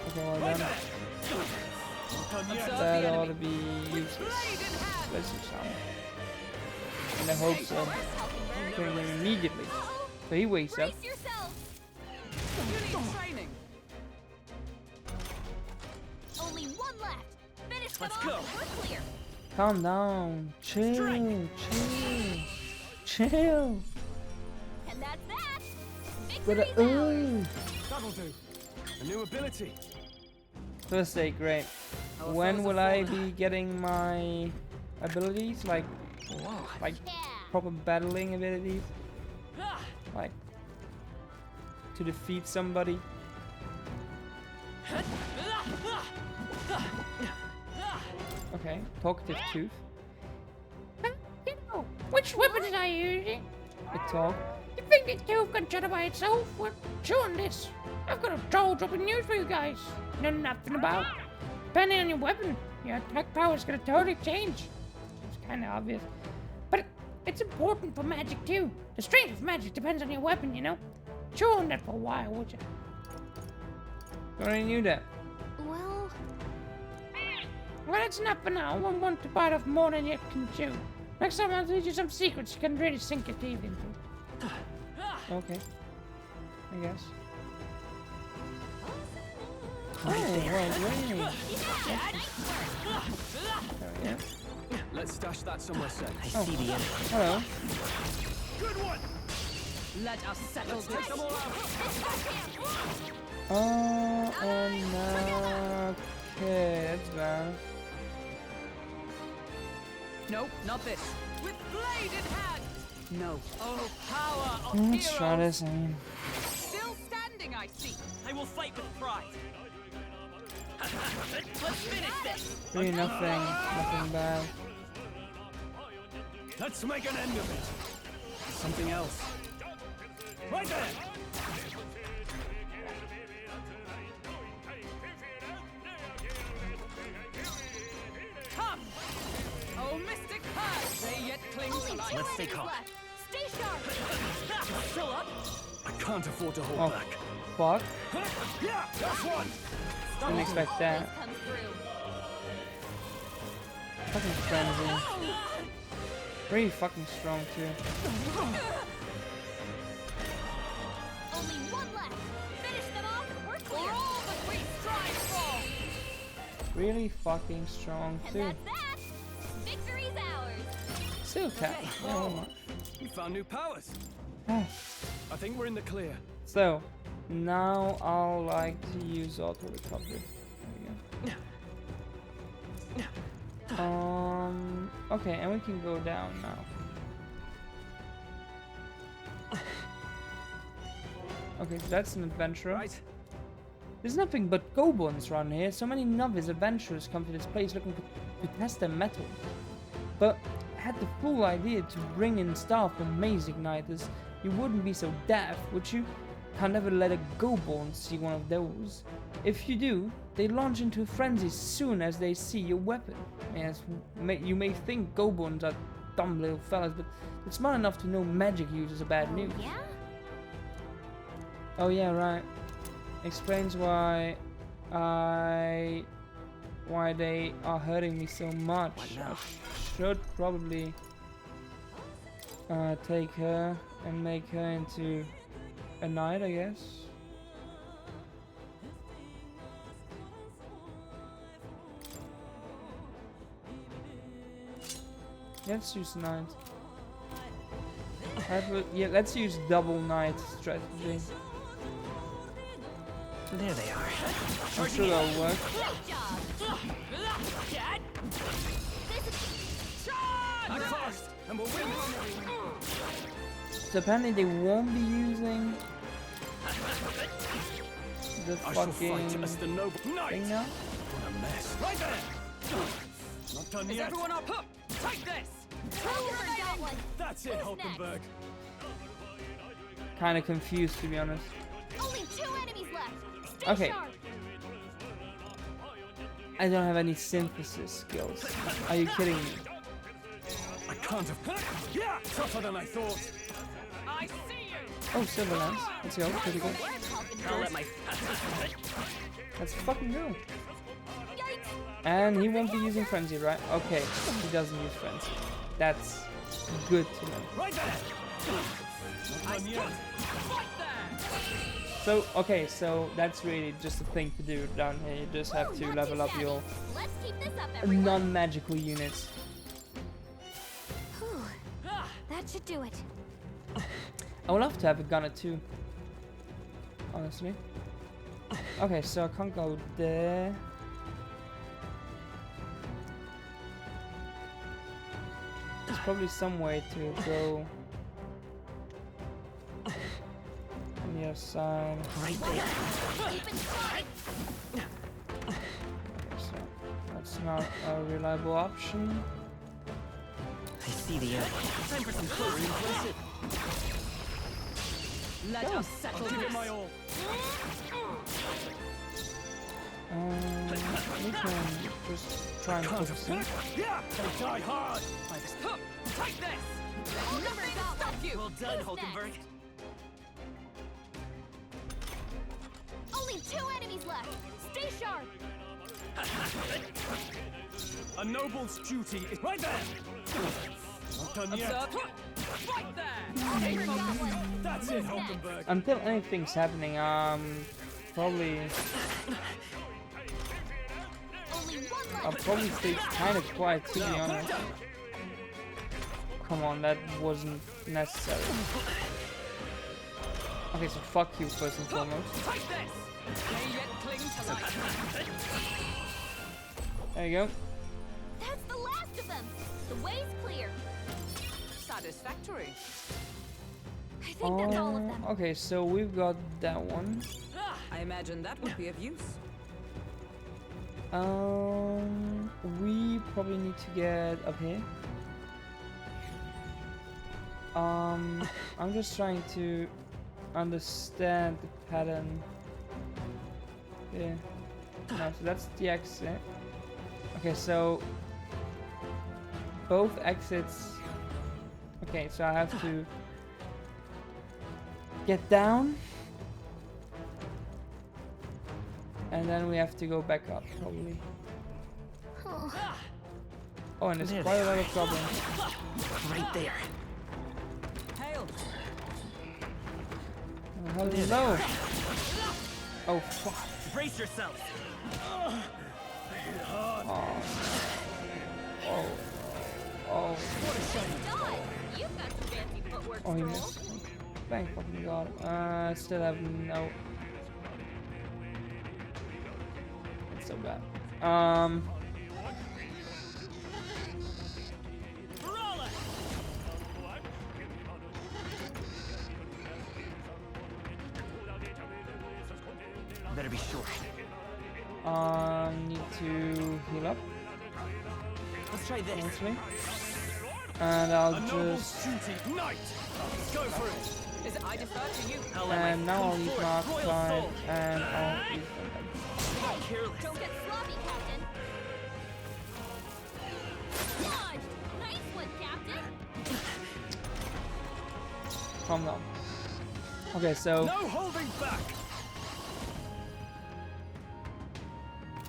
Okay, well done. That ought to be useless. Let's do some. In the hopes of killing him immediately. So he wakes up. Only 1 left. Finish them Let's off go. and we're clear. Calm down. Chill. Chill. And that's that. But Victory's That'll do. A new ability. Thursday, great. When will I be getting my abilities? Like proper battling abilities? Like to defeat somebody? Okay, talkative tooth. Which weapon is I using? A talk. You think this tooth can shut by itself? We're chewing this. I've got a jaw dropping news for you guys. Know nothing about. Depending on your weapon, your attack power is gonna totally change. It's kinda obvious. But it's important for magic too. The strength of magic depends on your weapon, you know? Chew on that for a while, would you? I already knew that. Well, that's enough for now. I won't want to bite off more than you can chew. Next time I'll teach you some secrets you can really sink your teeth into. Okay. I guess. Right well, great. Let's stash that somewhere safe. I see the enemy. Hello. Good one. Let us settle Let's take them all out. Okay, that's bad. Nope, not this. With blade in hand. No. Oh, power of Let's try this. I mean, Still standing, I see. I will fight with pride. Let's finish this. really nothing bad. Let's make an end of it. Something else. Right there. Come. Oh, mystic curse. They yet cling to life. Let's stay calm. Stay sharp. Still up. I can't afford to hold back. Fuck. Yeah, that's one. Didn't expect that. Comes through. Fucking frenzy. Pretty fucking strong too. Only 1 left. Finish them off and we're clear. For all that we strive for. Really fucking strong And too. that's that. Victory's ours. Still cap. Yeah, why not? We found new powers. Ah. I think we're in the clear. So, now I'll like to use auto recovery. There we go. Okay, and we can go down now. Okay, so that's an adventurer. Right. There's nothing but goblins around here. So many novice adventurers come to this place looking to test their metal. But had the full idea to bring in staff from maze igniters, you wouldn't be so daft, would you? Can't ever let a goblin see one of those. If you do, they launch into a frenzy as soon as they see your weapon. Yes, you may think goblins are dumb little fellas, but they're smart enough to know magic users are bad news. Yeah? Oh yeah, right. Explains why they are hurting me so much. I should probably take her and make her into a knight, I guess. Let's use knight. Yeah, let's use double knight strategy. There they are. I'm sure that'll work. Act fast, and we'll win. So apparently they won't be using the fucking thing now. What a mess. Right there. Not done yet. Is everyone up? Take this. That's it, Hulkenberg. Kind of confused, to be honest. Only 2 enemies left. Stay Okay. sharp. I don't have any synthesis skills. Are you kidding me? I can't have. Yeah, tougher than I thought. I see you. Oh, silver lance. Let's go. Pretty good. I'll let my. Let's fucking go. And he won't be using frenzy, right? Okay, he doesn't use frenzy. That's good to know. Right there. Not done yet. So, okay, so that's really just a thing to do down here. You just have to level up your non-magical units. Whew. That should do it. I would love to have a gunner too, honestly. Okay, so I can't go there. There's probably some way to go on the other side. Right there. So that's not a reliable option. I see the end. Time for some close. Let us settle Give this. it my all. We can just try and focus in. Yeah, they die hard. Take this. I'll never stop you. Well done, Hulkenberg. Only 2 enemies left. Stay sharp. A noble's duty is right there. Not done yet. Right there. That's it, Hulkenberg. Until anything's happening, probably I'll probably stay kind of quiet, to be honest. Come on, that wasn't necessary. Okay, so fuck you first and foremost. Take this. They yet cling to life. There you go. That's the last of them. The way's clear. Satisfactory. I think that's all of them. Okay, so we've got that one. I imagine that would be of use. We probably need to get up here. I'm just trying to understand the pattern. Yeah. No, so that's the exit. Okay, so both exits. Okay, so I have to get down. And then we have to go back up, probably. Oh, and there's quite a lot of problems. Right there. Hail. Hello. Oh, fuck. Brace yourself. Oh. Oh. Oh. You've got some fancy footwork, Oh, he Stroll. missed. Thank fucking god. Still have no. It's so bad. Better be sure. Need to heal up. Let's try this. Mostly. And I'll just. Go for it. I defer to you. And now I'll use Mark Clyde and I'll use them. Don't get sloppy, Captain. Dodge. Nice one, Captain. Calm down. Okay, so. No holding back.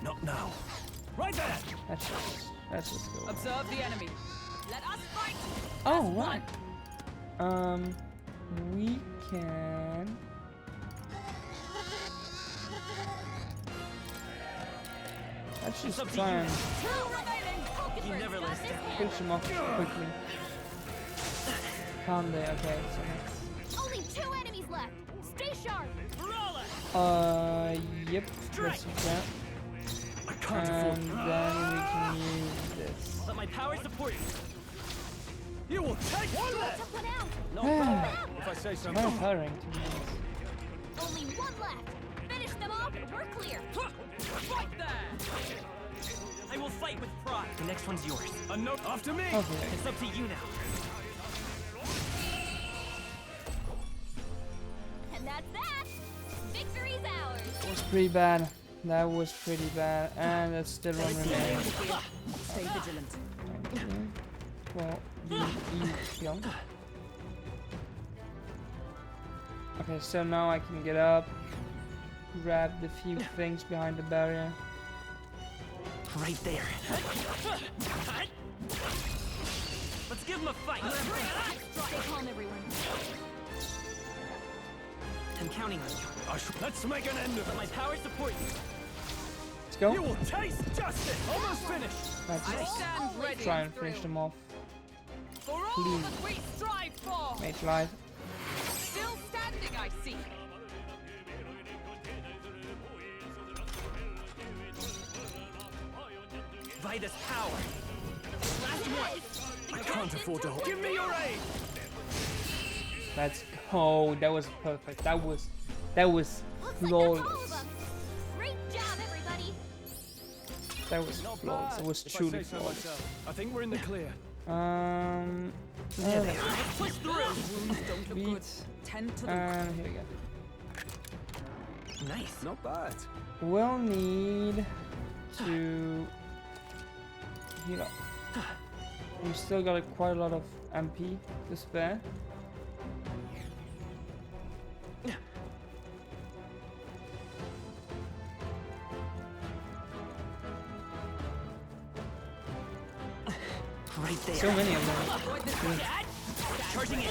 Not now. Right there. Let's just go. Observe the enemy. Let us fight. Oh, right. We can. Let's just try and You never let us down. finish him off quickly. Calm there. Okay, so next. Only 2 enemies left. Stay sharp. Yep. Let's do that. And then we can use this. Let my power support you. You will take one left. Took one out. Not bad, if I say so. Kind of tiring to be honest. Only 1 left. Finish them off and we're clear. Fight there. I will fight with pride. The next one's yours. A note after me. Okay. It's up to you now. And that's that. Victory's ours. That was pretty bad. That was pretty bad. And there's still one remaining. Stay vigilant. Okay. Well, young. Okay, so now I can get up, grab the few things behind the barrier. Right there. Let's give him a fight. Stay calm, everyone. I'm counting on you. Let's make an end of it. My power support you. Let's go. You will taste justice. Almost finished. Let's just try and finish them off. For all Clean. that we strive for. Mage life. Still standing, I see. Vida's power. Last one. I can't afford to hold. Give me your aid. Let's go. That was perfect. That was flawless. Great job, everybody. That was flawless. It was If I truly say so flawless. myself. I think we're in the clear. Yeah, Let's push through. beat. Tend to And here we go. Nice. Not bad. We'll need to heal up. We've still got quite a lot of MP to spare. Right there. So many of them. Charging in.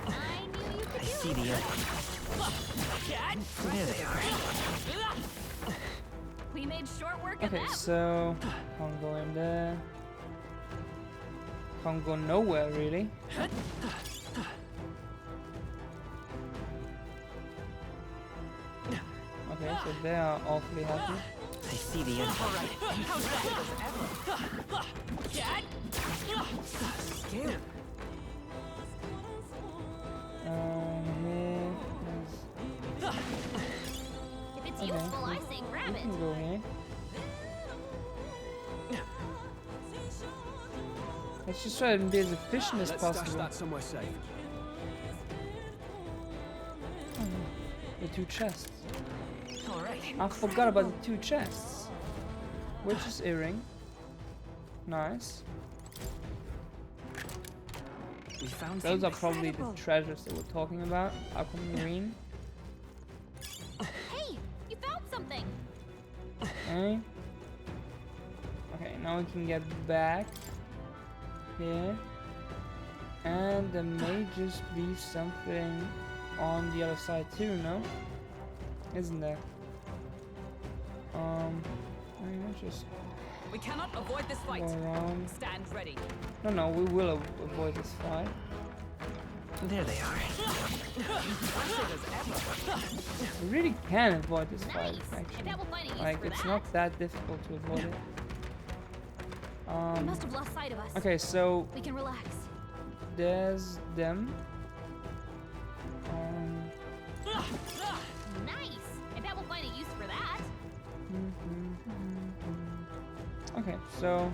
I knew you could I see the end. There they are. We made short work of Okay, them. so can't go in there. Can't go nowhere really. Okay, so they are awfully happy. I see the end. Here If it's is... useful, I say grab we it. can go here. Let's just try and be as efficient as Let's stash possible. that somewhere safe. The 2 chests. All right. I forgot about the 2 chests. Which is earring. Nice. We found Those are something. probably the treasures that we're talking about. Aquamarine. Hey, you found something. Okay. Okay, now we can get back here. And there may just be something on the other side too, no? Isn't there? Let's just We cannot avoid this fight. Go around. Stand ready. No, we will avoid this fight. There they are. We really can avoid this fight, Nice. actually. And that will find a use Like, for it's that. not that difficult to avoid it. They must have lost sight of us. Okay, so We can relax. there's them. Nice. And that will find a use for that. Okay, so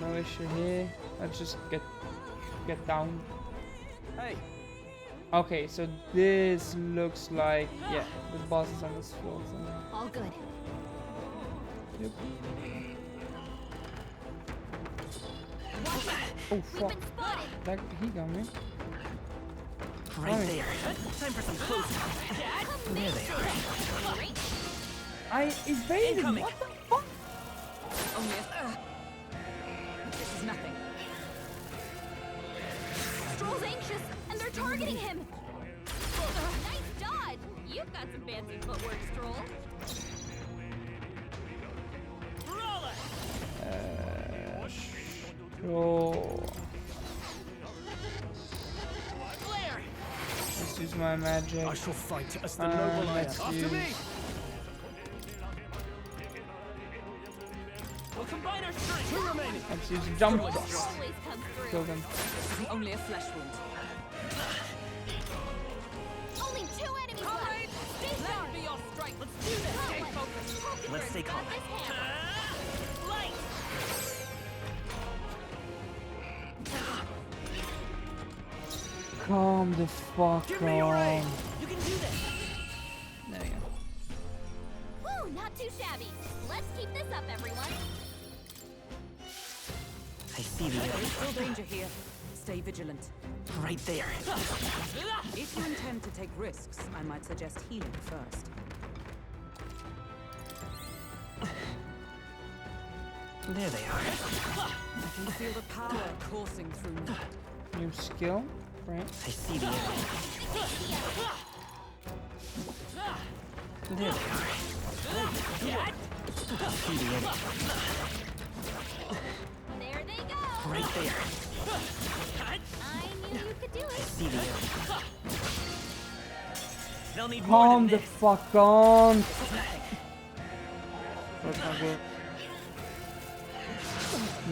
no issue here. Let's just get down. Hey. Okay, so this looks like, yeah, the boss is on this floor somewhere. All good. Yep. Oh fuck! That he got me. Right Fine. there. Time for some close combat. There they are. I evaded. Incoming. What the fuck? Only this is nothing. Stroll's anxious, and they're targeting him. Nice dodge. You've got some fancy footwork, Stroll. Oh. Let's use my magic. I shall fight as the noble I am. Let's After use... me! We'll combine our strength. Two remaining. Let's use jump Always dust. comes through. Kill them. Only a flesh wound. Only 2 enemies left. Stay sharp. Be your strike. Let's do this. Stay focused. Let's stay calm. Light. Calm the fuck Give me your aim. down. You can do this. There you go. Woo, not too shabby. Let's keep this up, everyone. I see the There enemy. is still danger here. Stay vigilant. Right there. If you intend to take risks, I might suggest healing first. There they are. I can feel the power coursing through me. New skill, right? I see the enemy. There they are. I see the enemy. There they go. Right there. I knew you could do I it. see the enemy. They'll need more Calm than the this. fuck down. That's not good.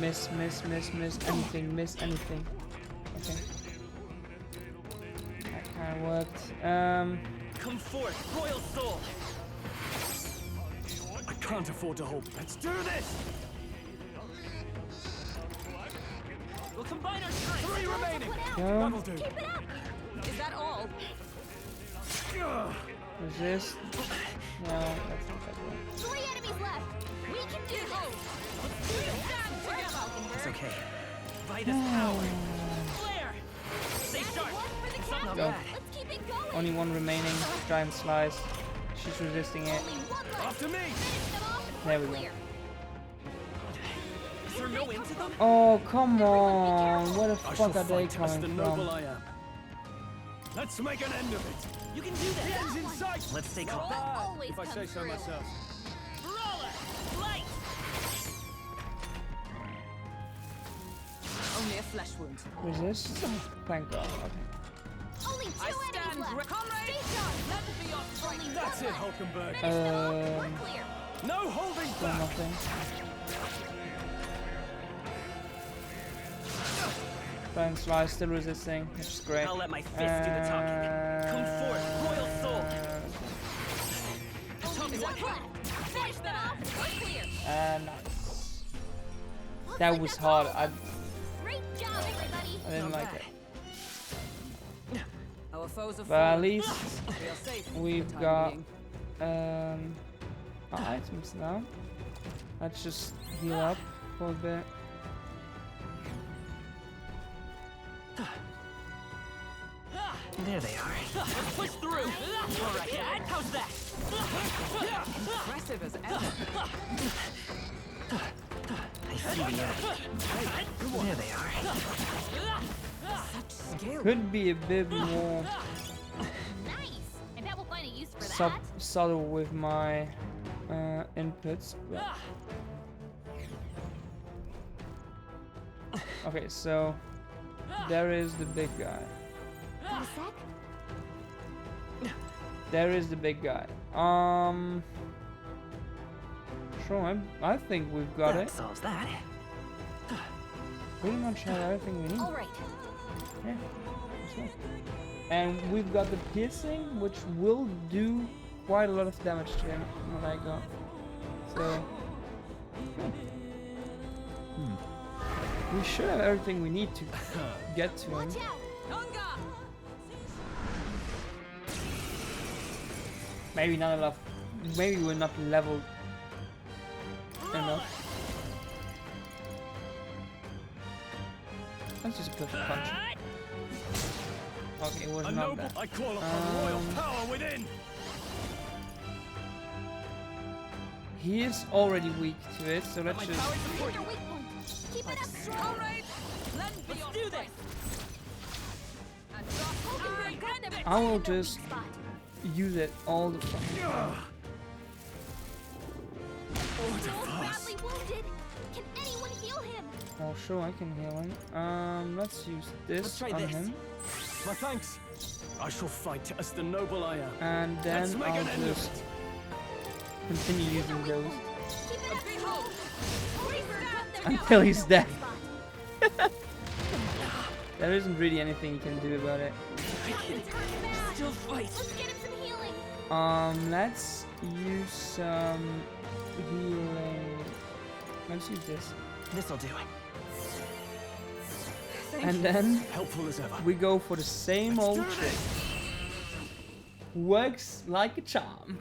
Miss anything, miss anything. Okay. That kind of worked. Come forth, royal soul. I can't afford to hold. Let's do this! We'll combine our strength. 3 remaining. Yeah. That'll do. Keep it up. Is that all? Resist. No, that's not that good. 3 enemies left. We can do this. It's okay. Vitus power. Flare. Stay sharp. It's not Go. bad. Let's keep it going. Only one remaining. Giant slice. She's resisting it. Only one left. After me! Finish them off. There we go. Clear. Is there no end to them? Oh, come on. Where the I fuck shall are they fight as the coming noble from? I am. Let's make an end of it. You can do The that. end's in sight. Let's stay calm. Always If I comes say so through. myself. Brawler. Light. Only a flesh wound. Resist? Thank God. Okay. Only 2 I enemies stand left. comrade. Stay sharp. Let it be your strike. Only That's one it, left. Hulkenberg. Finish them off. We're clear. No holding Still back. nothing. Giant slice, still resisting, which is great. I'll let my fist do the talking. Come forth, royal soul. Only one left. Finish them off. We're clear. Nice. That was hard. Great job, everybody. I didn't like it. Our foes are But at fallen. least We are safe for the we've time got being. our items now. Let's just heal up for a bit. There they are. Let's push through. All right. How's that? Impressive as ever. I see the enemy. There they are. Such skill. Could be a bit more Nice. And that will find a use for that. subtle with my inputs. Okay, so there is the big guy. Got a sec? There is the big guy. Sure, I think we've got it. Solves that. Pretty much have everything we need. All right. Yeah. Let's go. And we've got the piercing, which will do quite a lot of damage to him. What I got. So. We should have everything we need to get to him. Maybe not enough. Maybe we're not leveled enough. That's just a perfect punch. Okay, it was not that. I call upon royal power within. He is already weak to it, so let's just. Keep it up strong. All right. Let's do this. I will just use it all the time. Badly wounded. Can anyone heal him? Oh, sure, I can heal him. Let's use this on him. My thanks. I shall fight as the noble I am. And then I'll just continue using those until he's dead. There isn't really anything you can do about it. Still fight. Let's get him some healing. Let's use some healing. Let's use this. This'll do. And then helpful as ever. We go for the same old trick. Works like a charm.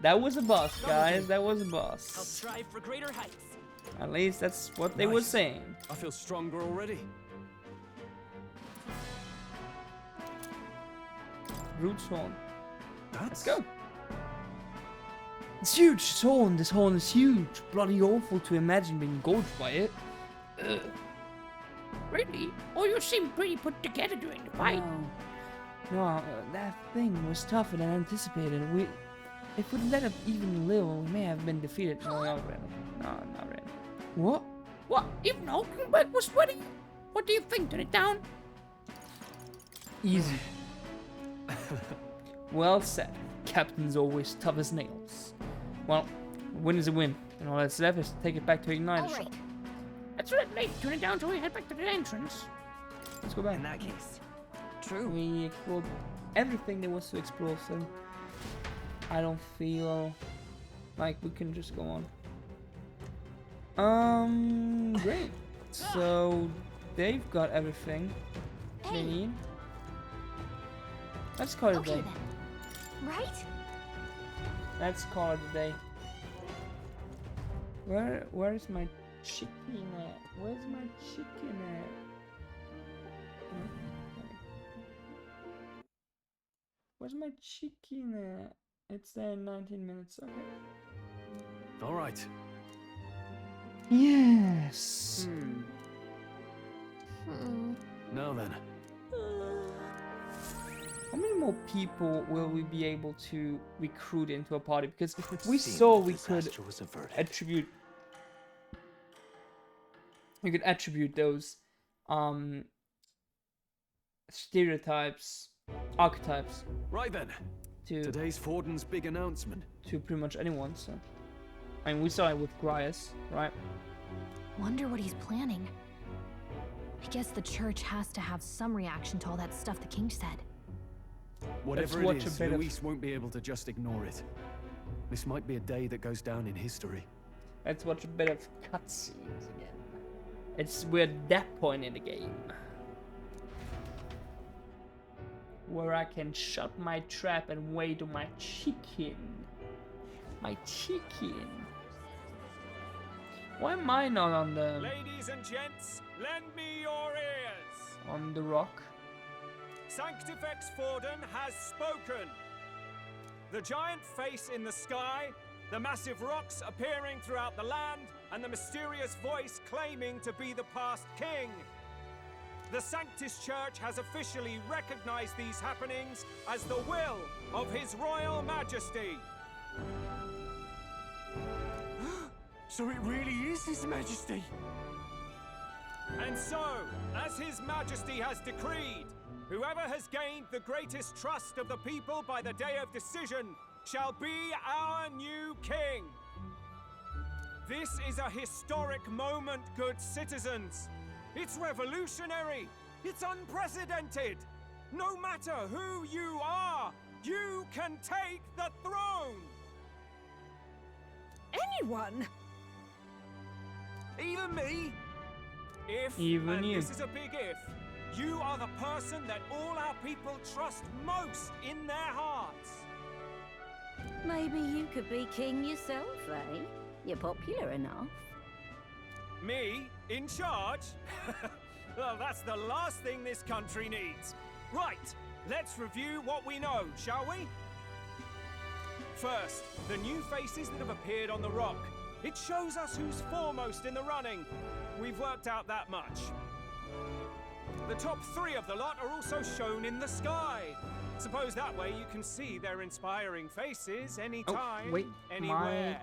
That was a boss, guys. That was a boss. I'll strive for greater heights. At least that's what they were saying. I feel stronger already. Root's horn. Let's go. It's huge. This horn. This horn is huge. Bloody awful to imagine being gorged by it. Really? Oh, you seem pretty put together during the fight. No, that thing was tougher than anticipated. If we'd let it even live, we may have been defeated. No, not really. No, not really. What? What? Even Hulkenberg was sweating? What do you think? ToonItDown? Easy. Well said. Captain's always tough as nails. Well, win is a win, and all that's left is to take it back to Igniter Shop. It's a bit late. ToonItDown, so we head back to the entrance. Let's go back. In that case. True. We explored everything there was to explore, so I don't feel like we can just go on. Great. So they've got everything they need. Let's call it a day. Then. Right? Let's call it a day. Where is my chicken at? Where's my chicken at? Where's my chicken at? It's there in 19 minutes. Okay. All right. Yes. Now then. How many more people will we be able to recruit into a party? Because we saw we could attribute. We could attribute those stereotypes, archetypes. Right then. To today's Forden's big announcement. To pretty much anyone. So, I mean, we saw it with Grias, right? Wonder what he's planning. I guess the church has to have some reaction to all that stuff the king said. Whatever it is, Luis won't be able to just ignore it. This might be a day that goes down in history. Let's watch a bit of cutscenes again. We're at that point in the game where I can shut my trap and wait on my chicken. My chicken. Why am I not on the... Ladies and gents, lend me your ears. On the rock? Sanctifex Forden has spoken. The giant face in the sky, the massive rocks appearing throughout the land, and the mysterious voice claiming to be the past king. the Sanctus Church has officially recognized these happenings as the will of His Royal Majesty. So it really is His Majesty. And so, as His Majesty has decreed, whoever has gained the greatest trust of the people by the day of decision shall be our new king. This is a historic moment, good citizens. It's revolutionary. It's unprecedented. No matter who you are, you can take the throne. Anyone? Even me? If, Even and you. This is a big if, you are the person that all our people trust most in their hearts. Maybe you could be king yourself, eh? You're popular enough. Me? In charge? Well, that's the last thing this country needs. Right, let's review what we know, shall we? First, the new faces that have appeared on the rock. It shows us who's foremost in the running. We've worked out that much. The top 3 of the lot are also shown in the sky. Suppose that way you can see their inspiring faces anytime, wait, anywhere.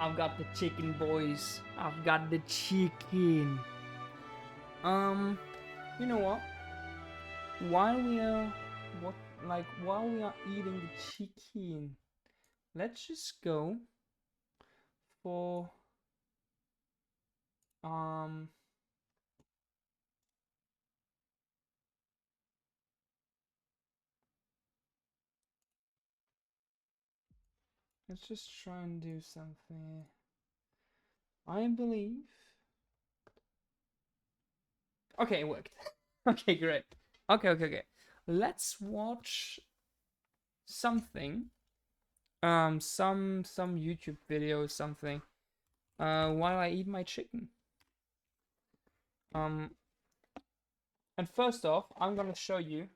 I've got the chicken, boys. I've got the chicken. You know what? While we are eating the chicken, let's just go for let's just try and do something. I believe. Okay, it worked. Okay, great. Okay. Let's watch something. Some YouTube video or something. While I eat my chicken. And first off, I'm gonna show you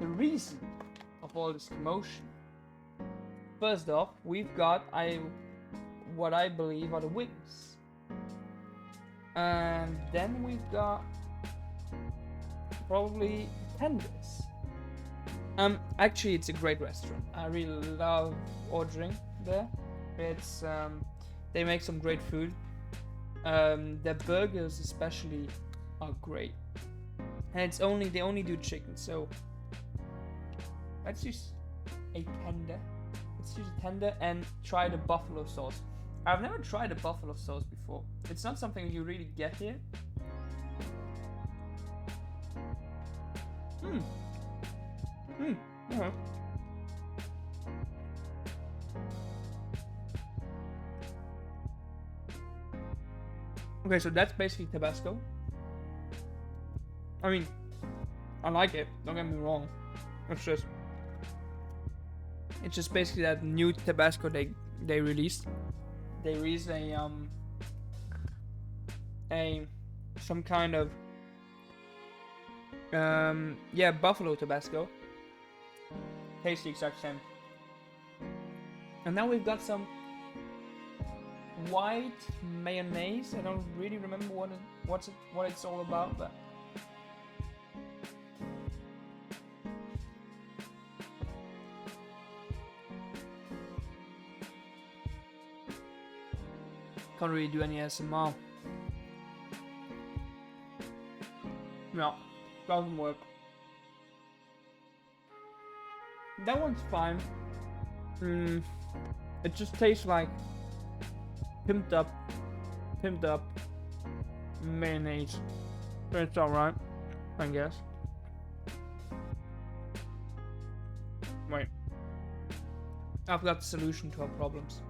the reason of all this commotion. First off, we've got what I believe are the wings. And then we've got probably tenders. Actually, it's a great restaurant. I really love ordering there. It's they make some great food. Their burgers especially are great. And they only do chicken, so let's use a tender. Let's use a tender and try the buffalo sauce. I've never tried the buffalo sauce before. It's not something you really get here. Uh-huh. Okay, so that's basically Tabasco. I mean, I like it, don't get me wrong. It's just basically that new Tabasco they released. They released some kind of buffalo Tabasco. Tastes the exact same. And now we've got some white mayonnaise. I don't really remember what it's all about, but can't really do any ASMR. No, doesn't work. That one's fine. It just tastes like pimped up mayonnaise. But it's alright, I guess. Wait. I've got the solution to our problems.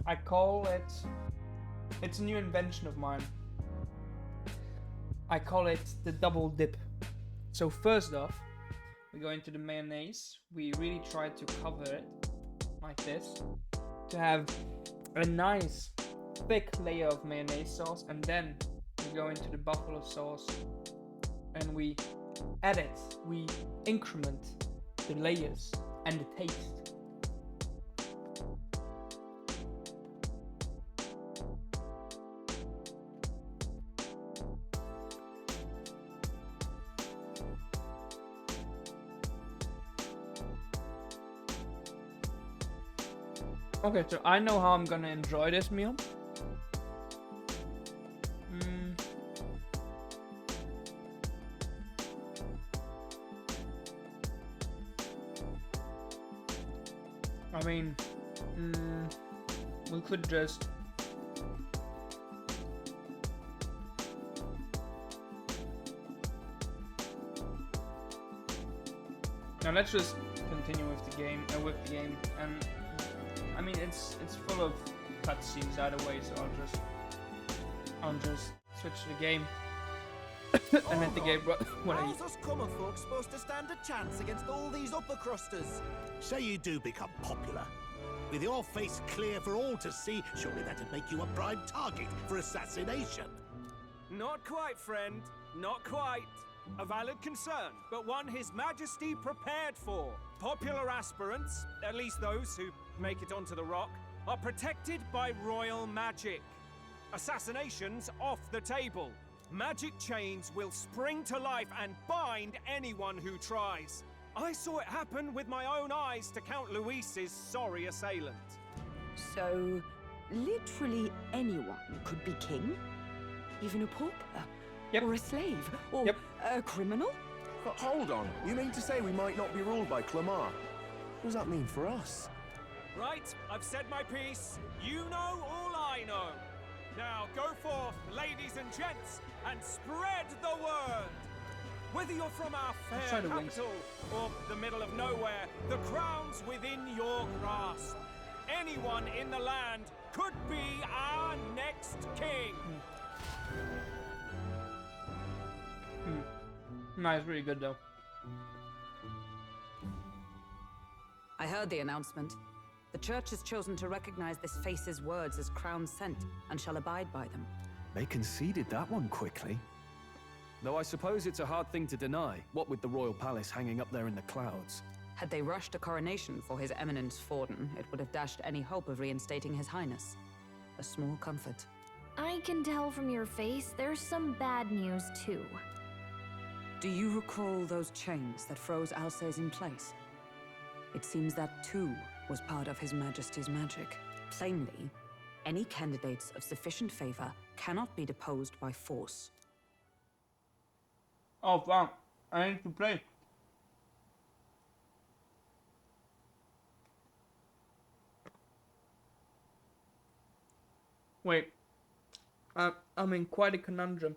I call it... It's a new invention of mine. I call it the double dip. So first off, we go into the mayonnaise. We really try to cover it like this to have a nice thick layer of mayonnaise sauce, and then we go into the buffalo sauce and we add it. We increment the layers and the taste. Okay, so I know how I'm gonna enjoy this meal. I mean, we could just now let's just continue with the game, and I mean it's full of cutscenes either way, so I'll just switch to the game and let the game run. How's us common folk supposed to stand a chance against all these upper crusters? Say you do become popular. With your face clear for all to see, surely that'd make you a prime target for assassination. Not quite, friend. Not quite. A valid concern, but one His Majesty prepared for. Popular aspirants, at least those who make it onto the rock, are protected by royal magic. Assassinations off the table. Magic chains will spring to life and bind anyone who tries. I saw it happen with my own eyes to Count Luis's sorry assailant. So, literally anyone could be king? Even a pauper? Yep. Or a slave? Or a criminal? But hold on, you mean to say we might not be ruled by Clamar? What does that mean for us? Right, I've said my piece. You know all I know. Now go forth, ladies and gents, and spread the word. Whether you're from our fair capital or the middle of nowhere, the crown's within your grasp. Anyone in the land could be our next king. Nice, really good though. I heard the announcement. The church has chosen to recognize this face's words as crown sent and shall abide by them. They conceded that one quickly. Though I suppose it's a hard thing to deny, what with the royal palace hanging up there in the clouds. Had they rushed a coronation for His Eminence Forden, it would have dashed any hope of reinstating His Highness. A small comfort. I can tell from your face there's some bad news too. Do you recall those chains that froze Alsace in place? It seems that too was part of His Majesty's magic. Plainly, any candidates of sufficient favor cannot be deposed by force. Oh wow, I need to play. Wait, I'm in quite a conundrum.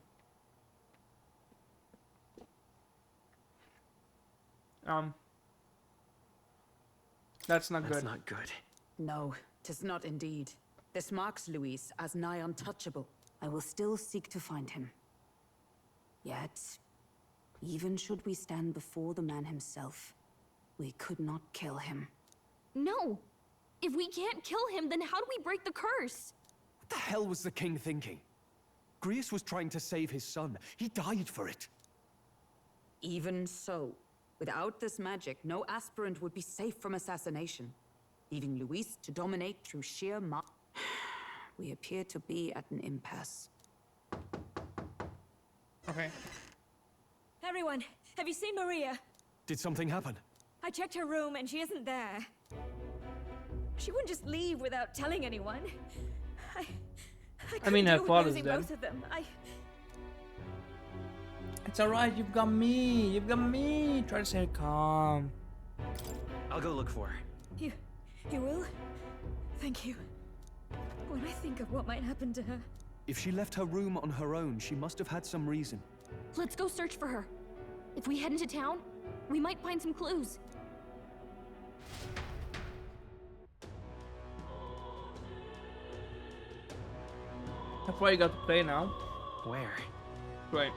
That's not good. That's not good. No, 'tis not indeed. This marks Luis as nigh untouchable. I will still seek to find him. Yet, even should we stand before the man himself, we could not kill him. No! If we can't kill him, then how do we break the curse? What the hell was the king thinking? Grius was trying to save his son. He died for it. Even so, without this magic, no aspirant would be safe from assassination, leaving Luis to dominate through sheer We appear to be at an impasse. Okay. Everyone, have you seen Maria? Did something happen? I checked her room and she isn't there. She wouldn't just leave without telling anyone. I mean, her father's dead. dead. Both of them. It's alright, you've got me. You've got me. Try to stay calm. I'll go look for her. You will? Thank you. When I think of what might happen to her. If she left her room on her own, she must have had some reason. Let's go search for her. If we head into town, we might find some clues. That's why you got to play now. Where? Right.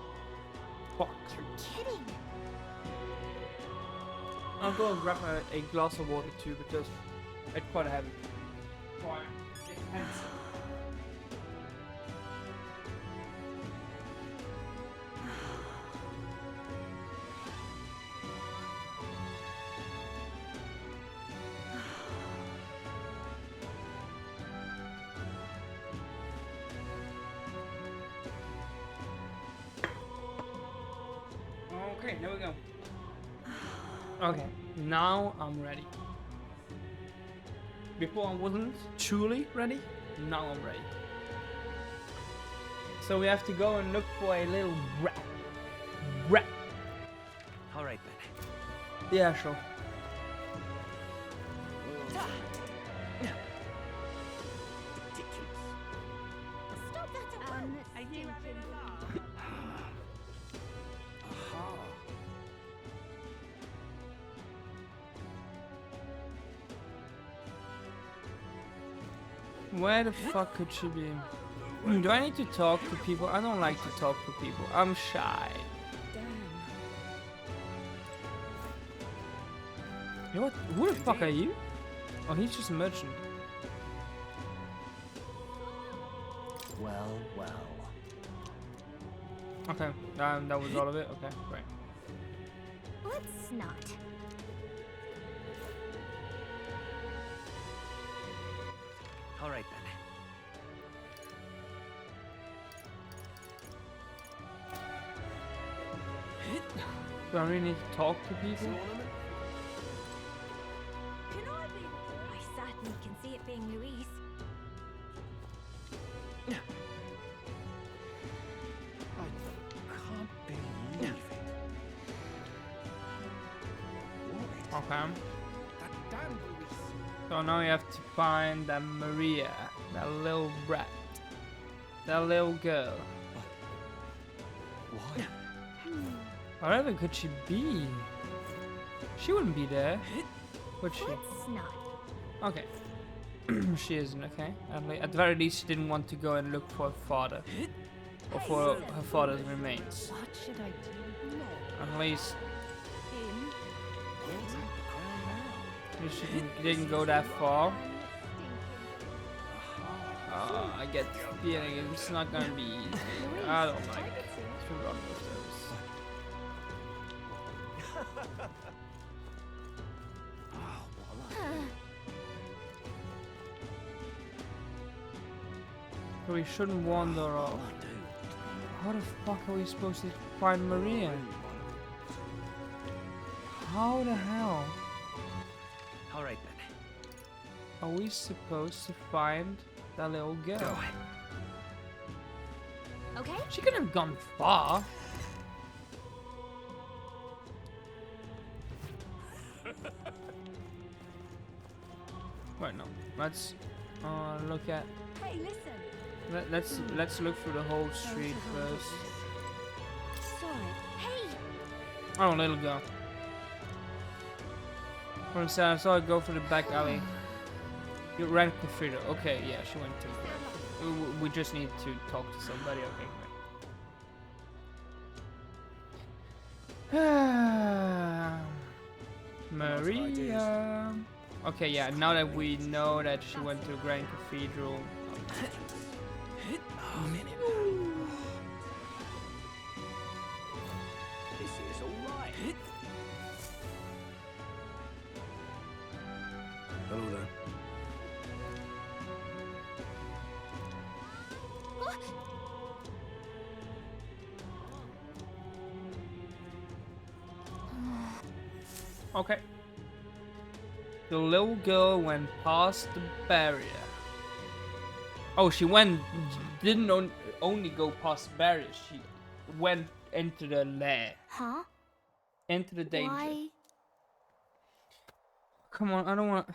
Fuck. You're kidding. I'll go and grab a glass of water too because it's quite heavy. Quite expensive. Okay, there we go. Okay, now I'm ready. Before I wasn't truly ready, now I'm ready. So we have to go and look for a little rat. Rat. Alright then. Yeah, sure. Where the fuck could she be? Do I need to talk to people? I don't like to talk to people. I'm shy. You know what? Who the fuck are you? Oh, he's just a merchant. Well, well. Okay, that was all of it. Okay, great. Let's not. Alright then. Do I really need to talk to people? I certainly can see it being Louise. Okay. So now we have to find that Maria, that little brat, that little girl. Why? Wherever could she be? She wouldn't be there, would she? Let's not. Okay. She isn't, okay. At the very least, she didn't want to go and look for her father. Or for her father's remains. What should I do? At least she didn't go that far. I get the feeling it's not gonna be easy. I don't like it. To run with those. So we shouldn't wander off. How the fuck are we supposed to find Maria? How the hell? Alright then. Are we supposed to find that little girl? Okay. She couldn't have gone far. Wait, no. Let's look at. Hey, listen. Let's look through the whole street first. Sorry. Hey. Oh, little girl. For instance, I saw her go through the back alley. You ran to Frida. Okay, yeah, she went to. We just need to talk to somebody. Okay, great. Maria. Okay, yeah. Now that we know that she went to Grand Cathedral. This is alright. Hello there. Okay. The little girl went past the barrier. Oh, she didn't only go past the barrier. She went into the lair. Huh? Into the danger. Why? Come on, I don't want.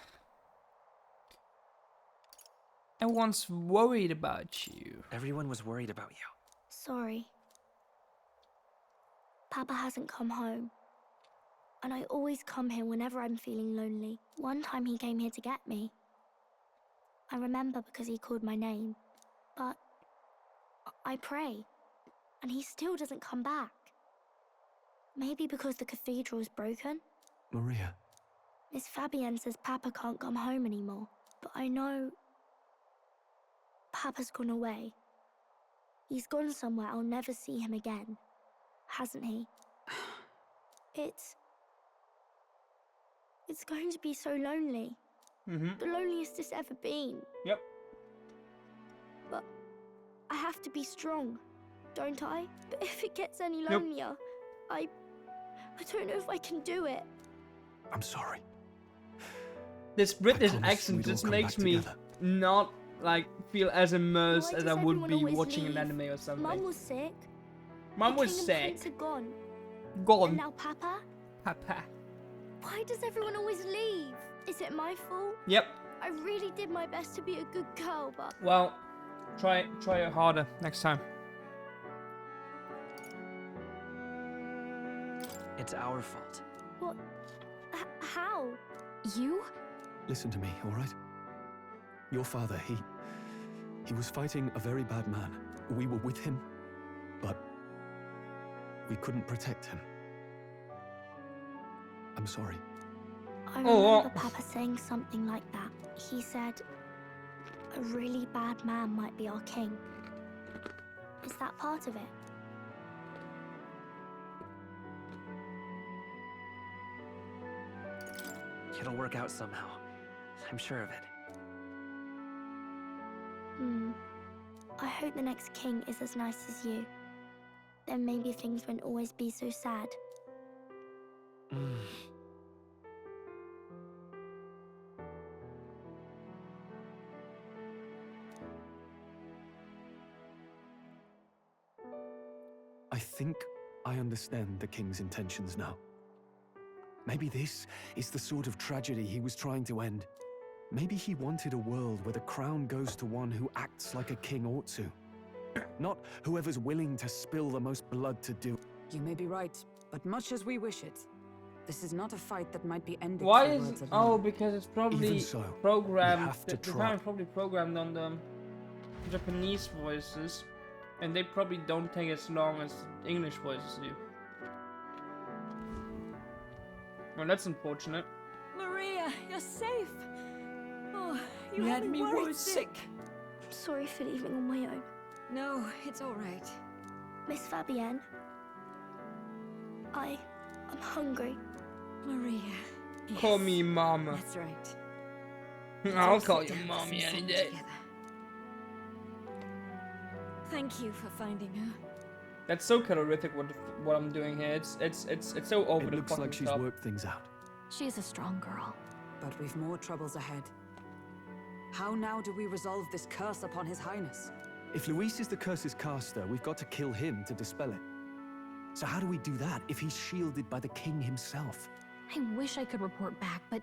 Everyone's worried about you. Everyone was worried about you. Sorry. Papa hasn't come home. And I always come here whenever I'm feeling lonely. One time he came here to get me. I remember because he called my name. But I pray. And he still doesn't come back. Maybe because the cathedral's broken? Maria. Miss Fabienne says Papa can't come home anymore, but I know Papa's gone away. He's gone somewhere I'll never see him again, hasn't he? It's going to be so lonely. The loneliest it's ever been. Yep. But I have to be strong, don't I? But if it gets any lonelier, I don't know if I can do it. I'm sorry. This British promise accent we'd all just come makes back me together. not like feel as immersed Why as does I would everyone be always watching an leave? anime or something. Mum was sick. Mum The was King and sick. Prince are gone. Gone. And now Papa? Papa. Why does everyone always leave? Is it my fault? Yep. I really did my best to be a good girl, but... Well, try it harder next time. It's our fault. What? How? You? Listen to me, all right? Your father, he was fighting a very bad man. We were with him, but we couldn't protect him. I'm sorry. I remember Papa saying something like that. He said, a really bad man might be our king. Is that part of it? It'll work out somehow. I'm sure of it. I hope the next king is as nice as you. Then maybe things won't always be so sad. I think I understand the king's intentions now. Maybe this is the sort of tragedy he was trying to end. Maybe he wanted a world where the crown goes to one who acts like a king ought to. Not whoever's willing to spill the most blood to do. You may be right, but much as we wish it, this is not a fight that might be ended. Why through is words it? alone. Oh, because it's probably Even so, programmed. we have to The try. crown is probably programmed on the Japanese voices, and they probably don't take as long as English voices do. Well, that's unfortunate. Maria, you're safe. Oh, you You had had me me worried worried sick. I'm sorry for leaving on my own. No, it's all right. Miss Fabienne, I'm hungry. Maria. Call me mama. That's right. I'll Let's call sit you down for mommy some any food day. together. Thank you for finding her. That's so calorific what I'm doing here. It's so over It the looks fucking like she's top. worked things out. She's a strong girl. But we've more troubles ahead. How now do we resolve this curse upon His Highness? If Luis is the curse's caster, we've got to kill him to dispel it. So how do we do that if he's shielded by the king himself? I wish I could report back, but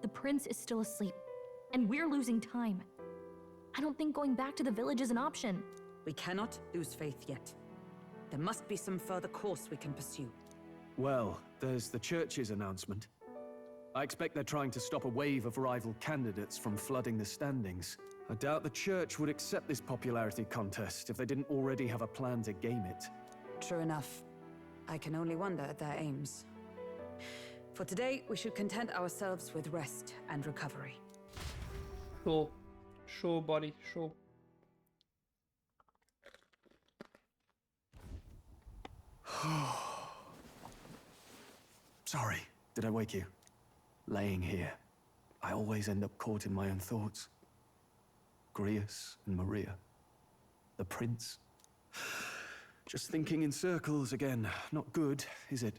the prince is still asleep, and we're losing time. I don't think going back to the village is an option. We cannot lose faith yet. There must be some further course we can pursue. Well, there's the church's announcement. I expect they're trying to stop a wave of rival candidates from flooding the standings. I doubt the church would accept this popularity contest if they didn't already have a plan to game it. True enough. I can only wonder at their aims. For today, we should content ourselves with rest and recovery. Sure. Sure, buddy. Sure. Sorry, did I wake you? Laying here, I always end up caught in my own thoughts. Grius and Maria. The prince. Just thinking in circles again. Not good, is it?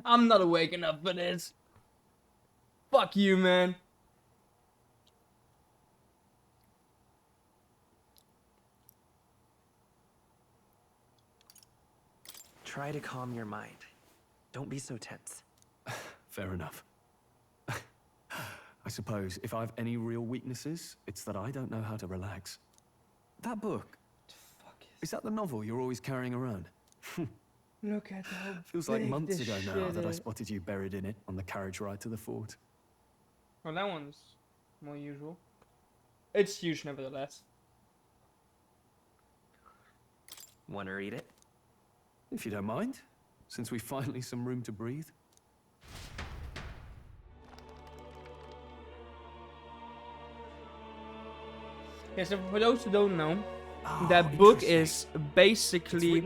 I'm not awake enough for this. Fuck you, man. Try to calm your mind. Don't be so tense. Fair enough. I suppose if I have any real weaknesses, it's that I don't know how to relax. That book. Is that the novel you're always carrying around? Look at how Feels like big months this ago now shit that I is. spotted you buried in it on the carriage ride to the fort. Well, that one's more usual. It's huge, nevertheless. Want to read it? If you don't mind, since we finally some room to breathe. Yeah, so for those who don't know, that book is basically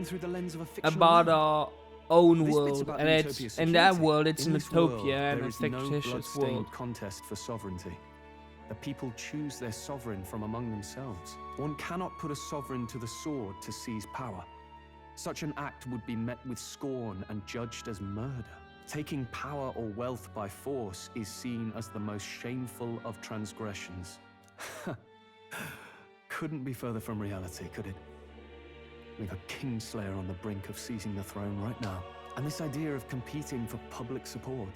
about our own world, and it's in that world it's an utopia and a fictitious world. Contest for sovereignty. The people choose their sovereign from among themselves. One cannot put a sovereign to the sword to seize power. Such an act would be met with scorn and judged as murder. Taking power or wealth by force is seen as the most shameful of transgressions. Couldn't be further from reality, could it? We've a Kingslayer on the brink of seizing the throne right now. And this idea of competing for public support.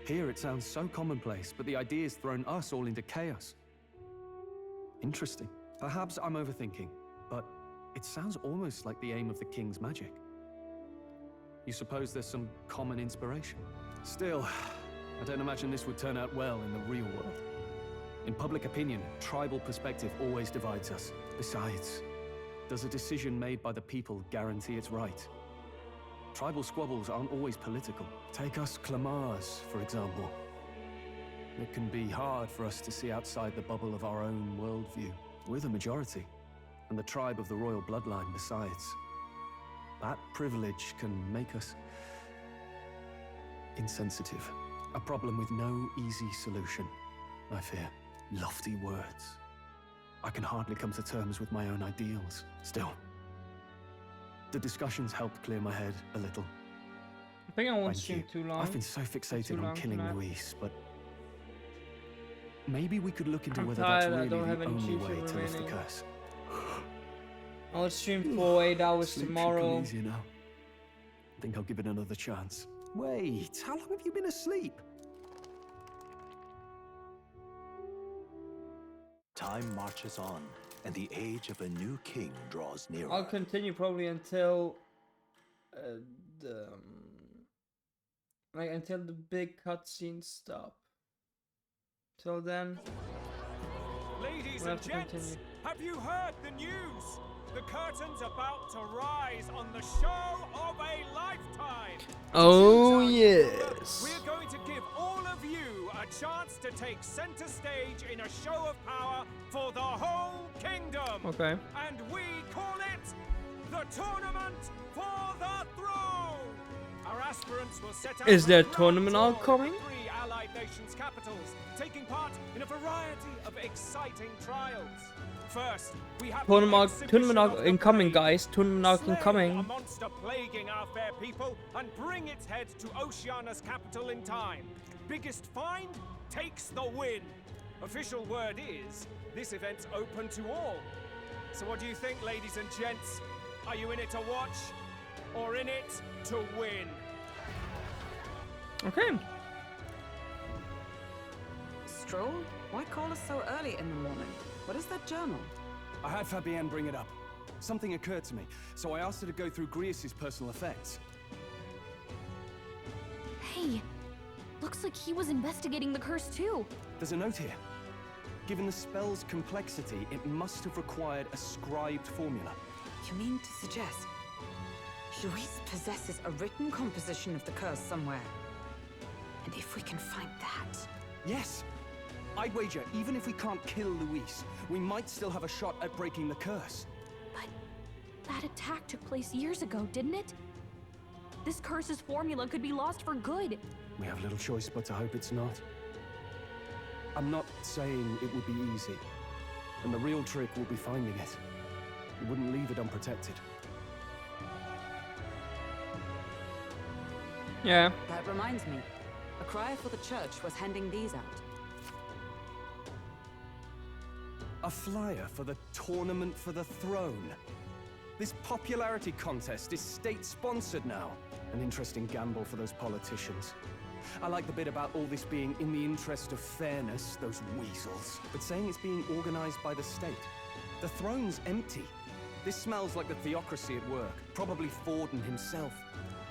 Here it sounds so commonplace, but the idea's thrown us all into chaos. Interesting. Perhaps I'm overthinking, but it sounds almost like the aim of the king's magic. You suppose there's some common inspiration? Still, I don't imagine this would turn out well in the real world. In public opinion, tribal perspective always divides us. Besides, does a decision made by the people guarantee it's right? Tribal squabbles aren't always political. Take us Clamars, for example. It can be hard for us to see outside the bubble of our own worldview. We're the majority, and the tribe of the royal bloodline besides. That privilege can make us insensitive. A problem with no easy solution, I fear. Lofty words. I can hardly come to terms with my own ideals. Still, the discussions helped clear my head a little. I think I won't stream too long. I've been so fixated on killing Luis, but maybe we could look into whether that's really the only way to lift the curse. I'll stream for 8 hours tomorrow. Easier now. I think I'll give it another chance. Wait, how long have you been asleep? Time marches on, and the age of a new king draws nearer. I'll continue probably until until the big cutscenes stop. Till then, ladies and gents, have you heard the news? The curtain's about to rise on the show of a lifetime. Oh yes. We're going to give all of you a chance to take center stage in a show of power for the whole kingdom. Okay. And we call it the Tournament for the Throne. Our aspirants will set out. Is there a tournament upcoming? 3 allied nations' capitals, taking part in a variety of exciting trials. First, we have tournament incoming, guys. Tournament incoming. A monster plaguing our fair people and bring its head to Oceania's capital in time. Biggest find takes the win. Official word is this event's open to all. So what do you think, ladies and gents? Are you in it to watch or in it to win? Okay. Stroll? Why call us so early in the morning? What is that journal? I had Fabienne bring it up. Something occurred to me, so I asked her to go through Grius' personal effects. Hey, looks like he was investigating the curse too. There's a note here. Given the spell's complexity, it must have required a scribed formula. You mean to suggest Luis possesses a written composition of the curse somewhere? And if we can find that... Yes! I'd wager, even if we can't kill Luis, we might still have a shot at breaking the curse. But that attack took place years ago, didn't it? This curse's formula could be lost for good. We have little choice but to hope it's not. I'm not saying it would be easy, and the real trick will be finding it. We wouldn't leave it unprotected. Yeah. That reminds me. A crier for the church was handing these out. A flyer for the Tournament for the Throne. This popularity contest is state-sponsored now. An interesting gamble for those politicians. I like the bit about all this being in the interest of fairness, those weasels. But saying it's being organized by the state. The throne's empty. This smells like the theocracy at work. Probably Forden himself.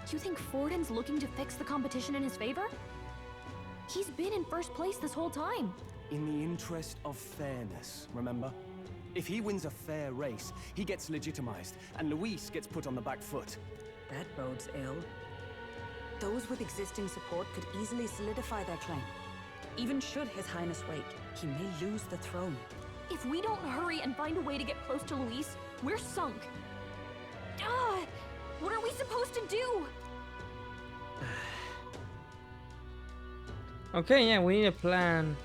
Do you think Forden's looking to fix the competition in his favor? He's been in first place this whole time. In the interest of fairness, remember? If he wins a fair race, he gets legitimized, and Luis gets put on the back foot. That bodes ill. Those with existing support could easily solidify their claim. Even should His Highness wake, he may lose the throne. If we don't hurry and find a way to get close to Luis, we're sunk. What are we supposed to do? Okay, yeah, we need a plan.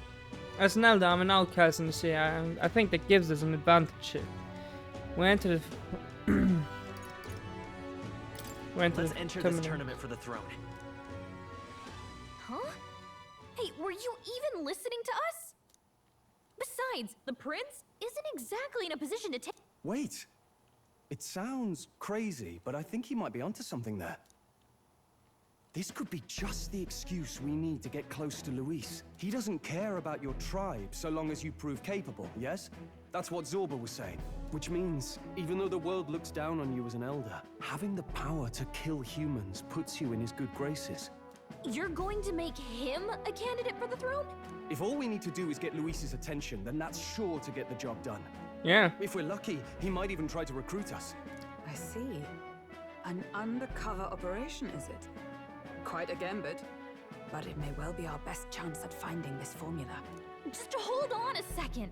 As an elder, I'm an outcast in the city. I think that gives us an advantage here. We enter the... Let's enter this tournament for the throne. Huh? Hey, were you even listening to us? Besides, the prince isn't exactly in a position to take... Wait. It sounds crazy, but I think he might be onto something there. This could be just the excuse we need to get close to Luis. He doesn't care about your tribe so long as you prove capable, yes? That's what Zorba was saying. Which means, even though the world looks down on you as an elder, having the power to kill humans puts you in his good graces. You're going to make him a candidate for the throne? If all we need to do is get Luis's attention, then that's sure to get the job done. Yeah. If we're lucky, he might even try to recruit us. I see. An undercover operation, is it? Quite a gambit, but it may well be our best chance at finding this formula. Just hold on a second.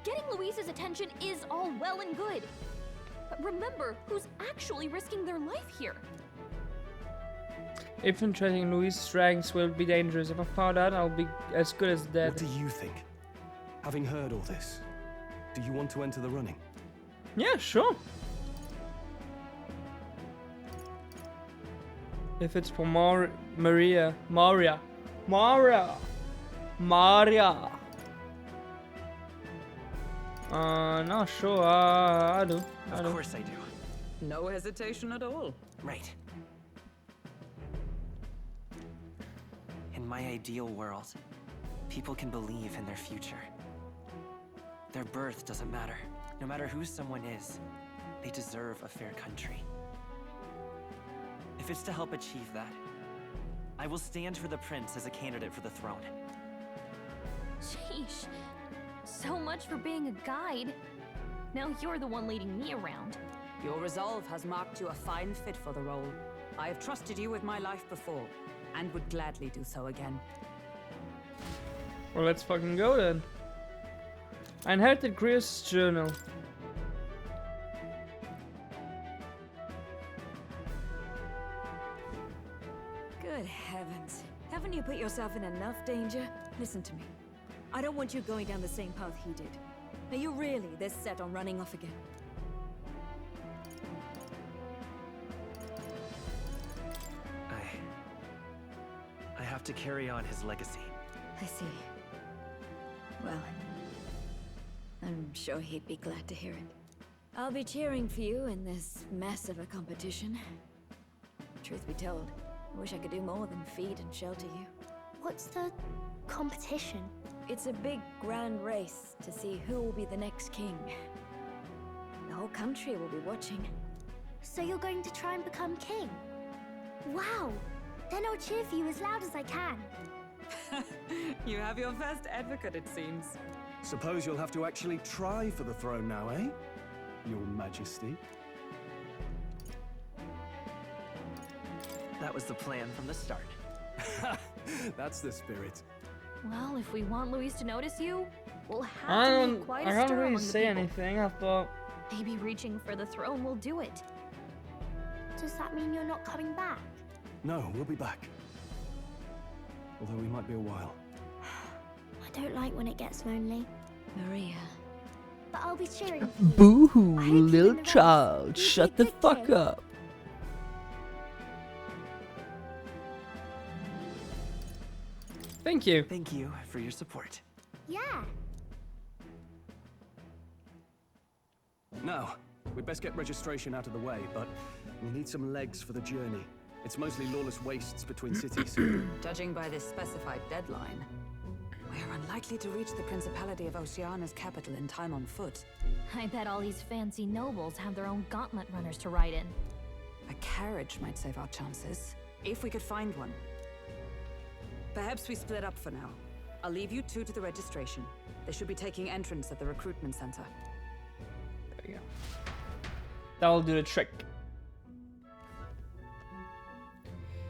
Getting Luis's attention is all well and good. But remember who's actually risking their life here. Infiltrating Luis's ranks will be dangerous. If I found out, I'll be as good as dead. What do you think? Having heard all this, do you want to enter the running? Yeah, sure. If it's for Maria. No, sure, I do. Of course I do. No hesitation at all. Right. In my ideal world, people can believe in their future. Their birth doesn't matter. No matter who someone is, they deserve a fair country. If it's to help achieve that, I will stand for the prince as a candidate for the throne. Sheesh. So much for being a guide. Now you're the one leading me around. Your resolve has marked you a fine fit for the role. I have trusted you with my life before, and would gladly do so again. Well, let's fucking go then. I inherited Greer's journal. Good heavens. Haven't you put yourself in enough danger? Listen to me. I don't want you going down the same path he did. Are you really this set on running off again? I have to carry on his legacy. I see. Well, I'm sure he'd be glad to hear it. I'll be cheering for you in this mess of a competition. Truth be told, I wish I could do more than feed and shelter you. What's the competition? It's a big, grand race to see who will be the next king. The whole country will be watching. So you're going to try and become king? Wow! Then I'll cheer for you as loud as I can. You have your first advocate, it seems. Suppose you'll have to actually try for the throne now, eh? Your Majesty. That was the plan from the start. That's the spirit. Well, if we want Luis to notice you, we'll have I to don't make quite a really stir among the say people. anything. I thought Maybe reaching for the throne will do it. Does that mean you're not coming back? No, we'll be back. Although we might be a while. I don't like when it gets lonely. Maria. But I'll be cheering for you. Boo-hoo, I hope you win little the race. child, You shut did the good, fuck kid. up. Thank you. Thank you for your support. Yeah. Now, we'd best get registration out of the way, but we'll need some legs for the journey. It's mostly lawless wastes between cities. Judging by this specified deadline, we're unlikely to reach the Principality of Oceana's capital in time on foot. I bet all these fancy nobles have their own gauntlet runners to ride in. A carriage might save our chances, if we could find one. Perhaps we split up for now. I'll leave you two to the registration. They should be taking entrance at the recruitment center. we go. That'll do the trick.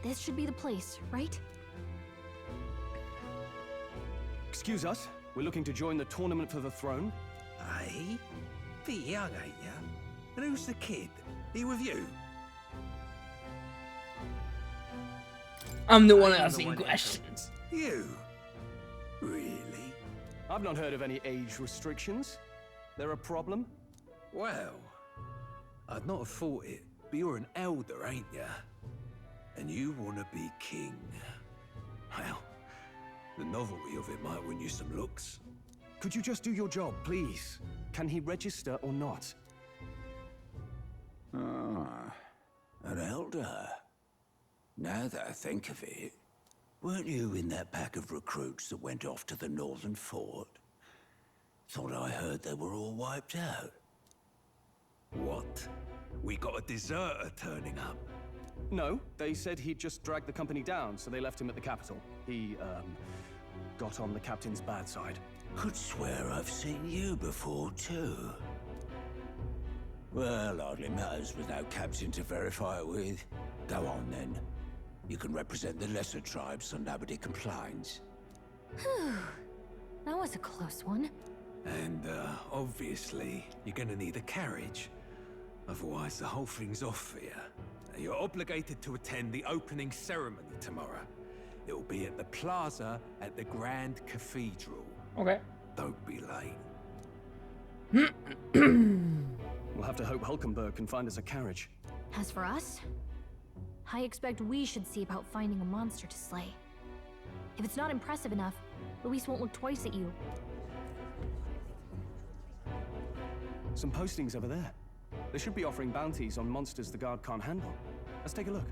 This should be the place, right? Excuse us, we're looking to join the tournament for the throne. Aye? Bit young, ain't ya? And who's the kid? He with you? I'm the one asking questions. You? Really? I've not heard of any age restrictions. There a problem? Well, I'd not have thought it, but you're an elder, ain't ya? And you want to be king. Well, the novelty of it might win you some looks. Could you just do your job, please? Can he register or not? Ah, an elder. Now that I think of it, weren't you in that pack of recruits that went off to the northern fort? Thought I heard they were all wiped out. What? We got a deserter turning up? No, they said he'd just dragged the company down, so they left him at the capital. He, got on the captain's bad side. Could swear I've seen you before, too. Well, hardly matters with no captain to verify it with. Go on, then. You can represent the lesser tribes so nobody complains. Whew. That was a close one. And, obviously, you're gonna need a carriage. Otherwise, the whole thing's off for you. You're obligated to attend the opening ceremony tomorrow. It'll be at the plaza at the Grand Cathedral. Okay. Don't be late. We'll have to hope Hulkenberg can find us a carriage. As for us, I expect we should see about finding a monster to slay. If it's not impressive enough, Luis won't look twice at you. Some postings over there. They should be offering bounties on monsters the guard can't handle. Let's take a look.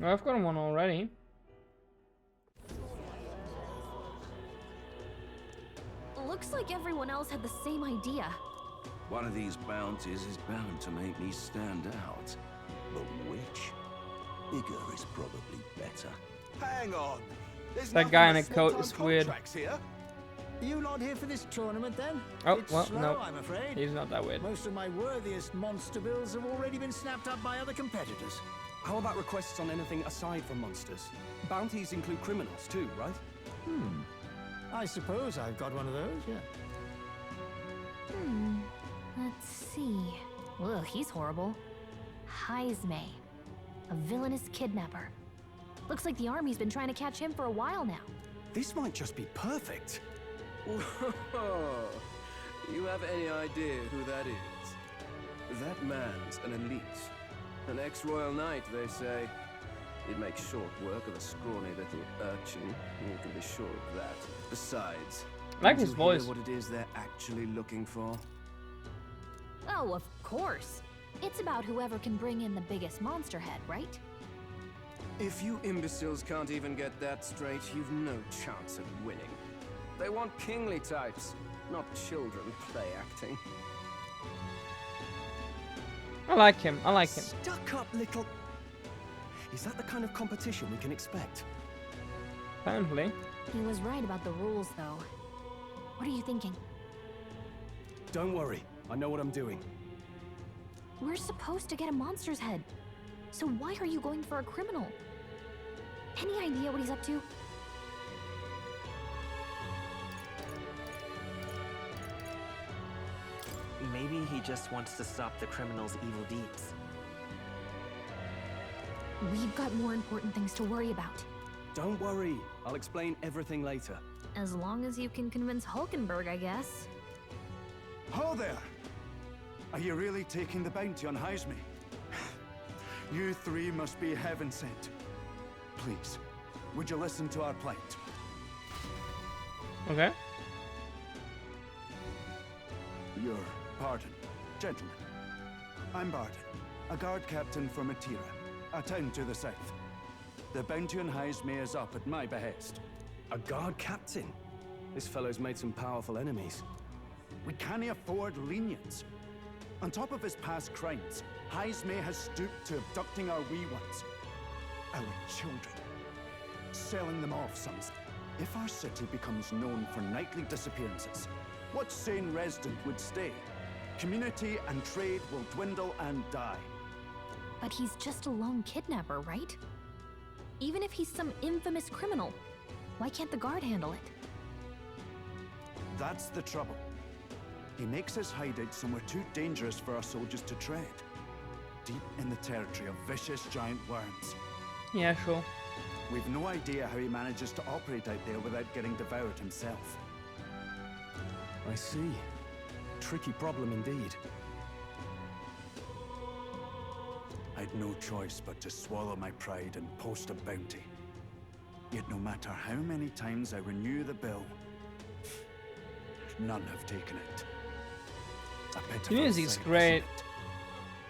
Well, I've got one already. Looks like everyone else had the same idea. One of these bounties is bound to make me stand out. But which? Bigger is probably better. Hang on. There's That guy in a coat is weird. Here. Are you not here for this tournament then? Oh, it's well, slow, no. I'm afraid. He's not that weird. Most of my worthiest monster bills have already been snapped up by other competitors. How about requests on anything aside from monsters? Bounties include criminals too, right? I suppose I've got one of those, yeah. Let's see. Ugh, he's horrible. Heisme, a villainous kidnapper. Looks like the army's been trying to catch him for a while now. This might just be perfect. Whoa. You have any idea who that is? That man's an elite. An ex-royal knight, they say. He'd make short work of a scrawny little urchin. You can be sure of that. Besides, I like did his you voice. hear what it is they're actually looking for? Oh, of course. It's about whoever can bring in the biggest monster head, right? If you imbeciles can't even get that straight, you've no chance of winning. They want kingly types, not children play acting. I like him. I like him. Stuck up little... Is that the kind of competition we can expect? Apparently. He was right about the rules, though. What are you thinking? Don't worry. I know what I'm doing. We're supposed to get a monster's head. So why are you going for a criminal? Any idea what he's up to? Maybe he just wants to stop the criminal's evil deeds. We've got more important things to worry about. Don't worry. I'll explain everything later. As long as you can convince Hulkenberg, I guess. Ho there! Are you really taking the bounty on Heisme? You three must be heaven sent. Please, would you listen to our plight? Okay. Your pardon, gentlemen. I'm Barton, a guard captain for Matira, a town to the south. The bounty on Heisme is up at my behest. A guard captain? This fellow's made some powerful enemies. We can't afford lenience. On top of his past crimes, Heisme has stooped to abducting our wee ones. Our children. Selling them off, sons. If our city becomes known for nightly disappearances, what sane resident would stay? Community and trade will dwindle and die. But he's just a lone kidnapper, right? Even if he's some infamous criminal, why can't the guard handle it? That's the trouble. He makes his hideout somewhere too dangerous for our soldiers to tread. Deep in the territory of vicious giant worms. Yeah, sure. We've no idea how he manages to operate out there without getting devoured himself. I see. Tricky problem indeed. I'd no choice but to swallow my pride and post a bounty. Yet no matter how many times I renew the bill, none have taken it. A pitiful Music's sight, great. isn't it?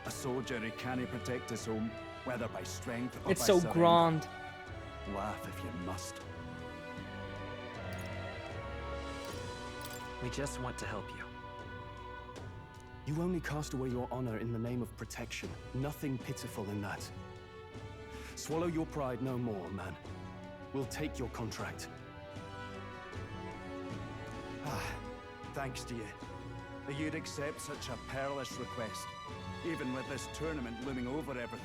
A soldier who can't protect his home, whether by strength or It's by so surrender. grand. Laugh if you must. We just want to help you. You only cast away your honor in the name of protection. Nothing pitiful in that. Swallow your pride no more, man. We'll take your contract. Thanks to you. That you'd accept such a perilous request, even with this tournament looming over everything.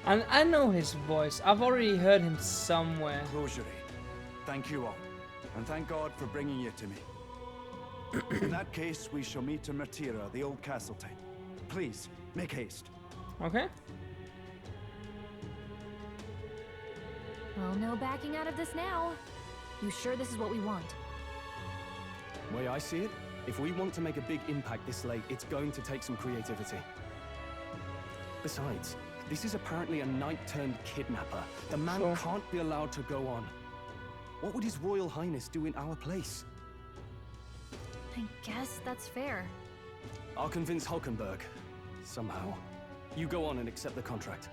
And I know his voice. I've already heard him somewhere. Closure. Thank you all, and thank God for bringing you to me. In that case, we shall meet in Martira, the old castle town. Please, make haste. Okay. Well, no backing out of this now. You sure this is what we want? The way I see it, if we want to make a big impact this late, it's going to take some creativity. Besides, this is apparently a knight-turned-kidnapper. The man can't be allowed to go on. What would His Royal Highness do in our place? I guess that's fair. I'll convince Hulkenberg. Somehow. You go on and accept the contract.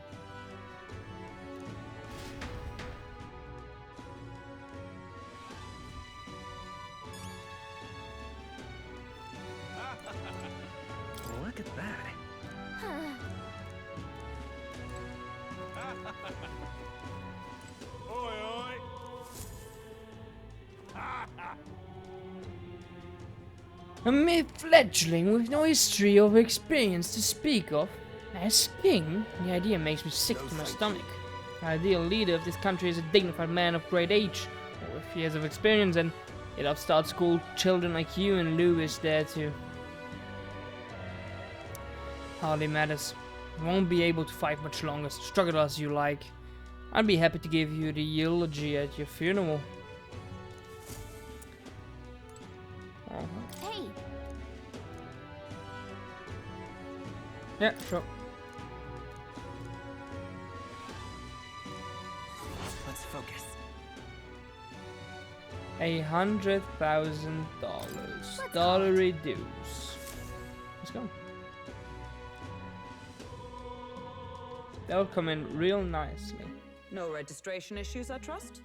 Look at that. Oi, oi. A mere fledgling with no history or experience to speak of. As king, the idea makes me sick to my stomach. The ideal leader of this country is a dignified man of great age, or with years of experience, and yet upstart school children like you and Lewis there too. Hardly matters. You won't be able to fight much longer, so struggle as you like. I'd be happy to give you the eulogy at your funeral. Hey! Yeah, sure. Let's focus. $100,000. Dollary dues. Let's go. That'll come in real nicely. No registration issues, I trust?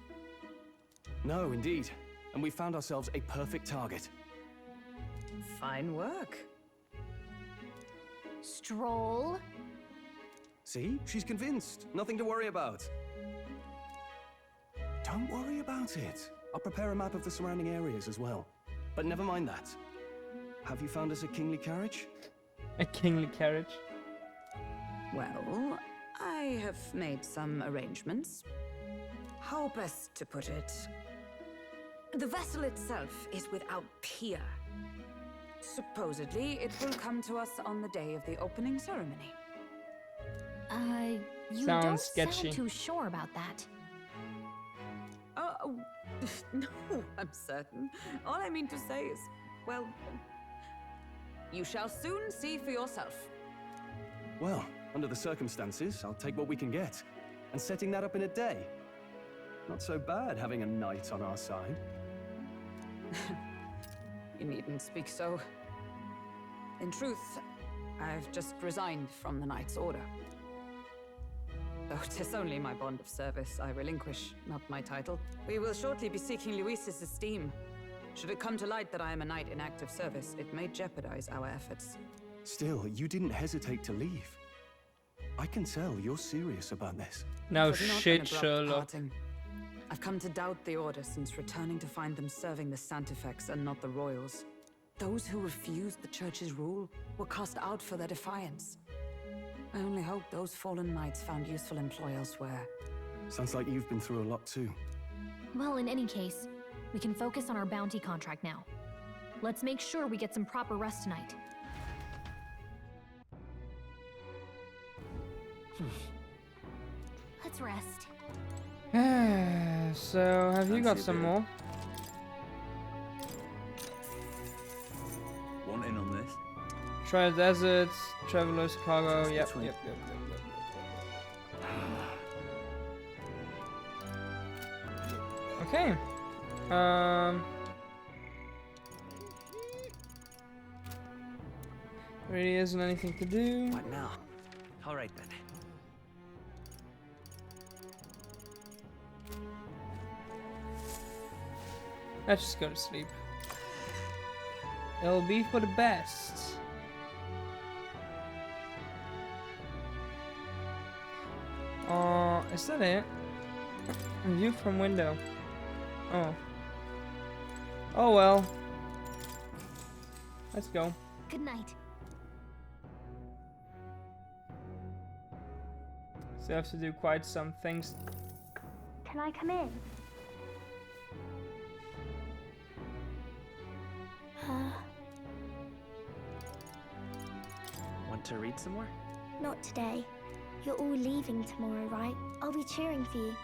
No, indeed. And we found ourselves a perfect target. Fine work. Stroll. See? She's convinced. Nothing to worry about. Don't worry about it. I'll prepare a map of the surrounding areas as well. But never mind that. Have you found us a kingly carriage? A kingly carriage? Well, I have made some arrangements. How best to put it? The vessel itself is without peer. Supposedly, it will come to us on the day of the opening ceremony. You Sounds don't sketchy. sound too sure about that. Oh, no, I'm certain. All I mean to say is, well, you shall soon see for yourself. Well, under the circumstances, I'll take what we can get. And setting that up in a day. Not so bad having a knight on our side. You needn't speak so. In truth, I've just resigned from the Knight's Order. Though 'tis only my bond of service I relinquish, not my title. We will shortly be seeking Luis's esteem. Should it come to light that I am a knight in active service, it may jeopardize our efforts. Still, you didn't hesitate to leave. I can tell you're serious about this. No It was not an shit, abrupt Sherlock. parting. I've come to doubt the Order since returning to find them serving the Santifex and not the Royals. Those who refused the church's rule were cast out for their defiance. I only hope those fallen knights found useful employ elsewhere. Sounds like you've been through a lot too. Well, in any case, we can focus on our bounty contract now. Let's make sure we get some proper rest tonight. Let's rest. So, have you got Fancy a some bit? more? Want in on this? Try deserts, travelers, cargo. Yep, Between- yep. Okay. Really isn't anything to do. What now? All right then. Let's just go to sleep. It'll be for the best. Is that it? View from window. Oh. Oh well. Let's go. Good night. So I have to do quite some things. Can I come in? Want to read some more? Not today. You're all leaving tomorrow, right? I'll be cheering for you.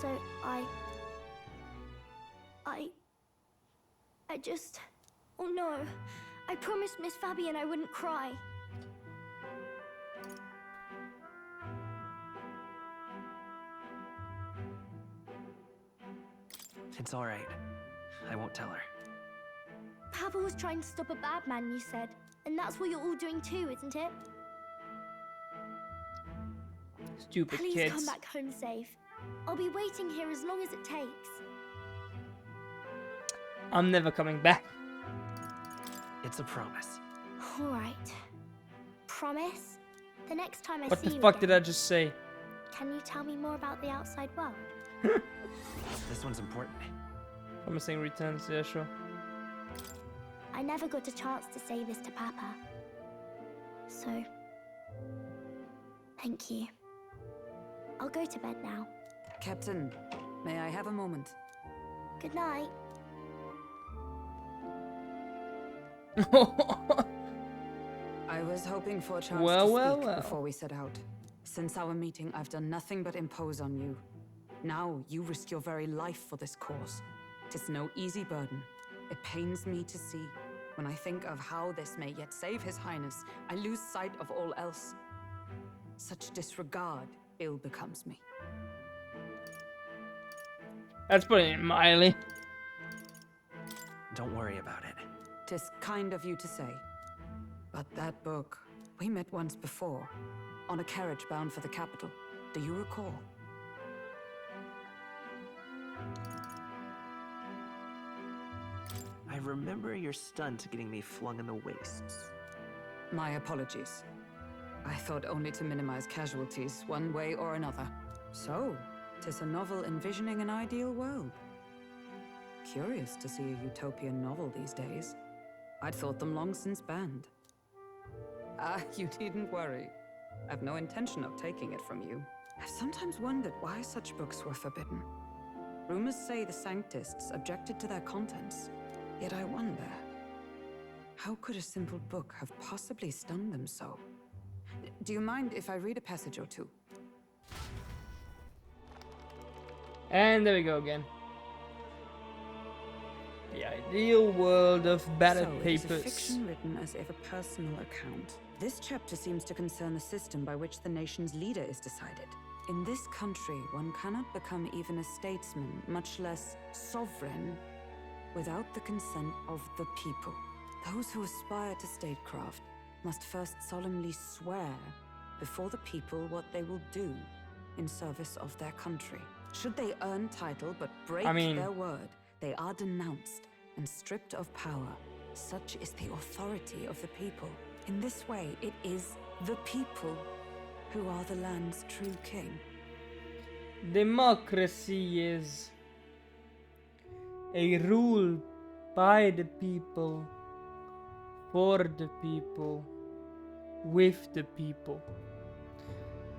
So I just... Oh no. I promised Miss Fabian I wouldn't cry. It's all right. I won't tell her. Papa was trying to stop a bad man, you said. And that's what you're all doing too, isn't it? Stupid Please kids. come back home safe. I'll be waiting here as long as it takes. I'm never coming back. It's a promise. All right. Promise? The next time I What see the you fuck again, did I just say? can you tell me more about the outside world? This one's important. Promising returns, yeah, sure. I never got a chance to say this to Papa. So, thank you. I'll go to bed now. Captain, may I have a moment? Good night. I was hoping for a chance Well, to well, speak well. before we set out. Since our meeting, I've done nothing but impose on you. Now you risk your very life for this cause. 'Tis no easy burden. It pains me to see. When I think of how this may yet save His Highness, I lose sight of all else. Such disregard ill becomes me. That's putting it mildly. Don't worry about it. 'Tis kind of you to say. But that book, we met once before, on a carriage bound for the capital. Do you recall? I remember your stunt getting me flung in the wastes. My apologies. I thought only to minimize casualties, one way or another. So, 'tis a novel envisioning an ideal world. Curious to see a utopian novel these days. I'd thought them long since banned. Ah, you needn't worry. I've no intention of taking it from you. I've sometimes wondered why such books were forbidden. Rumors say the Sanctists objected to their contents. Yet I wonder, how could a simple book have possibly stunned them so? Do you mind if I read a passage or two? And there we go again. The ideal world of ballot So, it is a papers. fiction written as if a personal account. This chapter seems to concern the system by which the nation's leader is decided. In this country, one cannot become even a statesman, much less sovereign, without the consent of the people. Those who aspire to statecraft must first solemnly swear before the people what they will do in service of their country. Should they earn title but break their word, they are denounced and stripped of power. Such is the authority of the people. In this way, it is the people who are the land's true king. Democracy is a rule by the people, for the people, with the people.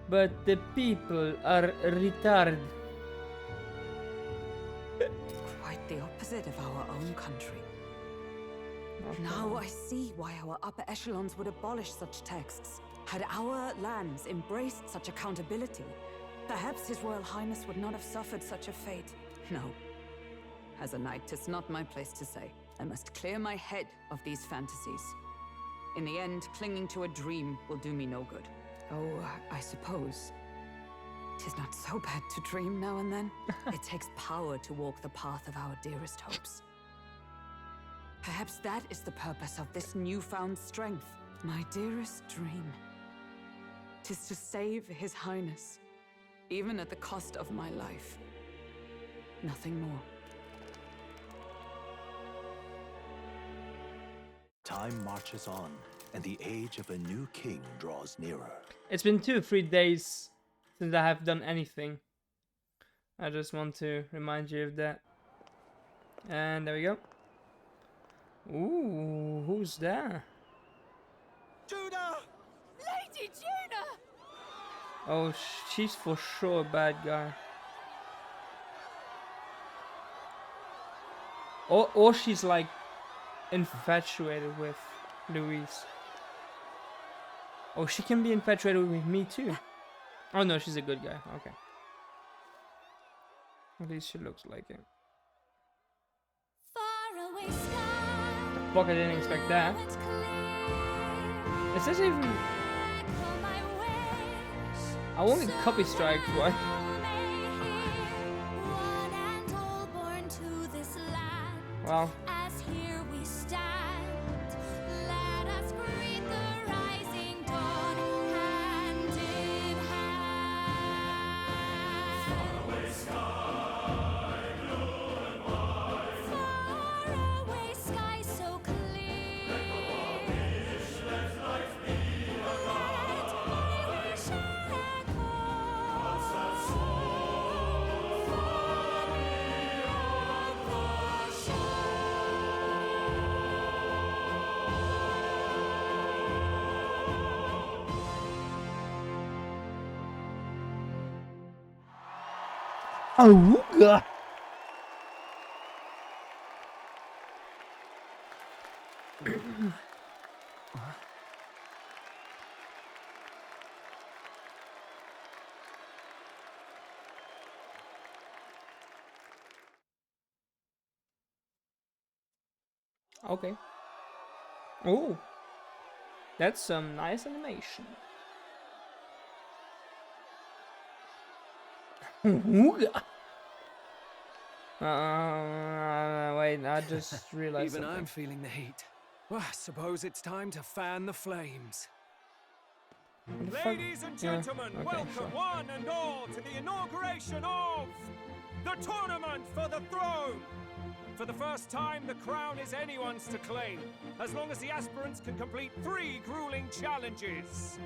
But the people are retarded. Quite the opposite of our own country. Now I see why our upper echelons would abolish such texts. Had our lands embraced such accountability, perhaps His Royal Highness would not have suffered such a fate. No. As a knight, 'tis not my place to say. I must clear my head of these fantasies. In the end, clinging to a dream will do me no good. Oh, I suppose 'tis not so bad to dream now and then. It takes power to walk the path of our dearest hopes. Perhaps that is the purpose of this newfound strength. My dearest dream. 'Tis to save His Highness, even at the cost of my life. Nothing more. Time marches on, and the age of a new king draws nearer. It's been 2 or 3 days since I have done anything. I just want to remind you of that. And there we go. Ooh, who's there? Judah! Lady Judah! Oh, she's for sure a bad guy. Or she's like infatuated with Louise. Oh, she can be infatuated with me too. Oh no, she's a good guy. Okay. At least she looks like it. Fuck, I didn't expect that. Is this even... I won't get copy strike, right? Well. Awooga! Okay. Oh, that's some nice animation. Wait, I just realized Even something. I'm feeling the heat. Well, I suppose it's time to fan the flames. Ladies and gentlemen, welcome one and all to the inauguration of the Tournament for the Throne! For the first time, the crown is anyone's to claim, as long as the aspirants can complete 3 grueling challenges.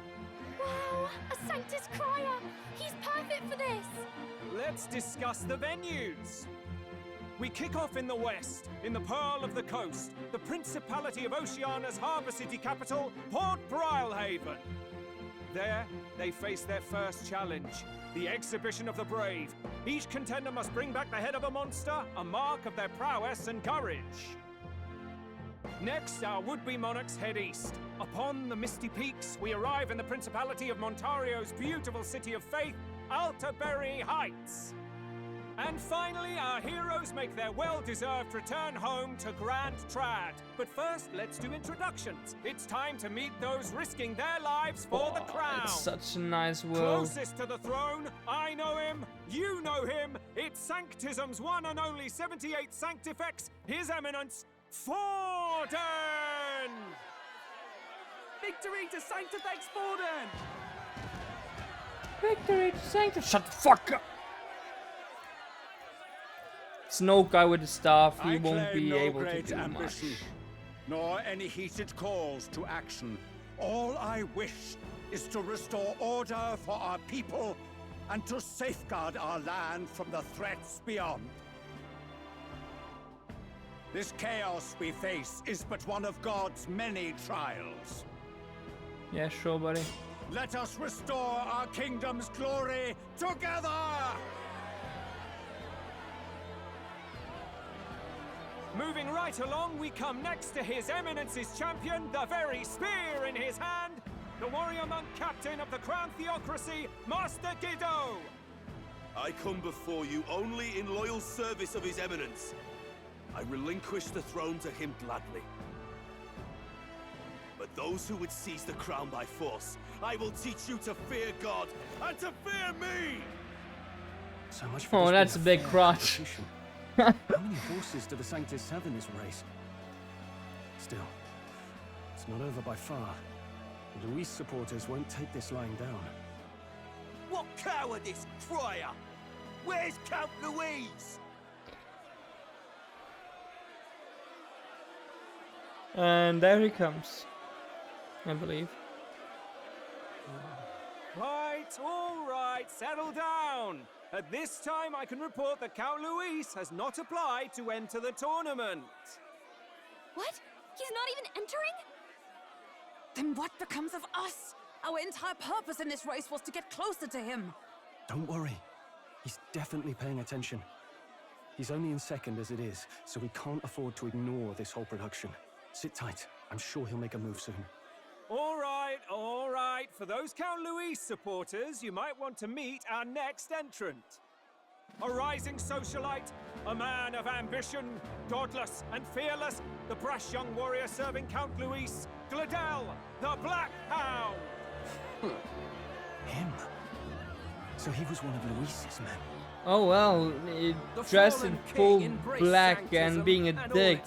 Wow, a Sanctus Crier! He's perfect for this! Let's discuss the venues. We kick off in the west, in the Pearl of the Coast, the Principality of Oceania's harbour city capital, Port Brilehaven. There, they face their first challenge, the Exhibition of the Brave. Each contender must bring back the head of a monster, a mark of their prowess and courage. Next, our would-be monarchs head east. Upon the misty peaks, we arrive in the Principality of Montario's beautiful city of faith, Altaberry Heights. And finally, our heroes make their well-deserved return home to Grand Trad. But first, let's do introductions. It's time to meet those risking their lives for the crown. It's such a nice world. Closest to the throne, I know him, you know him. It's Sanctism's one and only 78th Sanctifex, His Eminence, Forden! Victory to Sanctifex Forden! Victory to Sanctifex. Shut the fuck up! Snow guy with the staff, he won't be able to do much. Nor any heated calls to action. All I wish is to restore order for our people and to safeguard our land from the threats beyond. This chaos we face is but one of God's many trials. Yeah, sure, buddy. Let us restore our kingdom's glory together! Moving right along, we come next to His Eminence's champion, the very spear in his hand, the warrior monk captain of the Crown Theocracy, Master Guido! I come before you only in loyal service of His Eminence. I relinquish the throne to him gladly. But those who would seize the crown by force, I will teach you to fear God and to fear me! So much for Oh, this that's a being big fair crotch. competition. How many horses do the Sanctus have in this race? Still, it's not over by far. The Luis supporters won't take this lying down. What cowardice, crier! Where's Count Louise? And there he comes, I believe. Right, all right, settle down. At this time, I can report that Count Luis has not applied to enter the tournament. What? He's not even entering? Then what becomes of us? Our entire purpose in this race was to get closer to him. Don't worry. He's definitely paying attention. He's only in second as it is, so we can't afford to ignore this whole production. Sit tight. I'm sure he'll make a move soon. All right, all right. For those Count Luis supporters, you might want to meet our next entrant. A rising socialite, a man of ambition, godless and fearless, the brash young warrior serving Count Luis, Gladel, the Black Hound. Him? So he was one of Luis's men. Oh well, dressed in full black and being a dick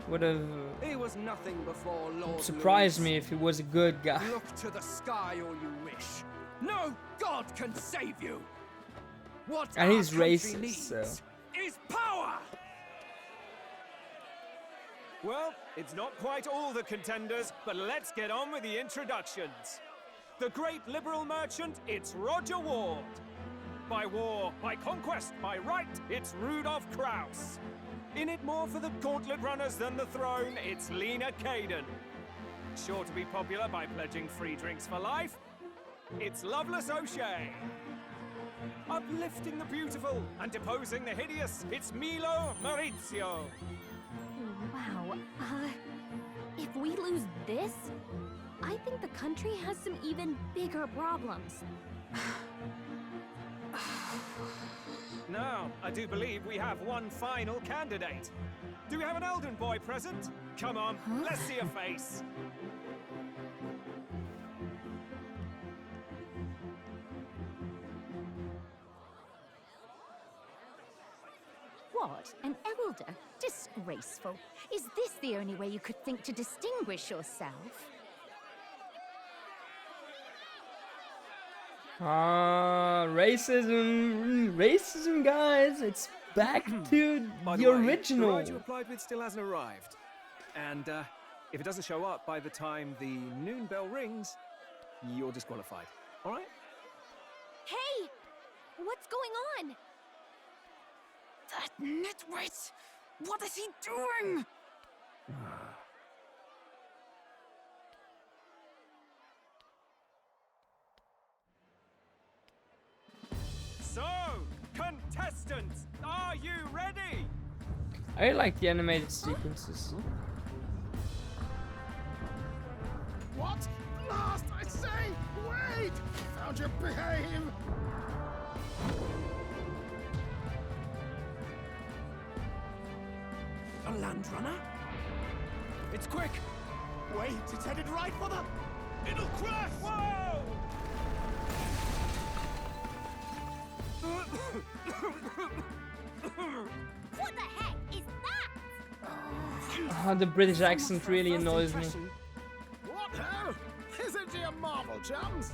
would have He was nothing before Lord surprised Luis. me if he was a good guy. Look to the sky all you wish. No god can save you. What And our he's country racist, needs so. is power. Well, it's not quite all the contenders, but let's get on with the introductions. The great liberal merchant, it's Roger Ward. By war, by conquest, by right, it's Rudolph Krauss. In it more for the gauntlet runners than the throne, it's Lena Caden. Sure to be popular by pledging free drinks for life, it's Loveless O'Shea. Uplifting the beautiful and deposing the hideous, it's Milo Maurizio. Wow. If we lose this, I think the country has some even bigger problems. Now, I do believe we have one final candidate. Do we have an Elden boy present? Come on, let's see a face. What? An elder? Disgraceful. Is this the only way you could think to distinguish yourself? Racism, guys. It's back to By the way, original. The ride you applied with still hasn't arrived. And if it doesn't show up by the time the noon bell rings, you're disqualified. All right? Hey! What's going on? That nitwit! What is he doing? So, contestants, are you ready? I like the animated sequences. What? Last, I say! Wait! Found your behave! A land runner? It's quick! Wait, it's headed right for the... It'll crash! Whoa! What the heck is that? The British accent really annoys me. What now? Isn't he a marvel, chums?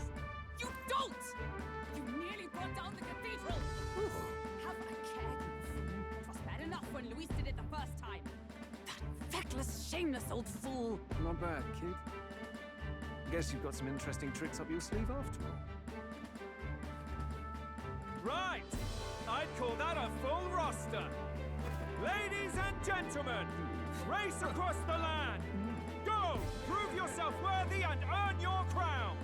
You don't! You nearly brought down the cathedral! Have a care, it was bad enough when Luis did it the first time. That feckless, shameless old fool! Not bad, kid. Guess you've got some interesting tricks up your sleeve after all. Right! I'd call that a full roster. Ladies gentlemen, race across the land. Go, prove yourself worthy and earn your crown.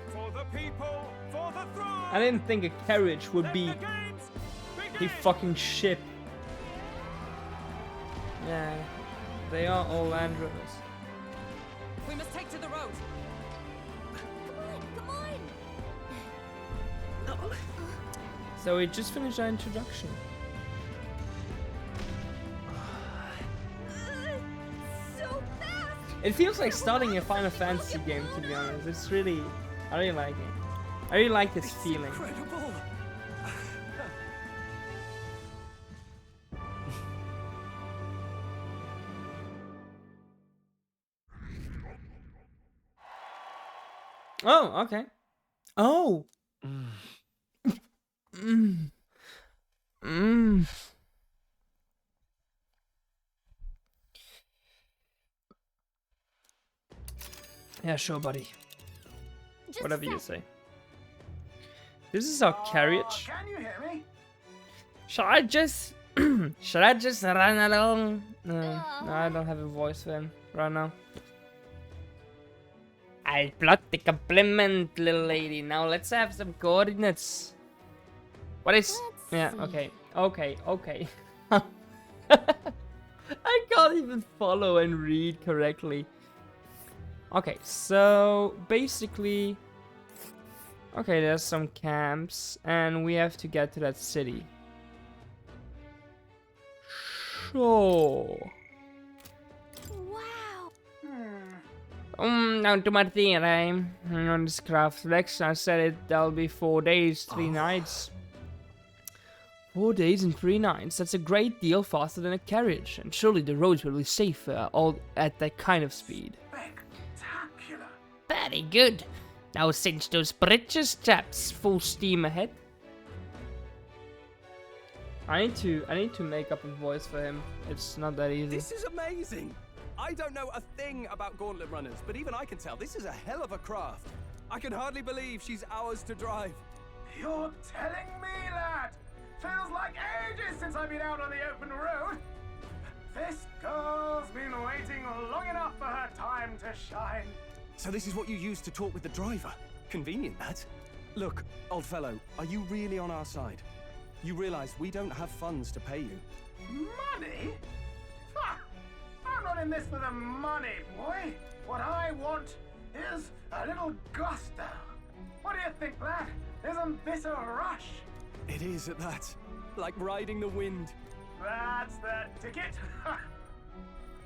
For the people, for the throne. I didn't think a carriage would be a fucking ship. Yeah, they are all land runners. We must take to the road. Come on! So we just finished our introduction. So fast! It feels like starting a Final Fantasy game, to be honest. It's really, I really like it. I really like this feeling. Incredible. Oh, okay. Oh. Yeah, sure, buddy. Whatever you say. This is our carriage. Can you hear me? Should I just run along? No, I don't have a voice for him right now. I'll plot the compliment, little lady. Now let's have some coordinates. What is? Yeah. Okay. Okay. I can't even follow and read correctly. Okay, so basically, okay, there's some camps, and we have to get to that city. Sure. Wow. Down to my theory on this craft. Lex, I said it. That'll be 4 days, 3 nights. 4 days and 3 nights. That's a great deal faster than a carriage, and surely the roads will be safer all at that kind of speed. Very good. Now cinch those britches, chaps. Full steam ahead. I need to make up a voice for him. It's not that easy. This is amazing. I don't know a thing about gauntlet runners, but even I can tell this is a hell of a craft. I can hardly believe she's ours to drive. You're telling me, lad? Feels like ages since I've been out on the open road. This girl's been waiting long enough for her time to shine. So this is what you used to talk with the driver? Convenient, that. Look, old fellow, are you really on our side? You realize we don't have funds to pay you. Money? Ha! I'm not in this for the money, boy. What I want is a little gusto. What do you think, lad? Isn't this a rush? It is at that. Like riding the wind. That's the ticket.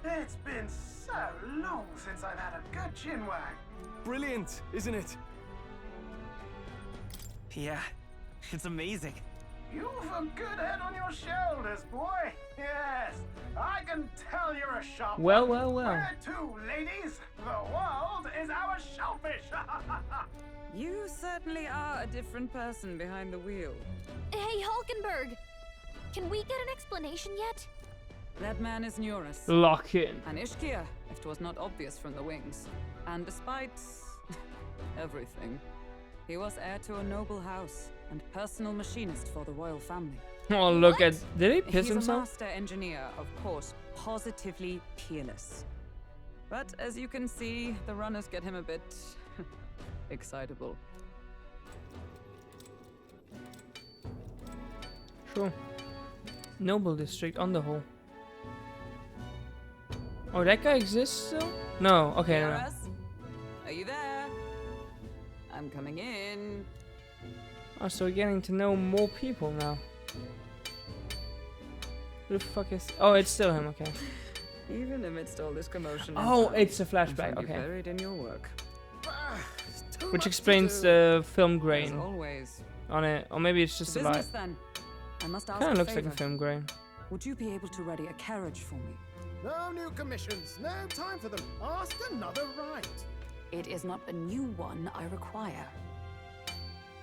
It's been so long since I've had a good chinwag. Brilliant, isn't it? Yeah, it's amazing. You've a good head on your shoulders, boy. Yes, I can tell you're a sharp Well. Where to, ladies? The world is our shellfish. You certainly are a different person behind the wheel. Hey, Hulkenberg! Can we get an explanation yet? That man is Neurus. Lock in. An Ishkia, if 'twas not obvious from the wings. And despite everything, he was heir to a noble house and personal machinist for the royal family. Oh, look at... Did he piss He's himself? a master engineer, of course, positively peerless. But as you can see, the runners get him a bit excitable. Sure. Noble district on the whole. Oh, that guy exists still? No. Okay, no. Neurus? Are you there? I'm coming in. Oh, so we're getting to know more people now. Who the fuck is... Oh, it's still him, okay. Even amidst all this commotion. Oh, it's a flashback, okay. Buried in your work. Which explains the film grain As always. on it. Or maybe it's just a Business light. then. I must ask Kinda a looks like favor. a film grain. Would you be able to ready a carriage for me? No new commissions, no time for them. Ask another right. It is not a new one I require.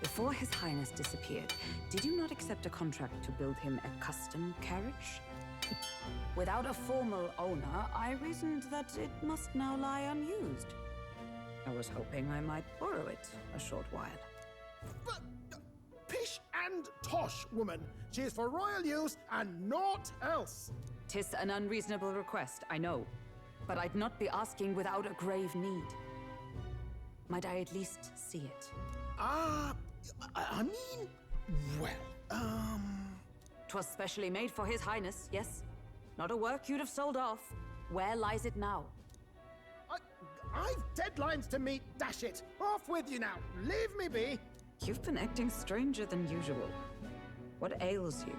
Before His Highness disappeared, did you not accept a contract to build him a custom carriage? Without a formal owner, I reasoned that it must now lie unused. I was hoping I might borrow it a short while. But pish and tosh, woman. She is for royal use and naught else. 'Tis an unreasonable request, I know. But I'd not be asking without a grave need. Might I at least see it? I mean, well, 'Twas specially made for His Highness, yes? Not a work you'd have sold off. Where lies it now? I've deadlines to meet, dash it! Off with you now! Leave me be! You've been acting stranger than usual. What ails you?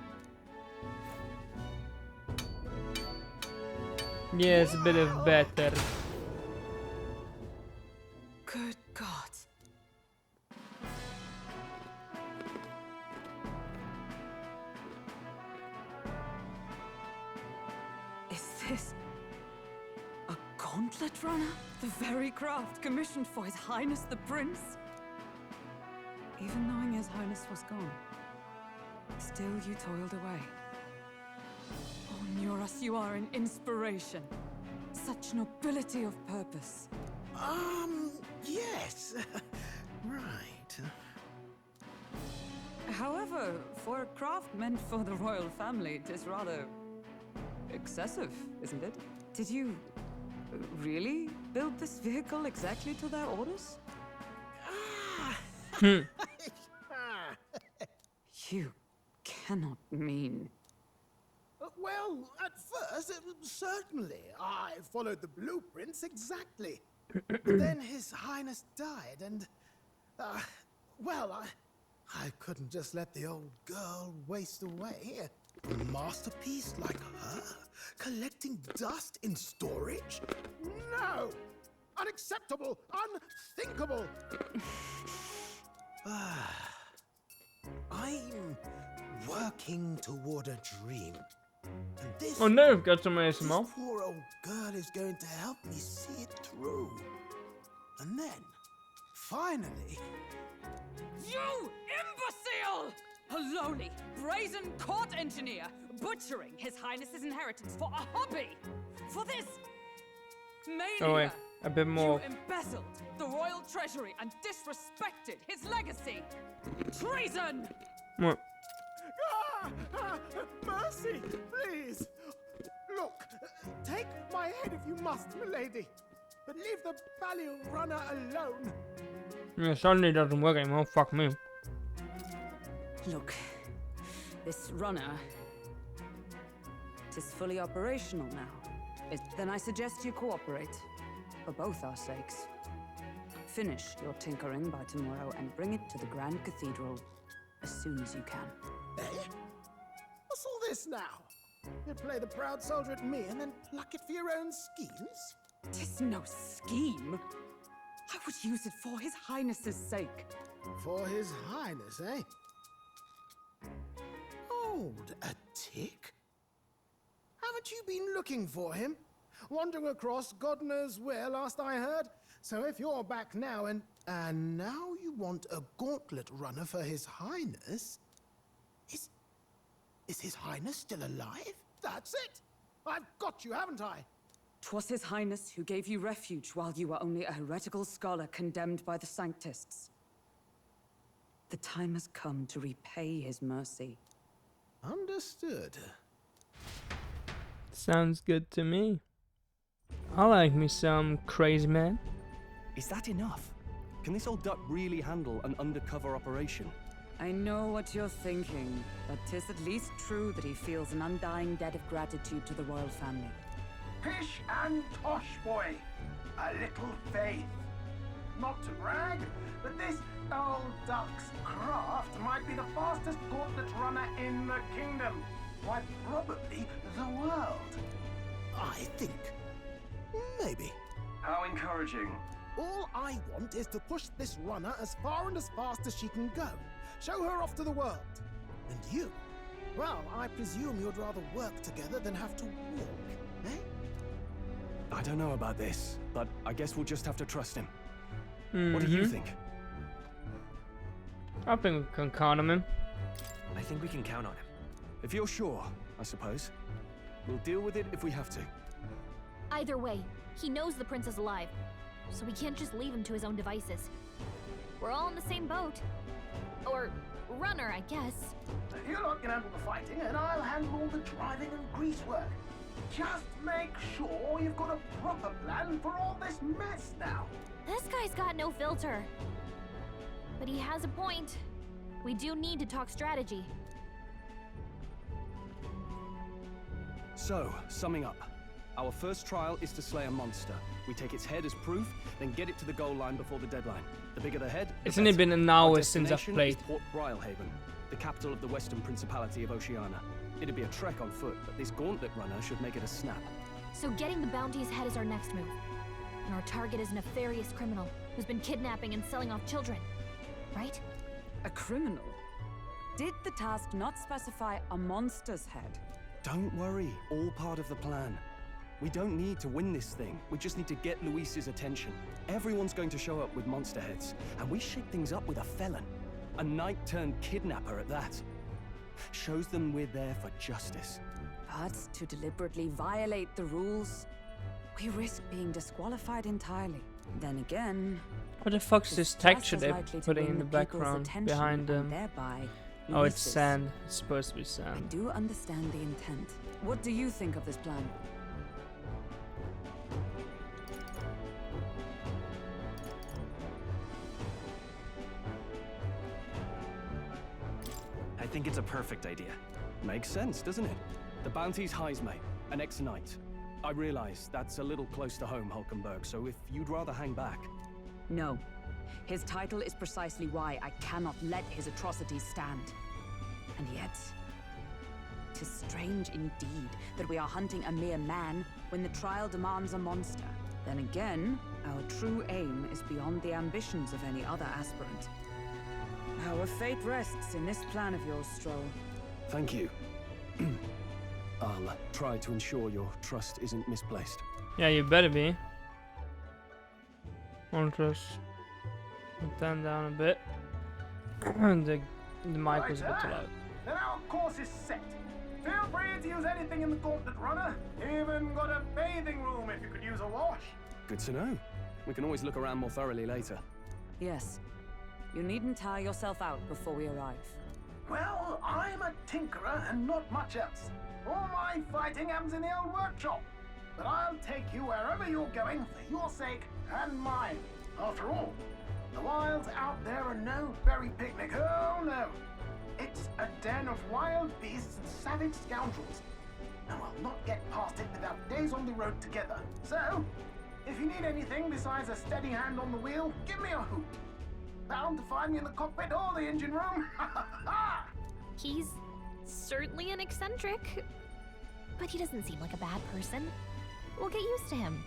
Yes, a bit of better. Good God. Is this a gauntlet runner? The very craft commissioned for His Highness the Prince? Even knowing His Highness was gone, still you toiled away. Oh, Nuras, you are an inspiration. Such nobility of purpose. Yes. Right. However, for a craft meant for the royal family, it is rather excessive, isn't it? Did you really build this vehicle exactly to their orders? You cannot mean... Well, at first, certainly. I followed the blueprints exactly. But then His Highness died, and... well, I couldn't just let the old girl waste away. A masterpiece like her? Collecting dust in storage? No! Unacceptable! Unthinkable! I'm working toward a dream. And this, Oh no, we've got some ASMR. this poor old girl is going to help me see it through. And then, finally... You imbecile! A lowly, brazen court engineer, butchering His Highness's inheritance for a hobby! For this mania! Oh wait, a bit more. You embezzled the royal treasury and disrespected his legacy! Treason! What? Mercy, please! Look, take my head if you must, milady. But leave the value runner alone. Yeah, suddenly doesn't work anymore. Fuck me. Look, this runner, it is fully operational now. Then I suggest you cooperate, for both our sakes. Finish your tinkering by tomorrow and bring it to the Grand Cathedral as soon as you can. Eh? What's all this now? You play the proud soldier at me and then pluck it for your own schemes? 'Tis no scheme. I would use it for His Highness's sake. For His Highness, eh? Hold a tick. Haven't you been looking for him? Wandering across God knows where last I heard? So if you're back now and now you want a gauntlet runner for His Highness? Is His Highness still alive? That's it! I've got you, haven't I? 'Twas His Highness who gave you refuge while you were only a heretical scholar condemned by the Sanctists. The time has come to repay His mercy. Understood. Sounds good to me. I like me some crazy man. Is that enough? Can this old duck really handle an undercover operation? I know what you're thinking, but 'tis at least true that he feels an undying debt of gratitude to the royal family. Pish and tosh, boy. A little faith. Not to brag, but this old duck's craft might be the fastest gauntlet runner in the kingdom. Why, probably the world. I think. Maybe. How encouraging. All I want is to push this runner as far and as fast as she can go. Show her off to the world. And you? Well, I presume you'd rather work together than have to walk, eh? I don't know about this, but I guess we'll just have to trust him. What do you think? I think we can count on him. I think we can count on him. If you're sure, I suppose. We'll deal with it if we have to. Either way, he knows the prince is alive, so we can't just leave him to his own devices. We're all in the same boat. Or runner, I guess. You lot can handle the fighting, and I'll handle all the driving and grease work. Just make sure you've got a proper plan for all this mess now. This guy's got no filter. But he has a point. We do need to talk strategy. So, summing up. Our first trial is to slay a monster. We take its head as proof, then get it to the goal line before the deadline. The bigger the head, the Isn't it better. been an Our hour since I've destination played? is Port Brialhaven, the capital of the Western Principality of Oceania. It'd be a trek on foot, but this gauntlet runner should make it a snap. So getting the bounty's head is our next move. And our target is a nefarious criminal who's been kidnapping and selling off children. Right? A criminal? Did the task not specify a monster's head? Don't worry, all part of the plan. We don't need to win this thing. We just need to get Luis's attention. Everyone's going to show up with monster heads, and we shake things up with a felon. A knight-turned-kidnapper at that. Shows them we're there for justice. But to deliberately violate the rules, we risk being disqualified entirely. Then again, What the fuck's this just texture as they're likely to putting win in the the people's background attention behind them? and thereby Oh, it's Luis's. sand. It's supposed to be I sand. do understand the intent. What do you think of this plan? I think it's a perfect idea. Makes sense, doesn't it? The bounty's Heismay, an ex-knight. I realize that's a little close to home, Hulkenberg, so if you'd rather hang back... No. His title is precisely why I cannot let his atrocities stand. And yet, 'tis strange indeed that we are hunting a mere man when the trial demands a monster. Then again, our true aim is beyond the ambitions of any other aspirant. Our fate rests in this plan of yours, Stroll. Thank you. I'll try to ensure your trust isn't misplaced. Yeah, you better be. Won't just turn down a bit. the mic was a bit too loud. Then our course is set. Feel free to use anything in the gauntlet runner. Even got a bathing room if you could use a wash. Good to know. We can always look around more thoroughly later. Yes. You needn't tire yourself out before we arrive. Well, I'm a tinkerer and not much else. All my fighting happens in the old workshop. But I'll take you wherever you're going for your sake and mine. After all, the wilds out there are no berry picnic. Oh no. It's a den of wild beasts and savage scoundrels. And I'll not get past it without days on the road together. So, if you need anything besides a steady hand on the wheel, give me a hoot. Bound to find me in the cockpit or the engine room. He's certainly an eccentric, but he doesn't seem like a bad person. We'll get used to him,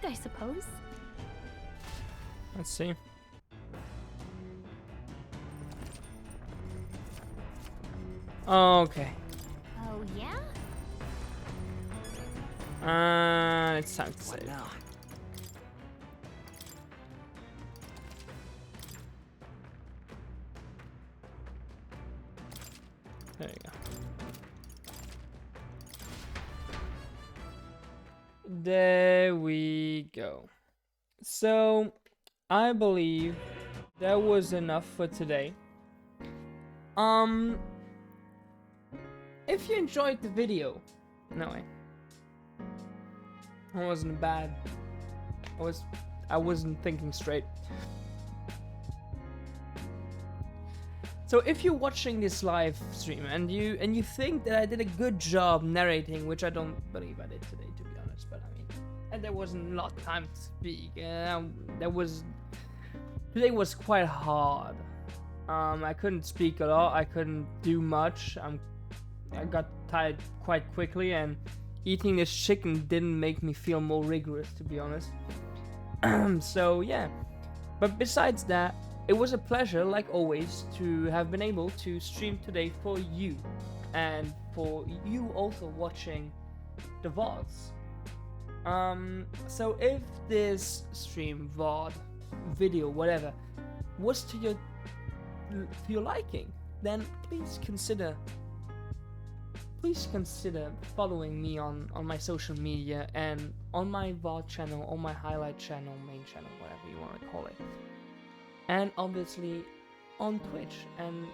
I suppose. Let's see. Okay. Oh, yeah? It's time to save. Now, There you go. There we go. So, I believe that was enough for today. If you enjoyed the video, no way. I wasn't bad. I wasn't thinking straight. So if you're watching this live stream and you think that I did a good job narrating, which I don't believe I did today, to be honest, but I mean, and there wasn't a lot of time to speak. Today was quite hard. I couldn't speak a lot. I couldn't do much. I got tired quite quickly, and eating this chicken didn't make me feel more rigorous, to be honest. So yeah, but besides that, it was a pleasure, like always, to have been able to stream today for you, and for you also watching the VODs. So if this stream, VOD, video, whatever, was to your liking, then please consider following me on my social media and on my VOD channel, on my highlight channel, main channel, whatever you want to call it. And obviously on Twitch, and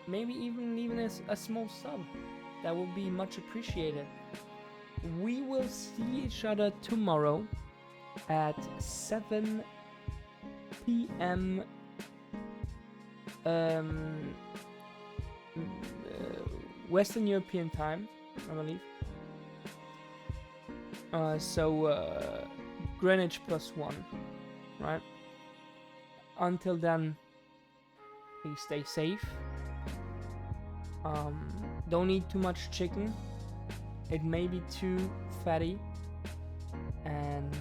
maybe even a small sub. That would be much appreciated. we will see each other tomorrow at 7 p.m. Western European time, I believe. So Greenwich +1, right? Until then, please stay safe. Don't eat too much chicken. It may be too fatty. And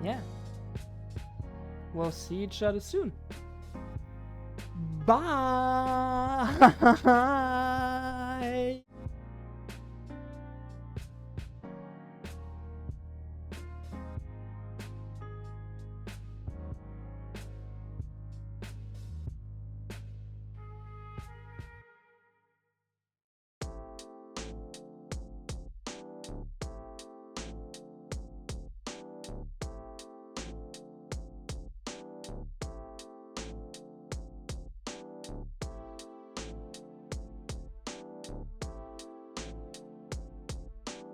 yeah, we'll see each other soon. Bye.